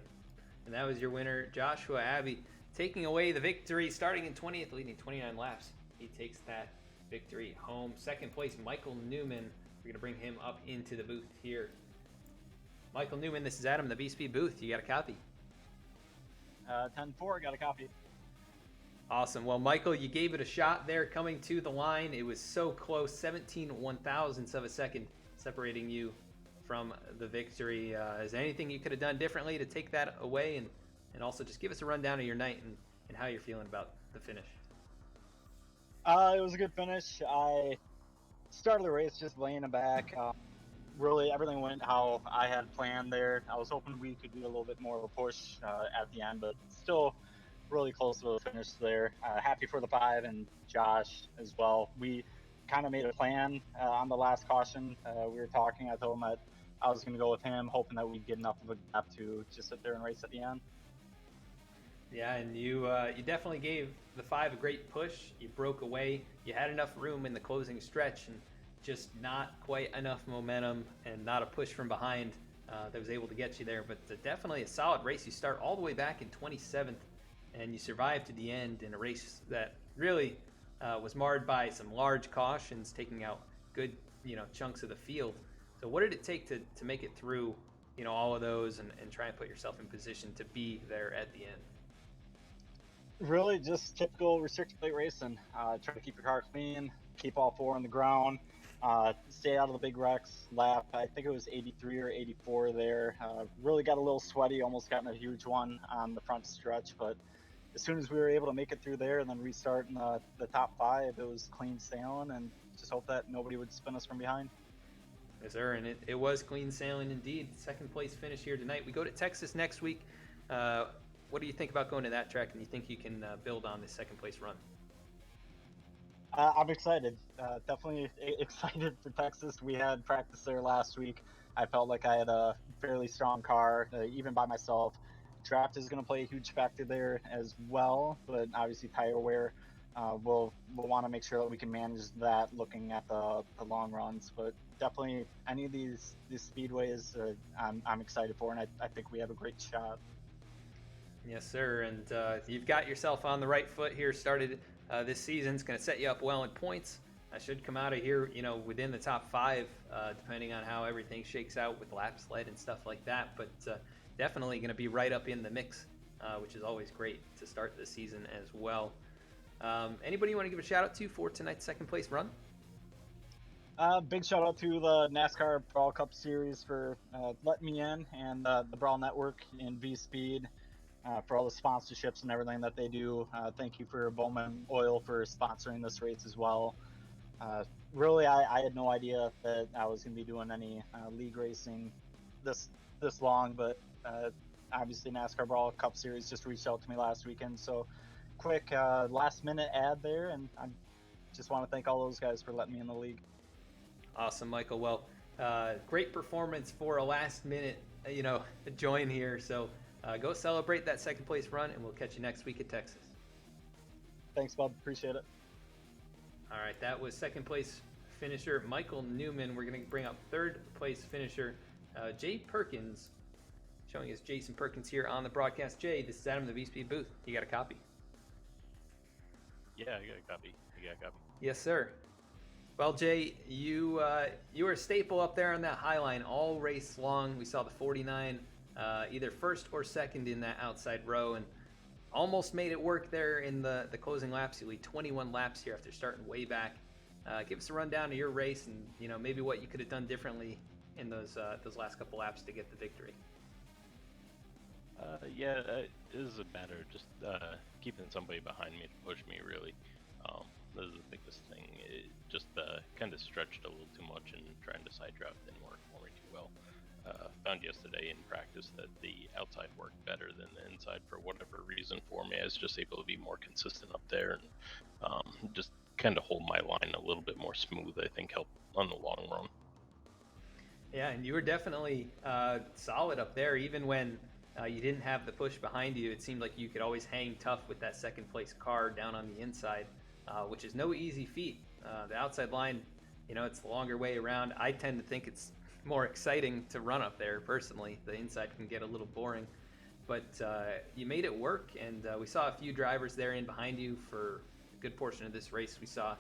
And that was your winner, Joshua Abbey, taking away the victory, starting in 20th, leading 29 laps. He takes that victory home. Second place, Michael Newman. We're going to bring him up into the booth here. Michael Newman, this is Adam in the B-Speed booth. You got a copy? 10-4, got a copy. Awesome. Well, Michael, you gave it a shot there coming to the line. It was so close, 17 one-thousandths of a second separating you from the victory. Is there anything you could have done differently to take that away? And also just give us a rundown of your night and how you're feeling about the finish. It was a good finish. I started the race just laying it back. Really, everything went how I had planned there. I was hoping we could do a little bit more of a push at the end, but still really close to the finish there. Happy for the 5 and Josh as well. We kind of made a plan on the last caution. We were talking. I told him that I was going to go with him, hoping that we'd get enough of a gap to just sit there and race at the end. Yeah, and you definitely gave the 5 a great push. You broke away. You had enough room in the closing stretch, and just not quite enough momentum and not a push from behind that was able to get you there. But definitely a solid race. You start all the way back in 27th, and you survived to the end in a race that really was marred by some large cautions, taking out good chunks of the field. So what did it take to make it through all of those and try and put yourself in position to be there at the end? Really just typical restricted plate racing. Try to keep your car clean, keep all 4 on the ground, stay out of the big wrecks. Lap, I think it was 83 or 84 there. Really got a little sweaty, almost got in a huge one on the front stretch, but as soon as we were able to make it through there and then restart in the top 5, it was clean sailing, and just hope that nobody would spin us from behind. Yes, sir, and it was clean sailing indeed. Second place finish here tonight. We go to Texas next week. What do you think about going to that track, and you think you can build on this second place run? I'm excited. Definitely excited for Texas. We had practice there last week. I felt like I had a fairly strong car, even by myself. draft is going to play a huge factor there as well, but obviously tire wear, we'll want to make sure that we can manage that looking at the long runs. But definitely any of these speedways, I'm excited for, and I think we have a great shot. Yes, sir. And you've got yourself on the right foot here. Started this season. It's going to set you up well in points. I should come out of here, within the top 5, depending on how everything shakes out with lap sled and stuff like that. But definitely going to be right up in the mix, which is always great to start the season as well. Anybody you want to give a shout out to for tonight's second place run? Big shout out to the NASCAR Brawl Cup Series for letting me in, and the Brawl Network and V Speed for all the sponsorships and everything that they do. Thank you for Bauman Oil for sponsoring this race as well. Really, I had no idea that I was going to be doing any league racing this long, but obviously NASCAR Brawl Cup Series just reached out to me last weekend. So quick last minute ad there, and I just want to thank all those guys for letting me in the league. Awesome, Michael. Well, great performance for a last minute, join here. So go celebrate that second place run, and we'll catch you next week at Texas. Thanks, bud. Appreciate it. All right, that was second place finisher Michael Newman. We're going to bring up third place finisher Jay Perkins, showing us Jason Perkins here on the broadcast. Jay, this is Adam in the V-Speed booth. You got a copy? Yeah, I got a copy. You got a copy? Yes, sir. Well, Jay, you were a staple up there on that high line all race long. We saw the 49 either first or second in that outside row, and almost made it work there in the closing laps. You lead 21 laps here after starting way back. Give us a rundown of your race and maybe what you could have done differently in those last couple laps to get the victory. It is a matter of just keeping somebody behind me to push me, really. This is the biggest thing. It just kind of stretched a little too much, and trying to side draft didn't work for me too well. Found yesterday in practice that the outside worked better than the inside for whatever reason for me. I was just able to be more consistent up there and just kind of hold my line a little bit more smooth. I think helped on the long run. Yeah, and you were definitely solid up there, even when you didn't have the push behind you. It seemed like you could always hang tough with that second place car down on the inside, which is no easy feat. The outside line, it's the longer way around. I tend to think it's more exciting to run up there personally. The inside can get a little boring, but you made it work, and we saw a few drivers there in behind you for a good portion of this race. We saw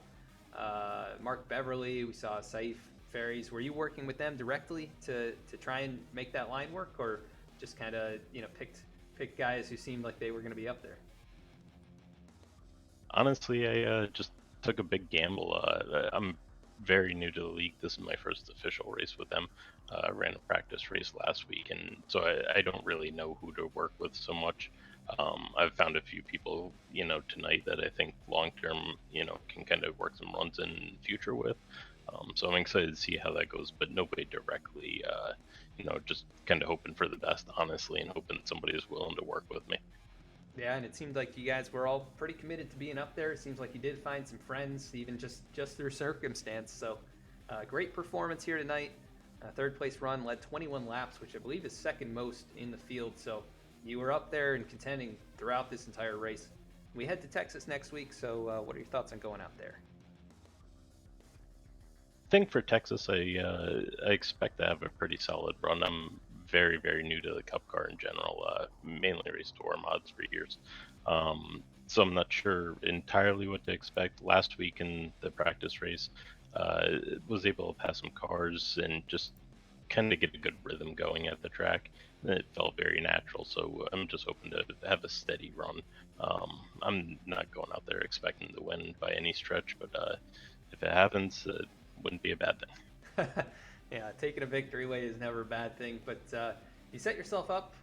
Mark Beverly, we saw Saif Ferries. Were you working with them directly to try and make that line work, or just kind of picked guys who seemed like they were going to be up there? Honestly, I just took a big gamble. I'm very new to the league. This is my first official race with them. I ran a practice race last week, and so I don't really know who to work with so much. I've found a few people, tonight that I think long term, can kind of work some runs in future with. So I'm excited to see how that goes, but nobody directly, just kind of hoping for the best, honestly, and hoping somebody is willing to work with me. Yeah, and it seemed like you guys were all pretty committed to being up there. It seems like you did find some friends, even just through circumstance. So great performance here tonight. Third place run, led 21 laps, which I believe is second most in the field. So you were up there and contending throughout this entire race. We head to Texas next week, so what are your thoughts on going out there? I think for Texas, I expect to have a pretty solid run. I'm very, very new to the Cup car in general, mainly raced tour mods for years. So I'm not sure entirely what to expect. Last week in the practice race, was able to pass some cars and just kind of get a good rhythm going at the track. And it felt very natural, so I'm just hoping to have a steady run. I'm not going out there expecting to win by any stretch, but if it happens, it wouldn't be a bad thing. Yeah, taking a victory away is never a bad thing, but you set yourself up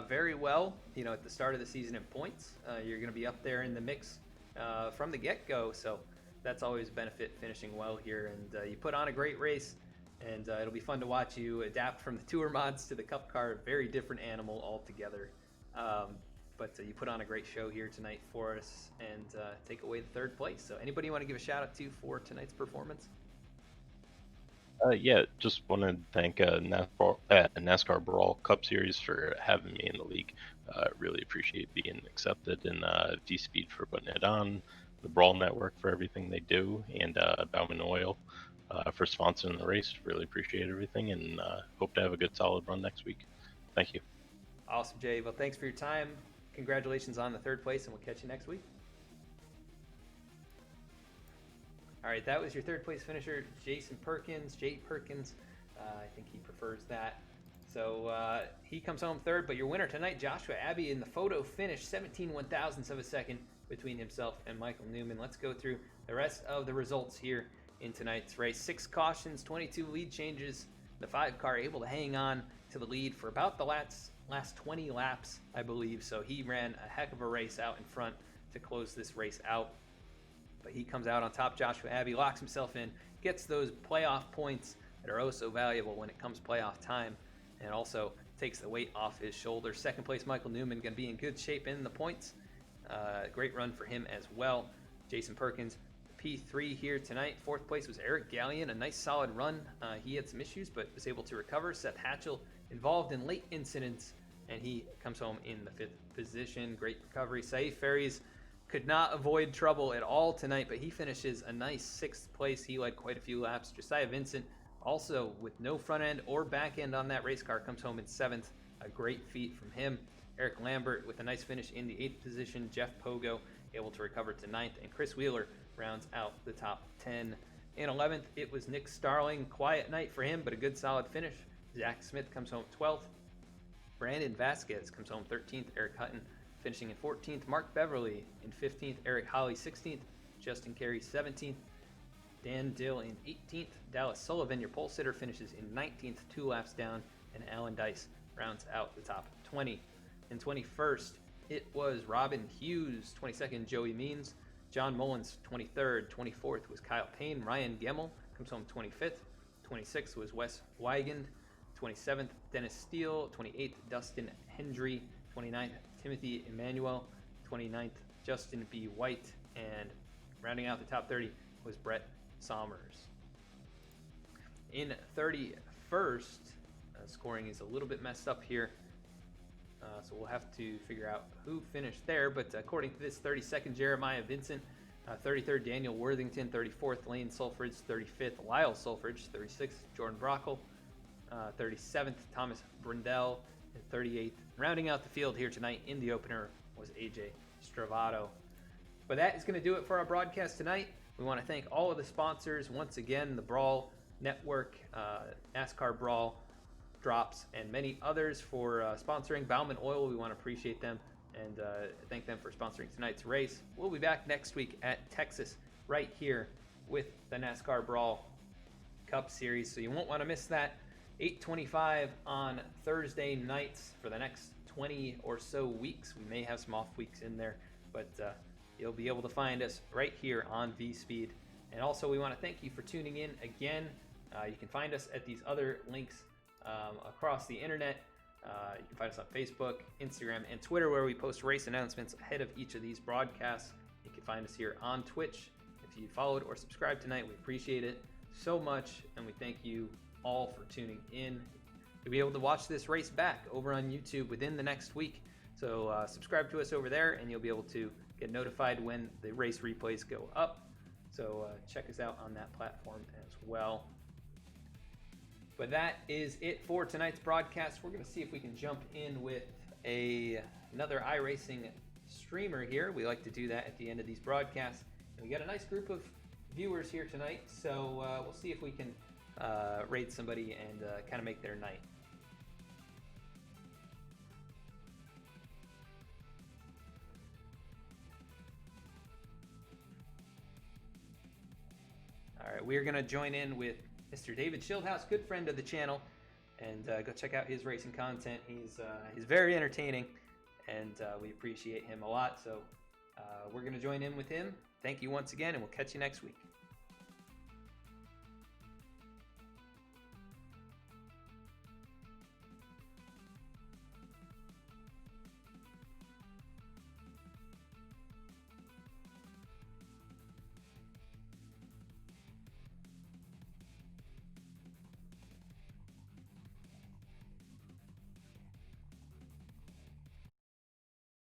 very well, at the start of the season in points. You're going to be up there in the mix from the get-go, so that's always a benefit, finishing well here. And you put on a great race, and it'll be fun to watch you adapt from the tour mods to the Cup car. Very different animal altogether. But you put on a great show here tonight for us and take away the third place. So anybody you want to give a shout out to for tonight's performance? Yeah, just want to thank NASCAR Brawl Cup Series for having me in the league. Really appreciate being accepted, and V-Speed for putting it on, the Brawl Network for everything they do, and Bauman Oil for sponsoring the race. Really appreciate everything, and hope to have a good solid run next week. Thank you. Awesome, Jay. Well, thanks for your time. Congratulations on the third place, and we'll catch you next week. All right, that was your third place finisher, Jason Perkins. Jay Perkins, I think he prefers that. So he comes home third, but your winner tonight, Joshua Abbey, in the photo finish, 17/1000ths of a second between himself and Michael Newman. Let's go through the rest of the results here in tonight's race. 6 cautions, 22 lead changes. The 5 car able to hang on to the lead for about the last 20 laps, I believe. So he ran a heck of a race out in front to close this race out. But he comes out on top. Joshua Abbey locks himself in, gets those playoff points that are oh so valuable when it comes playoff time, and also takes the weight off his shoulders. Second place, Michael Newman, going to be in good shape in the points. Great run for him as well. Jason Perkins, P3 here tonight. Fourth place was Eric Gallion, a nice solid run. He had some issues but was able to recover. Seth Hatchell involved in late incidents, and he comes home in the 5th position. Great recovery. Saif Ferries could not avoid trouble at all tonight, but he finishes a nice 6th place. He led quite a few laps. Josiah Vincent, also with no front end or back end on that race car, comes home in 7th. A great feat from him. Eric Lambert with a nice finish in the 8th position. Jeff Pogo able to recover to 9th, and Chris Wheeler rounds out the top 10. In 11th, it was Nick Starling. Quiet night for him, but a good solid finish. Zach Smith comes home 12th. Brandon Vasquez comes home 13th. Eric Hutton finishing in 14th. Mark Beverly in 15th. Eric Holly 16th. Justin Carey 17th. Dan Dill in 18th. Dallas Sullivan, your pole sitter, finishes in 19th, 2 laps down. And Alan Dice rounds out the top 20. In 21st, it was Robin Hughes. 22nd, Joey Means. John Mullins, 23rd. 24th was Kyle Payne. Ryan Gemmel comes home 25th. 26th was Wes Weigand. 27th, Dennis Steele. 28th, Dustin Hendry. 29th, Timothy Emmanuel. 29th, Justin B. White. And rounding out the top 30 was Brett Sommers. In 31st, scoring is a little bit messed up here. So we'll have to figure out who finished there. But according to this, 32nd, Jeremiah Vincent. 33rd, Daniel Worthington. 34th, Lane Sulfridge. 35th, Lyle Sulfridge. 36th, Jordan Brockle. 37th, Thomas Brundell. And 38th, rounding out the field here tonight in the opener, was AJ Stravato. But that is going to do it for our broadcast tonight. We want to thank all of the sponsors once again: the Brawl Network, NASCAR Brawl Drops, and many others for sponsoring. Bauman Oil, we want to appreciate them and thank them for sponsoring tonight's race. We'll be back next week at Texas, right here with the NASCAR Brawl Cup Series, so you won't want to miss that. 8:25 on Thursday nights for the next 20 or so weeks. We may have some off weeks in there, but you'll be able to find us right here on V-Speed. And also, we want to thank you for tuning in again. You can find us at these other links across the internet. You can find us on Facebook, Instagram, and Twitter, where we post race announcements ahead of each of these broadcasts. You can find us here on Twitch. If you followed or subscribed tonight, we appreciate it so much, and we thank you all for tuning in. You'll be able to watch this race back over on YouTube within the next week. So subscribe to us over there, and you'll be able to get notified when the race replays go up. So check us out on that platform as well. But that is it for tonight's broadcast. We're going to see if we can jump in with another iRacing streamer here. We like to do that at the end of these broadcasts. And we got a nice group of viewers here tonight, so we'll see if we can raid somebody and kind of make their night. All right, we're going to join in with Mr. David Schildhouse, good friend of the channel, and go check out his racing content. He's very entertaining, and we appreciate him a lot. So we're going to join in with him. Thank you once again, and we'll catch you next week.